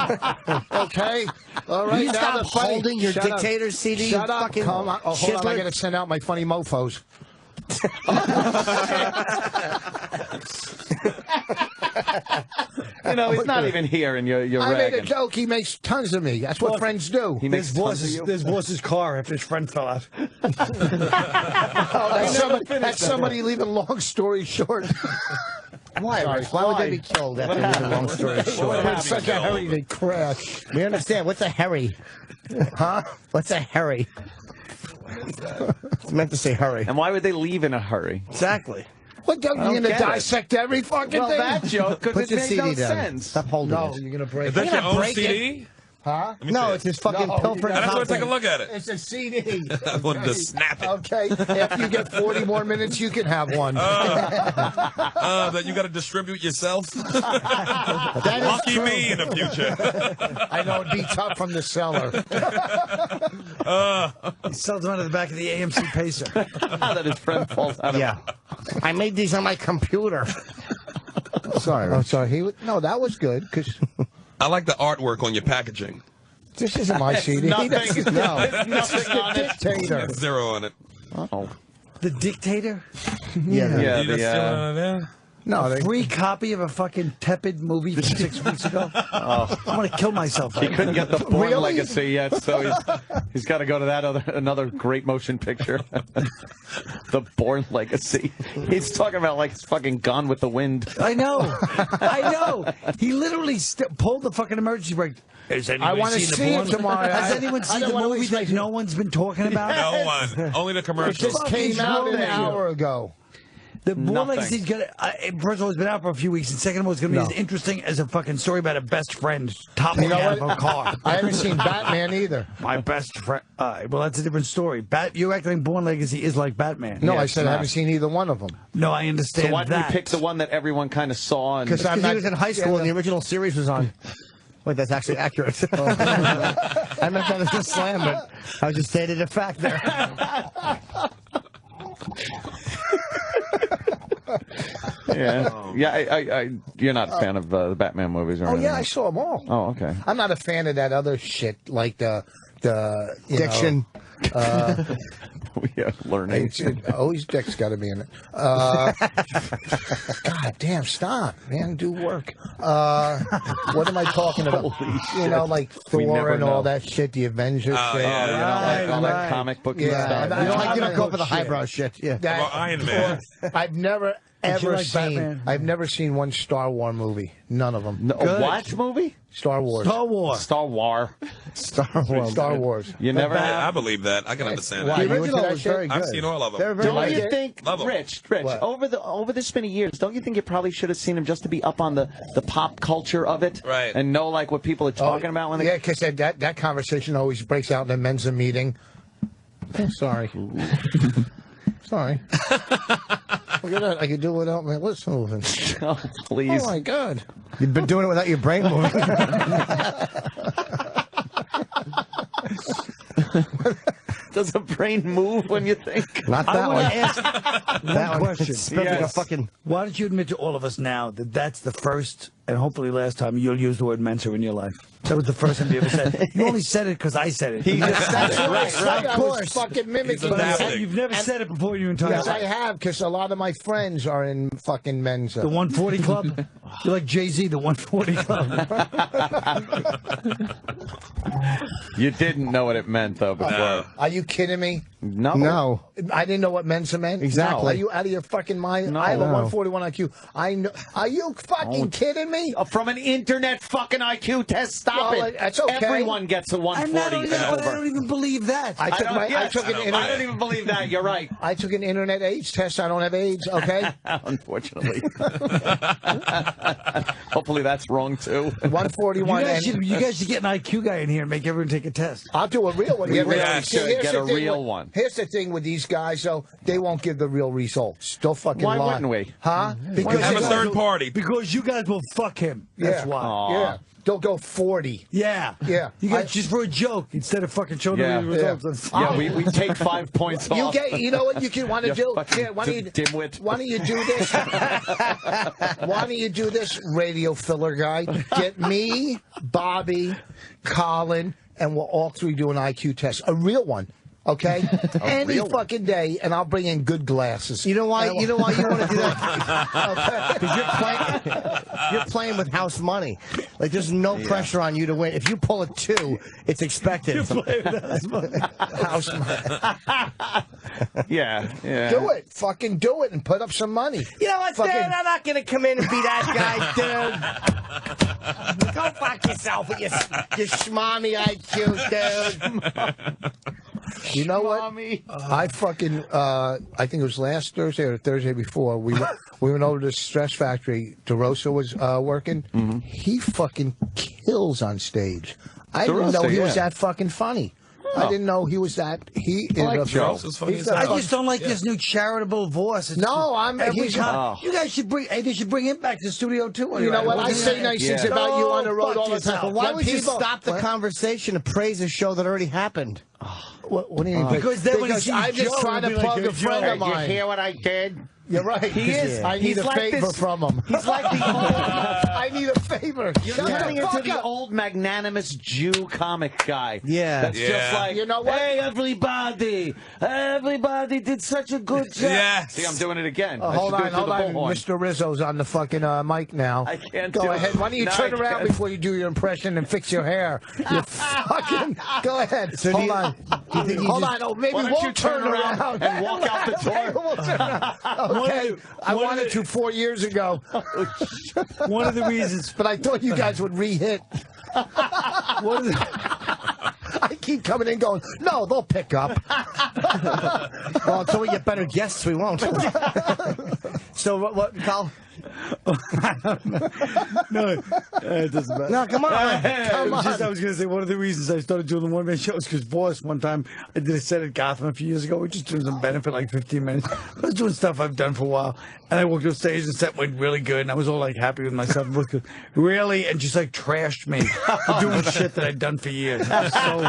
Okay, all right. You now stop holding your Shut up. dictator CD. Shut up. Fucking Come on. Oh, hold on. I shittler. got to send out my funny mofos. You know, he's not even here, and you're I made a ragging. joke. He makes tons of me. That's what friends do. He makes tons of you. There's boss's car after his friend fell out. That's somebody leaving long story short. Why, Rich? Why would they be killed after a long story short? It's such a hurry they crash. We understand. What's a hurry? Huh? What's a hurry? It's meant to say hurry. And why would they leave in a hurry? Exactly. What, you're going to get it. dissect every fucking Well, thing? that joke, because Put it your made CD no down. sense. Stop holding No, it. you're going to break Is that it. your own break CD? Huh? Let me No, see it's his fucking No, pilfer. I just want to take a look at it. It's a CD. I wanted to snap it. Okay, after you get 40 more minutes, you can have one. That you got to distribute yourself. Lucky me in the future. I know it'd be tough from the cellar. He sells them out of the back of the AMC Pacer. That his friend falls out of Yeah. I made these on my computer. Sorry, I'm Rich. sorry. No, that was good because I like the artwork on your packaging. this isn't my CD. nothing. No, There's nothing on it. dictator. Got 0 on it. Oh. The dictator? Yeah. Yeah, You got the, still on it there? No, they, Free copy of a fucking tepid movie from 6 weeks ago. I'm gonna kill myself. he couldn't get the Bourne Really? Legacy yet, so he's got to go to that another great motion picture, the Bourne Legacy. He's talking about like it's fucking Gone with the Wind. I know. He literally pulled the fucking emergency brake. Has I want to see it tomorrow. Has anyone I seen don't the wanna movie waste that my- no one's been talking about? No one. Only the It commercials. just came out an hour ago. The Bourne Nothing. Legacy's gonna. First of all, it's been out for a few weeks, and second of all, it's gonna be as interesting as a fucking story about a best friend toppling You know out what? of a car. I haven't seen Batman either. My best friend. Well, that's a different story. You're acting Bourne Legacy is like Batman. No, Yeah, I it's said I not. haven't seen either one of them. No, I understand So why did that. you pick the one that everyone kind of saw? And Because I'm Because he not was in high school and the original series was on. Wait, that's actually accurate. I meant that as a slam, but I was just stating a fact there. yeah. You're not a fan of the Batman movies, or Oh anything? yeah, I saw them all. Oh, okay. I'm not a fan of that other shit like the you Diction. We are learning. Always Dick's got to be in it. God damn, stop, man, do work. What am I talking about? Holy You know, like We Thor never and all know. that shit, the Avengers Oh, shit. yeah. You know, like all that comic book Yeah, stuff. I You don't go for the shit. highbrow shit. Yeah. That- About Iron Man. I've never you ever like seen. Batman? I've never seen one Star Wars movie. None of them. No, a watch movie? Star Wars. Star Wars. Star Wars. Star Wars. Star Wars. You never Yeah, I have. believe that. I can understand Why? that. The You into original that was shit? very good. I've seen all of them. They're very Don't like you it? think, Love 'em. Rich, What? over this many years, don't you think you probably should have seen him just to be up on the pop culture of it, Right. And know like what people are talking about when they. Yeah, because that conversation always breaks out in the men's meeting. Sorry. Sorry. Look at that. I could do it without my lips moving. Oh, please. Oh, my God. You've been doing it without your brain moving. Does a brain move when you think? Not I that want one. to ask That one. question. It's spelled like a Yes. fucking. Why don't you admit to all of us now that that's the first and hopefully last time you'll use the word mentor in your life? That was the first time you ever said it. You only said it because I said it. He just said it. Right. I was fucking mimicking He's adapting. that. You've never said it before in your entire Yes, I life. have, because a lot of my friends are in fucking men's. The 140 Club? You're like Jay-Z, the 140 Club. You didn't know what it meant though before. No. Are you kidding me? No. No. I didn't know what Mensa meant. Exactly. Are you out of your fucking mind? No. I have a No. 141 IQ. I know. Are you fucking kidding me? From an internet fucking IQ test. Stop Well, it. that's okay. Everyone gets a I 140 and over. don't even believe that. I took my. I took an I don't- I internet. don't even believe that. You're right. I took an internet AIDS test. I don't have AIDS. Okay. Unfortunately. Hopefully that's wrong too. 141. You guys should get an IQ guy in here and make everyone take a test. I'll do a real one. We but really see, should here's get the a thing real with- one. Here's the thing with these guys, though. They won't give the real results. They'll fucking Why lie. wouldn't we? Huh? Have Because a they- third party. Because you guys will fuck fuck him. That's why. Yeah. Don't go 40. Yeah. Yeah. You got just for a joke instead of fucking showing Yeah. the results. Yeah, we take 5 points off. You know what you want to do? fucking Why don't you dimwit. Why don't you do this? Why don't you do this, radio filler guy? Get me, Bobby, Colin, and we'll all three do an IQ test. A real one. Okay? Any fucking day, and I'll bring in good glasses. You know why? You want to do that? Because you're playing with house money. Like there's no pressure on you to win. If you pull a 2, it's expected. House money. Yeah. Do it. Fucking do it and put up some money. You know what, dude? I'm not going to come in and be that guy, dude. Go fuck yourself with your schmammy IQ, dude. You know what? I fucking, I think it was last Thursday or the Thursday before, we went over to the Stress Factory. DeRosa was working. Mm-hmm. He fucking kills on stage. I didn't know he was that fucking funny. I didn't know he was that. He is like a Joe. I just don't like this new charitable voice. It's every time. You guys should bring. Hey, they should bring him back to the studio too. You know what? I say nice things about you on the road all the time. But why would you stop the conversation to praise a show that already happened? What do you mean? Because then when he sees I'm just Joe, trying to he'll be plug like, a friend of mine. You hear what I did? You're right. He is. I need a favor from him. He's like the old. I need a favor. You're turning into the old magnanimous Jew comic guy. Yeah. That's just like, you know what? Hey, everybody did such a good job. Yeah. See, I'm doing it again. Hold on. Mr. Rizzo's on the fucking mic now. I can't Go do ahead. it. Why don't you No, turn I around can't. before you do your impression and fix your hair? You fucking. Go ahead. So Hold on. Hold on. Oh, maybe Why don't we'll you turn around and walk out the door? We'll turn around. Okay. I wanted to 4 years ago. one of the reasons. But I thought you guys would re-hit. I keep coming in going, no, they'll pick up. Well, until we get better guests, we won't. So what, Carl? No, it doesn't matter. No, come on. I was going to say one of the reasons I started doing the one-man shows because Boss, one time I did a set at Gotham a few years ago. We just doing some benefit, like 15 minutes. I was doing stuff I've done for a while, and I walked on stage and the set went really good, and I was all like happy with myself. Really, and just like trashed me for doing shit that I'd done for years. So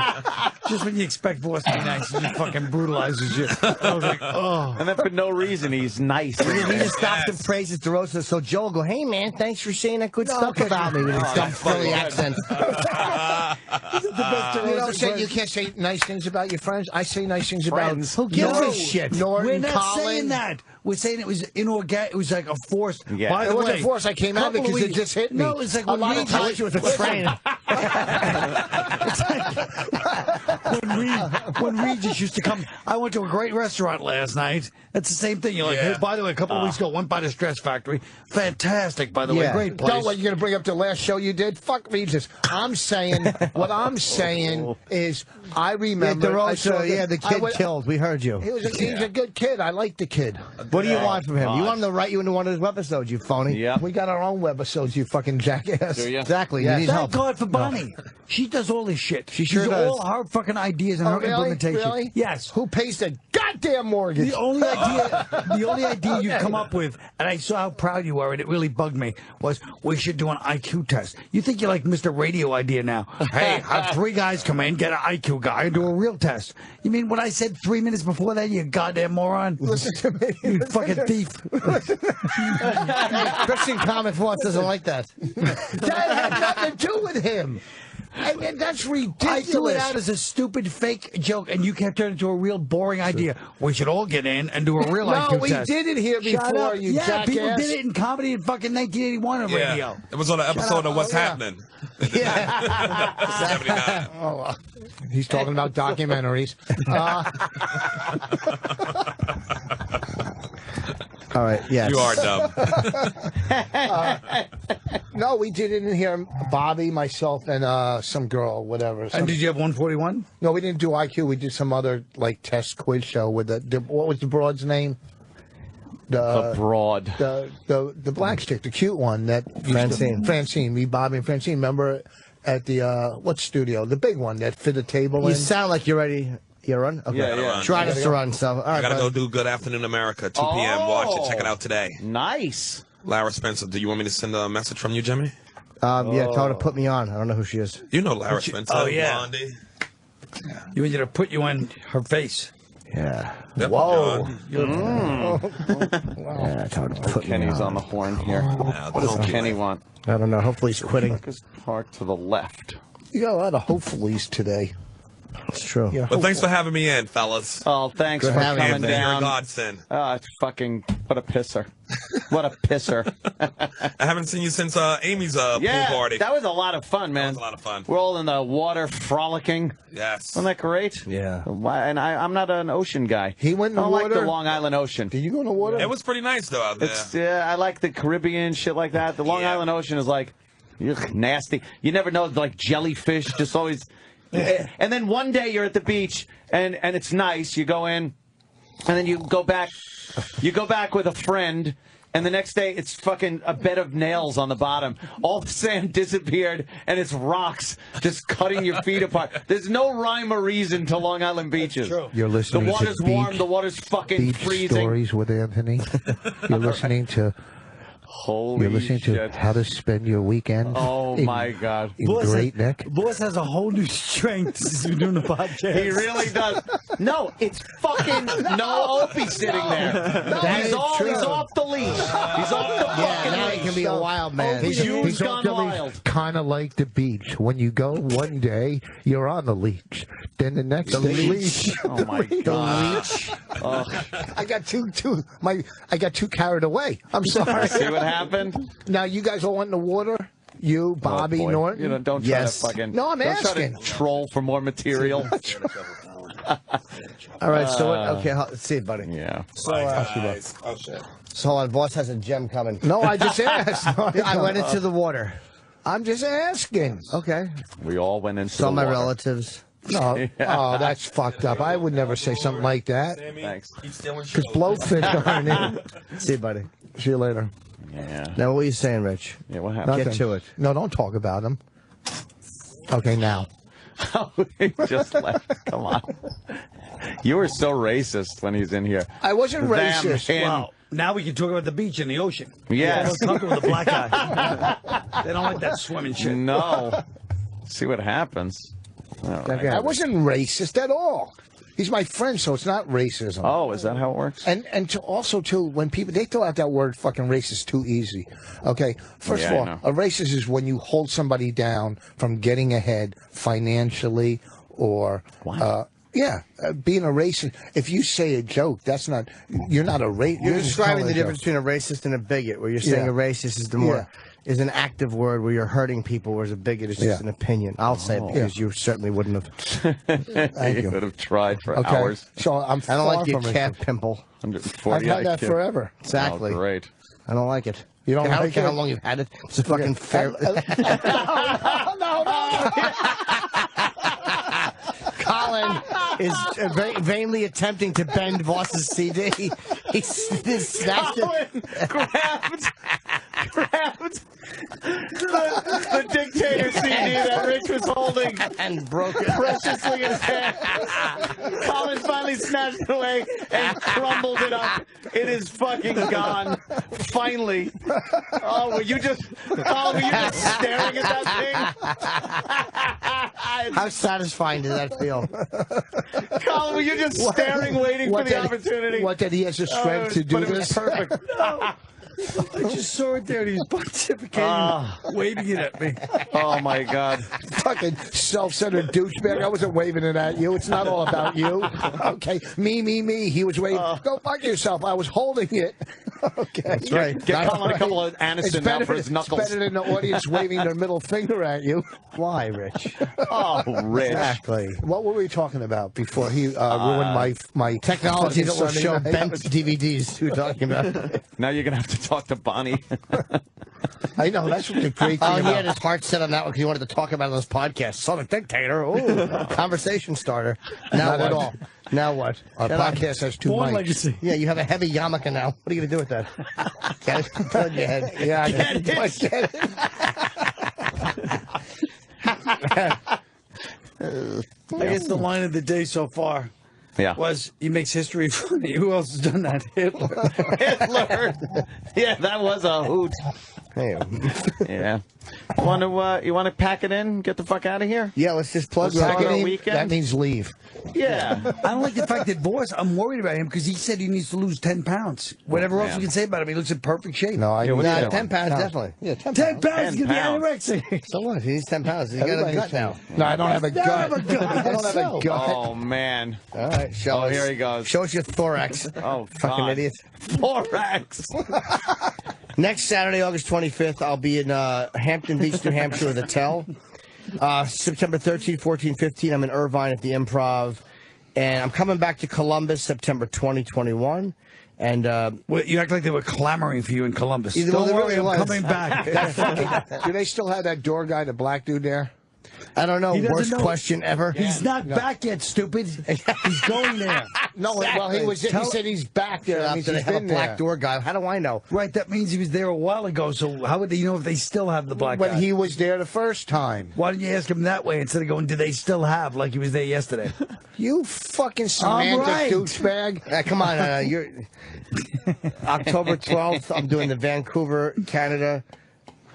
just when you expect Boss to be nice, he just fucking brutalizes you. I was like, oh. And then for no reason, he's nice. He just stops and praises DeRosa, so Joe will go, hey, man, thanks for saying that good stuff about me with his dumb Philly accent. You know, you can't say nice things about your friends. I say nice things about Who gives a shit? Norton, We're not Colin. saying that. We're saying it was inorganic. It was like a force. Yeah. By the It wasn't way, force. I came out couple because it weeks- just hit me. No, it's like A when lot we of times with a train. when Regis used to come. I went to a great restaurant last night. That's the same thing. You're like, hey, by the way, a couple of weeks ago, went by the Stress Factory. Fantastic, by the way. Great place. Don't what you're going to bring up the last show you did? Fuck Regis. I'm saying, what I'm saying is, I remember. I saw DeRosa, the kid killed. We heard you. He's a good kid. I like the kid. What do you want from him? You want him to write you into one of his webisodes, you phony. Yeah. We got our own webisodes, you fucking jackass. Do you? Exactly. Yeah. You need help. Thank God for Bonnie. She does all this shit. She sure These are does. all her fucking ideas and Oh, her really? implementation. Really? Yes. Who pays the goddamn mortgage? The only idea you come up with, and I saw how proud you were, and it really bugged me, was we should do an IQ test. You think you're like Mr. Radio idea now. Hey, have 3 guys come in, get an IQ guy, and do a real test. You mean what I said 3 minutes before that, you goddamn moron? Listen to me. You fucking thief. Christian Comic Force doesn't like that. That had nothing to do with him. And that's ridiculous. I threw it out as a stupid fake joke, and you kept turning it into a real boring idea. We should all get in and do a real IQ No, we test. did it here Shut before, up. you yeah, jackass. people did it in comedy in fucking 1981 on radio. It was on an episode of What's Happening. Yeah. 79. Oh, he's talking about documentaries. All right, yes. You are dumb. No, we did it in here. Bobby, myself, and some girl, whatever. And did you have 141? No, we didn't do IQ. We did some other like test quiz show with the what was the broad's name? The broad. The black chick, the cute one that Francine. Me, Bobby, and Francine. Remember at the what studio? The big one that fit a table You in. sound like you're ready. You run? Okay. Yeah. Try us to run, so. All right, I gotta brother. go do Good Afternoon America, 2 p.m. Watch it. Check it out today. Nice. Lara Spencer, do you want me to send a message from you, Jimmy? Yeah, tell her to put me on. I don't know who she is. You know Lara Spencer. Oh, yeah. Blondie. You want you to put you in her face. Yeah. Yep, Whoa. Yeah, tell her to put me Kenny's on. on the horn here. What does Kenny want? I don't know. Hopefully he's quitting. His park to the left. You got a lot of hopefullys today. It's true. Yeah, But thanks for having me in, fellas. Oh, thanks Good for having you, coming You're a down. godsend. Oh, it's fucking, what a pisser. What a pisser. I haven't seen you since Amy's Yeah, pool party. that was a lot of fun, man. That was a lot of fun. We're all in the water frolicking. Yes. Wasn't that great? Yeah. Why? And I'm not an ocean guy. He went in the I don't like water? the Long Island Ocean. Did you go in the water? It was pretty nice, though, out there. It's I like the Caribbean shit like that. The Long Yeah. Island Ocean is like ugh, nasty. You never know, like jellyfish, just always. And then one day you're at the beach and it's nice. You go in, and then you go back. You go back with a friend. And the next day, it's fucking a bed of nails on the bottom. All the sand disappeared, and it's rocks just cutting your feet apart. There's no rhyme or reason to Long Island beaches. You're listening The water's to warm. beach, The water's fucking beach freezing. stories with Anthony. You're listening to Holy You're listening shit. to How to Spend Your Weekend. Oh, in, my God. In Great Neck. Boss has a whole new strength since we're doing the podcast. He really does. No, it's fucking no Opie sitting there. No, That he's, is all, true. he's off the leash. He's off the Yeah, fucking now leash. he can be a wild man. He's used gone wild. Kind of like the beach. When you go one day, you're on the leash. Then the next day, leash. Oh, my God. I got I got too carried away. I'm sorry. See what happened? Now you guys all went in the water. You, Bobby, Oh, boy. Norton. You know, don't try Yes. to fucking. No, I'm don't asking. Try to troll for more material. All right, so okay, let's see, buddy. Yeah. Oh, shit. So hold on, boss has a gem coming. No, I just asked. No, I went into the water. I'm just asking. Okay. We all went into Saw the my water. relatives. No, oh, that's fucked up. I would never say something like that. Thanks. Because blowfish aren't in. See you, buddy. See you later. Yeah. Now, what are you saying, Rich? Yeah, what happened? Get to it. No, don't talk about him. Okay, now. He just left. Come on. You were so racist when he's in here. I wasn't Them, racist. him. Wow. Now we can talk about the beach and the ocean. Yes. They don't talk with a black guy. They don't like that swimming shit. No. See what happens. All right. Okay. I wasn't racist at all. He's my friend, so it's not racism. Oh, is that how it works? And to also, too, when people, they throw out that word fucking racist too easy. Okay? First Yeah, of I all, know. a racist is when you hold somebody down from getting ahead financially or... being a racist. If you say a joke, that's not... You're not a racist. You're describing the difference between a racist and a bigot, where you're saying Yeah. a racist is the more is an active word where you're hurting people, whereas a bigot is just an opinion. I'll say it because you certainly wouldn't have. Thank You you. would have tried for Okay? hours. So I'm I don't like your from calf racist. pimple. 140 I've had that IQ. forever. Exactly. Oh, great. I don't like it. You don't I don't like care it? how long you've had it. It's a fucking fair. Colin is vainly attempting to bend Voss's CD. He snatched it. Grabbed the dictator CD that Rich was holding And broke it. preciously in his hand. Colin finally snatched it away and crumbled it up. It is fucking gone. Finally. Oh, were you just staring at that thing? How satisfying did that feel? Colin, were you just staring, waiting for the opportunity? What, that he has the strength to do but it was this? perfect. I just saw it there and he was pontificating, waving it at me. Oh, my God. Fucking self-centered douchebag. I wasn't waving it at you. It's not all about you. Okay. Me. He was waving. Go fuck yourself. I was holding it. Okay. That's right. Get Colin a couple of Aniston out for his knuckles. It's better than the audience waving their middle finger at you. Why, Rich? Oh, Rich. Exactly. What were we talking about before he ruined my Technology that will Sunday show night? bent DVDs. We're talking about. Now you're going to have to talk to Bonnie. I know, that's what the great thing Oh, he about had his heart set on that one because he wanted to talk about it on this podcast. Son of a dictator. Ooh, conversation starter. Now Not what? at all. Now what? Our Shut up. podcast has two Born mics. legacy. Yeah, you have a heavy yarmulke now. What are you going to do with that? Get it? Put it in your head. Yeah, I Get get it. I guess the line of the day so far Yeah. was he makes history funny. Who else has done that? Hitler. Hitler. Yeah, that was a hoot. Hey. Yeah. You want to pack it in? Get the fuck out of here? Yeah, let's just plug Let's start it our in. weekend. That means leave. Yeah. I don't like the fact that Boris, I'm worried about him because he said he needs to lose 10 pounds. Whatever else man. we can say about him, he looks in perfect shape. No, I what are you doing? 10 pounds, definitely. Yeah, 10 10 pounds. pounds 10 to be pounds. anorexic. So what? He needs 10 pounds. He's got a Everybody's gut now. No, I don't have a gut. have a gut. I don't have a gut. Oh, man. All right, show us. Here he goes. Show us your thorax. Oh, Fucking God. idiot. Thorax. Next Saturday, August 25th, I'll be in Hampton Beach, New Hampshire with a Tell. September 13th, 14th, 15th, I'm in Irvine at the Improv. And I'm coming back to Columbus September 2021. And Well, you act like they were clamoring for you in Columbus. Either one Don't of worry, them I'm was. coming back. Do they still have that door guy, the black dude there? I don't know, He doesn't worst know. question ever. He's not back yet, stupid. He's going there. No, well, he was. He said he's back there. That means After they he's have a been black there. door guy. How do I know? Right, that means he was there a while ago, so how would they know if they still have the black When guy? he was there the first time. Why didn't you ask him that way instead of going, do they still have, like he was there yesterday? You fucking semantic right. douchebag. Come on, you're October 12th. I'm doing the Vancouver, Canada.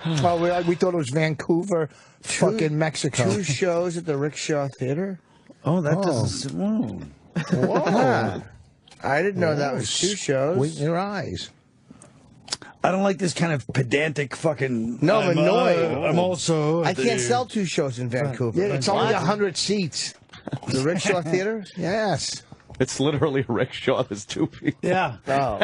Oh, we thought it was Vancouver, fucking Mexico. 2 shows at the Rickshaw Theater. Oh, that doesn't... Whoa. Whoa. I didn't know that was 2 shows. With your eyes. I don't like this kind of pedantic fucking... No, I'm annoyed. I'm also... I can't sell 2 shows in Vancouver. Yeah, it's only 100 seats. The Rickshaw Theater? Yes. It's literally a rickshaw. There's 2 people. Yeah. Oh.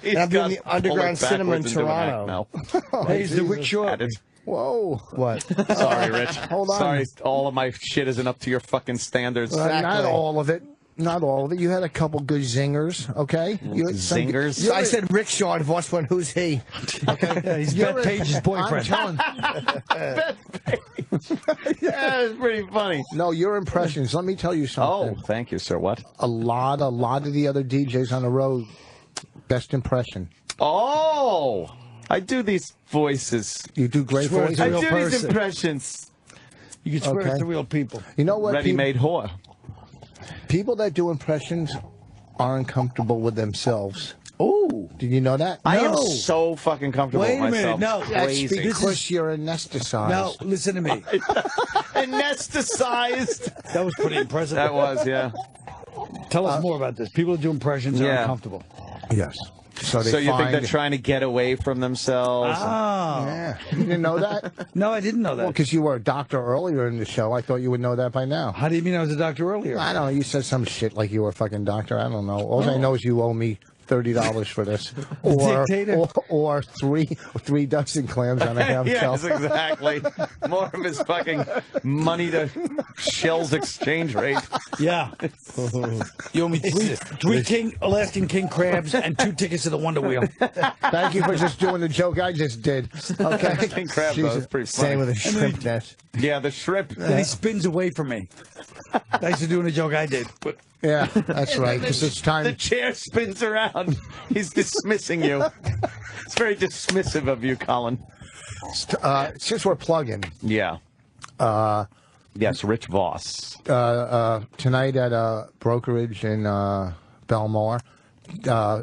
He's And I'm doing got the to pull Underground it Cinema in backwards and do an act Toronto. now. Hey, is the rickshaw... Whoa. What? Sorry, Rich. Hold on. Sorry, all of my shit isn't up to your fucking standards. Not all of it. Not all of it. You had a couple good zingers, okay? You had some- Zingers? I said Rickshaw and Voss went, who's he? Okay. Yeah, he's You're Beth Page's boyfriend. I'm telling. Yeah, it's pretty funny. No, your impressions. Let me tell you Oh, something. thank you, sir. What? A lot of the other DJs on the road, best impression. Oh, I do these voices. You do great Swear voices. to I real do these person. impressions. You can swear Okay. it's the real people. You know what? Ready-made whore. People that do impressions aren't comfortable with themselves. Oh. Did you know that? I am No. so fucking comfortable Wait a with minute, myself. no. That's Crazy. because you're anesthetized. Now, listen to me. Anesthetized. That was pretty impressive. That was, yeah. Tell us more about this. People that do impressions are Yeah. uncomfortable. Yes. So they So you think find- they're trying to get away from themselves? Oh. Yeah. You didn't know that? No, I didn't know that. Well, because you were a doctor earlier in the show. I thought you would know that by now. How do you mean I was a doctor earlier? I don't know. You said some shit like you were a fucking doctor. I don't know. All I know is you owe me $30 for this, Dictator. or three dozen clams on a ham Yes, shell. exactly. More of his fucking money to shells exchange rate. Yeah. You owe me three Alaskan king crabs and 2 tickets to the Wonder Wheel. Thank you for just doing the joke I just did. Okay, King crab, though, Jesus. is pretty funny. Same with a shrimp net. Yeah, the shrimp. Then he spins away from me. Thanks for doing a joke I did. But Yeah, that's right. Because it's The time. chair spins around. He's dismissing you. It's very dismissive of you, Colin. Since we're plugging, Yeah. Yes, Rich Voss. tonight at a brokerage in Belmar,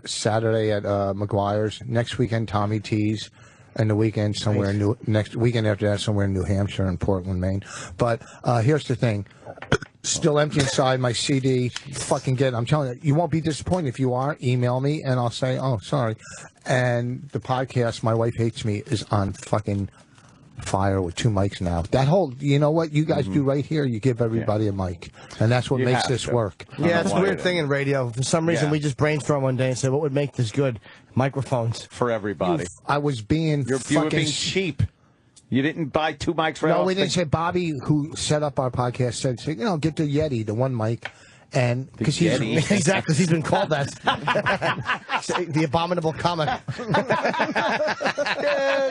Saturday at McGuire's, next weekend Tommy T's, and the weekend somewhere in next weekend after that somewhere in New Hampshire and Portland, Maine. But here's the thing. Still empty inside my CD. Fucking get it. I'm telling you, you won't be disappointed. If you are, email me and I'll say, oh, sorry. And the podcast, My Wife Hates Me, is on fucking fire with 2 mics now. That whole, you know what you guys do right here? You give everybody a mic. And that's what You makes have this to. work. Yeah, it's a why weird it thing in radio. For some reason, Yeah. we just brainstormed one day and said, what would make this good? Microphones. For everybody. I was being You were fucking... being cheap. You didn't buy 2 mics right No, off we the- didn't say. Bobby, who set up our podcast, said, you know, get the Yeti, the 1 mic. And because he's Yeti. Exactly, he's been called that. The abominable comic.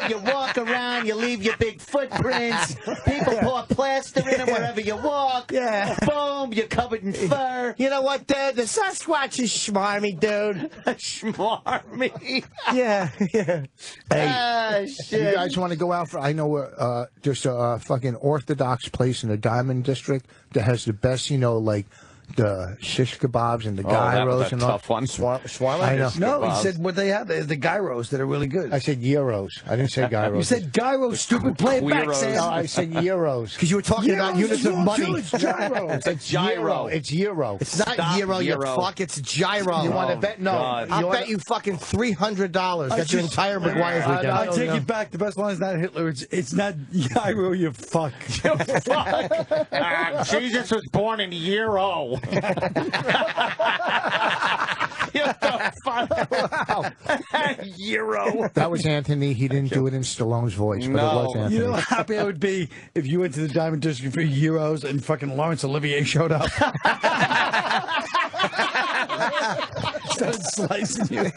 You walk around, you leave your big footprints. People pour plaster in them wherever you walk. Yeah. Boom, you're covered in fur. You know what, dude? The Sasquatch is schmarmy, dude. Schmarmy. Yeah, yeah. Ah, shit. you guys want to go out for, I know there's a fucking Orthodox place in the Diamond District that has the best, you know, like the shish kebabs and the that was gyros a and all. tough one. Shawarma? I know. No, he Kebabs. said what they have is the gyros that are really good. I said gyros. I didn't say gyros. You said gyros, stupid. Play it back, Queeros. Sam. No, I said euros. Because you were talking about Gyros units is of wrong, money. too. It's gyro. It's a gyro. It's euro. It's not Stop, euro, you euro. fuck. It's gyro. You want to bet? No. God. I'll bet you fucking $300. That's your entire McGuire's weekend. I take it back. The best line is not Hitler. It's not gyro, you fuck. Jesus was born in Euro. Euro. That was Anthony. He didn't do it in Stallone's voice, but No. it was Anthony. You know how happy I would be if you went to the Diamond District for euros and fucking Laurence Olivier showed up. Started slicing you.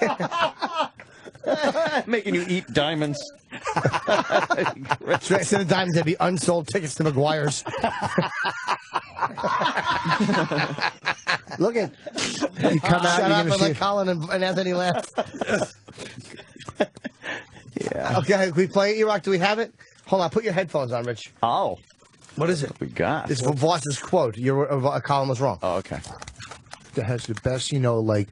Making you eat diamonds. Instead of diamonds, there'd be unsold tickets to McGuire's. Look at you come out. Shut you're up gonna and see let Colin and Anthony laugh. Yeah. Okay, we play it, E-Rock. Do we have it? Hold on, put your headphones on, Rich. Oh, What is it? we got. This is Voss's quote. Colin was wrong. Oh, okay. that has the best, like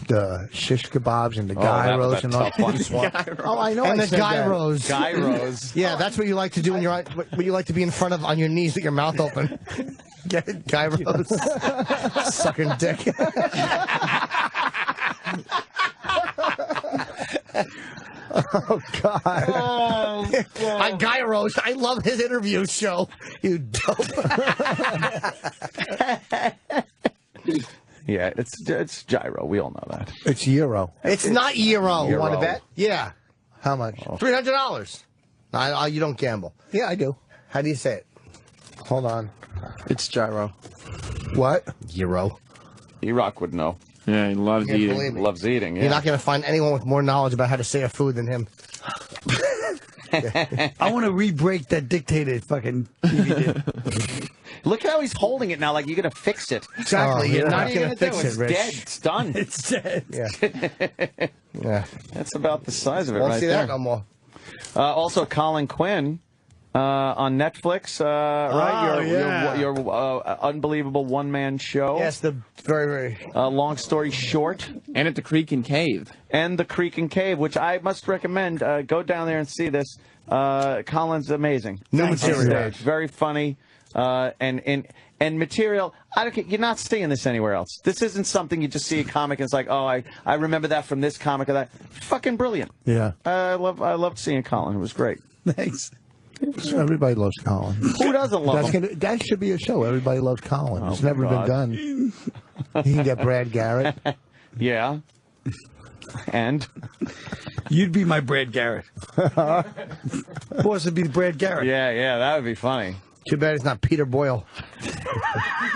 the shish kebabs and the that was gyros a and all. tough one. Oh, I know. And I the said that. gyros. Gyros. Yeah, that's what you like to do when you're what you like to be in front of on your knees with your mouth open. Get it, gyros. Sucking dick. Oh God. I gyros. I love his interview show. You dope. Yeah, it's gyro. We all know that. It's euro. It's not euro. You want to bet? Yeah. How much? $300. You don't gamble. Yeah, I do. How do you say it? Hold on. It's gyro. What? Euro. E-Rock would know. Yeah, he loves Can't eating. believe me. Loves eating. Yeah. You're not going to find anyone with more knowledge about how to say a food than him. I want to re-break that dictator fucking DVD. Look how he's holding it now. Like you're gonna fix it. Exactly. You're What not are you going to do? fix It's it, Rich. dead. It's done. It's dead. Yeah. Yeah. That's about the size of it Won't right see there. that no more. Also, Colin Quinn on Netflix, right? Oh, yeah. Your unbelievable one-man show. Yes, the very, very. Long story short, And at the Creek and Cave. and the Creek and Cave, which I must recommend. Go down there and see this. Colin's amazing. New On material. stage. Very funny. And material. You're not seeing this anywhere else. This isn't something you just see a comic and it's like, oh, I remember that from this comic or that. Fucking brilliant. Yeah. I loved seeing Colin. It was great. Thanks. Everybody loves Colin. Who doesn't love him? That should be a show. Everybody loves Colin. It's never God. been done. He can get Brad Garrett. Yeah. And You'd be my Brad Garrett. Boss would be the Brad Garrett. yeah, that would be funny. Too bad it's not Peter Boyle.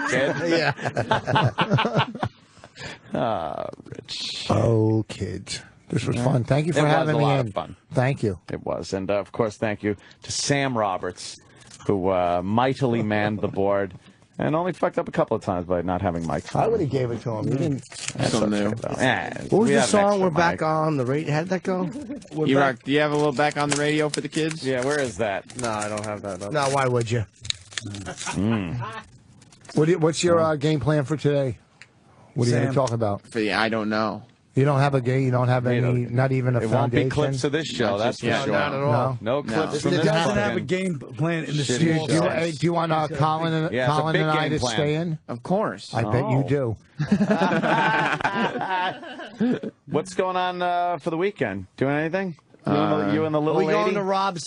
Kid? Yeah. Rich. Oh, kids. This was fun. Thank you for It was having a me lot in. of fun. Thank you. It was. And, of course, thank you to Sam Roberts, who mightily manned the board and only fucked up a couple of times by not having mics. I would have gave it to him. You didn't. So new. What was the song? We're back on the radio. How did that go? E-Rock, do you have a little back on the radio for the kids? Yeah, where is that? No, I don't have that. No, why would you? What's your game plan for today? What are you going to Sam. talk about? For the I don't know. You don't have a game. You don't have any. Not even a It foundation. won't be clips of this show, Not that's just for yet. sure. Not at all. No clips No. from He this doesn't have a fucking- game plan in the Shitty studio. show. Do you want Colin and Yeah, it's a Colin big and I game to plan. stay in? Of course. I bet you do. What's going on for the weekend? Doing anything? You and the Are little we going lady? to Rob's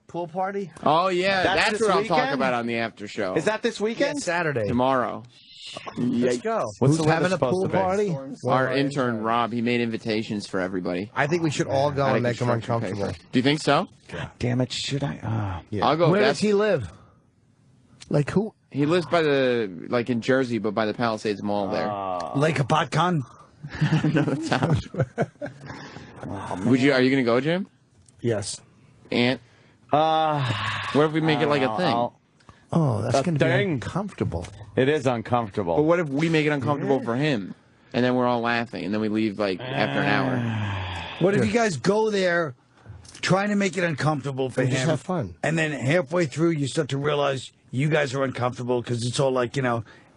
pool party? Oh, yeah. That's That's this what I'll talk weekend? about on the after show. Is that this weekend? Saturday. Tomorrow. Let's go. What's Who's the weather having a supposed pool to be? party? Our intern, Rob, he made invitations for everybody. I think we should all go Out and of make them construction uncomfortable. paper. Do you think so? Damn it, should I? I'll go. Where That's, does he live? Like who? he lives by the, like in Jersey, but by the Palisades Mall there. Lake Apatkan. Another town. Are you going to go, Jim? Yes. Aunt? What if we make it like a thing? Oh, that's A going to be thing. uncomfortable. It is uncomfortable. But what if we make it uncomfortable for him? And then we're all laughing, and then we leave like after an hour. What if you guys go there trying to make it uncomfortable for And him? just have fun. And then halfway through, you start to realize you guys are uncomfortable because it's all like,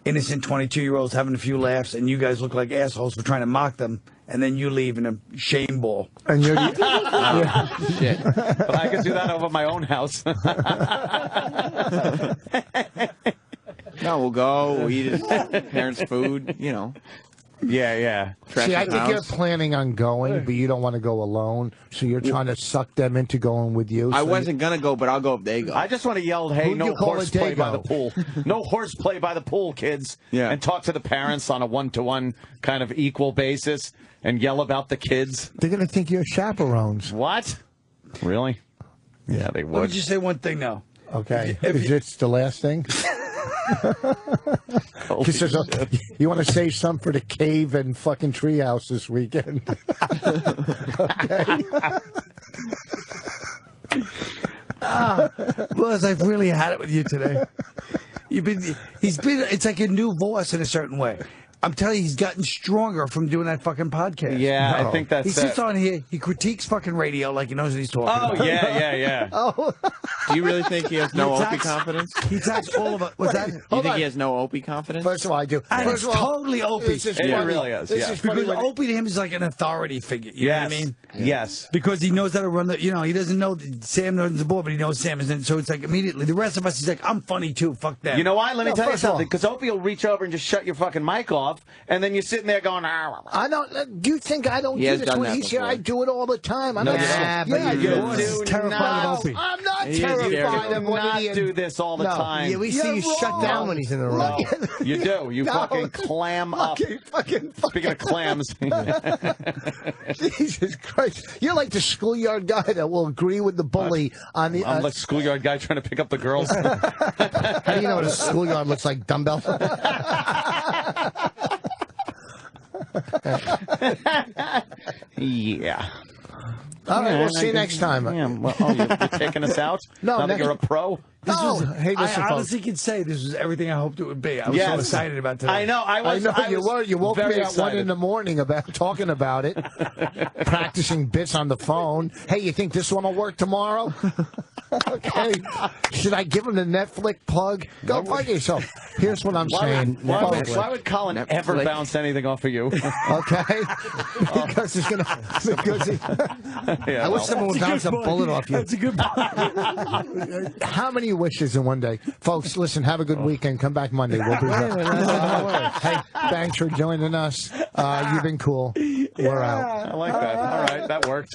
innocent 22-year-olds having a few laughs, and you guys look like assholes for trying to mock them, and then you leave in a shame ball. And you're Shit. But I could do that over my own house. No, we'll go. We'll eat his parents' food. You know. Yeah. See, I his think you're house. planning on going, but you don't want to go alone, so you're trying to suck them into going with you. I so wasn't gonna go, but I'll go if they go. I just want to yell, hey, Who'd no you call horseplay it by the Dago? pool. No horseplay by the pool, kids. Yeah. And talk to the parents on a one-to-one kind of equal basis and yell about the kids. They're going to think you're chaperones. What? Really? Yeah, they Let me would. just say one thing now. Okay. Is this the last thing? Holy You want to save some for the cave and fucking treehouse this weekend? Okay. Buzz, I've really had it with you today. It's like a new voice in a certain way. I'm telling you, he's gotten stronger from doing that fucking podcast. Yeah, I think that's He sits it. on here, he critiques fucking radio like he knows what he's talking Oh, about. yeah. Do you really think he has no He Opie attacks- confidence? He attacks all of us. What's that? Do you Hold think on. he has no Opie confidence? First of all, I do. And First it's of all, totally Opie. this is It funny. really is, This yeah. is funny Because when- Opie to him is like an authority figure. You know what I mean? Yes. Because he knows how to run the, he doesn't know that Sam knows the board, but he knows Sam is in. So it's like immediately the rest of us, he's like, I'm funny too. Fuck that. You know why? Let me No, tell you first of all- something. Because Opie will reach over and just shut your fucking mic off, and then you're sitting there going, I don't. Do you think I don't He do has this done when that he's here? before. I do it all the time. I'm No, not. you don't. Yeah, but you you're do. terrified of Opie. I'm not He is terrified scared. of Do what not he do this all the No. time. Yeah, we see You're you shut wrong. down when he's in the room. Look at- You do. You No. fucking clam up. Fucking. Speaking of clams. Jesus Christ! You're like the schoolyard guy that will agree with the bully on the. I'm like schoolyard guy trying to pick up the girls. How do you know what a schoolyard looks like? Dumbbell? Yeah. All right, we'll see you next time. Yeah, well, you're taking us out? No, now that next- you're a pro? No, hey, listen, I folks. honestly can say this was everything I hoped it would be. I was so Yes. excited about today. I know. I I was. know I you was were. You woke very me at excited. 1 in the morning about talking about it, practicing bits on the phone. Hey, you think this one will work tomorrow? Okay. Should I give him the Netflix plug? Go fuck yourself. Here's what I'm saying. Why would Colin Netflix. ever bounce anything off of you? Okay, because it's gonna. Because Yeah, I wish well. someone would bounce a bullet off you. That's a good point. how many wishes in one day, folks? Listen, have a good weekend. Come back Monday. We'll be here. Hey, thanks for joining us. You've been cool. We're out. I like that. All right, that worked.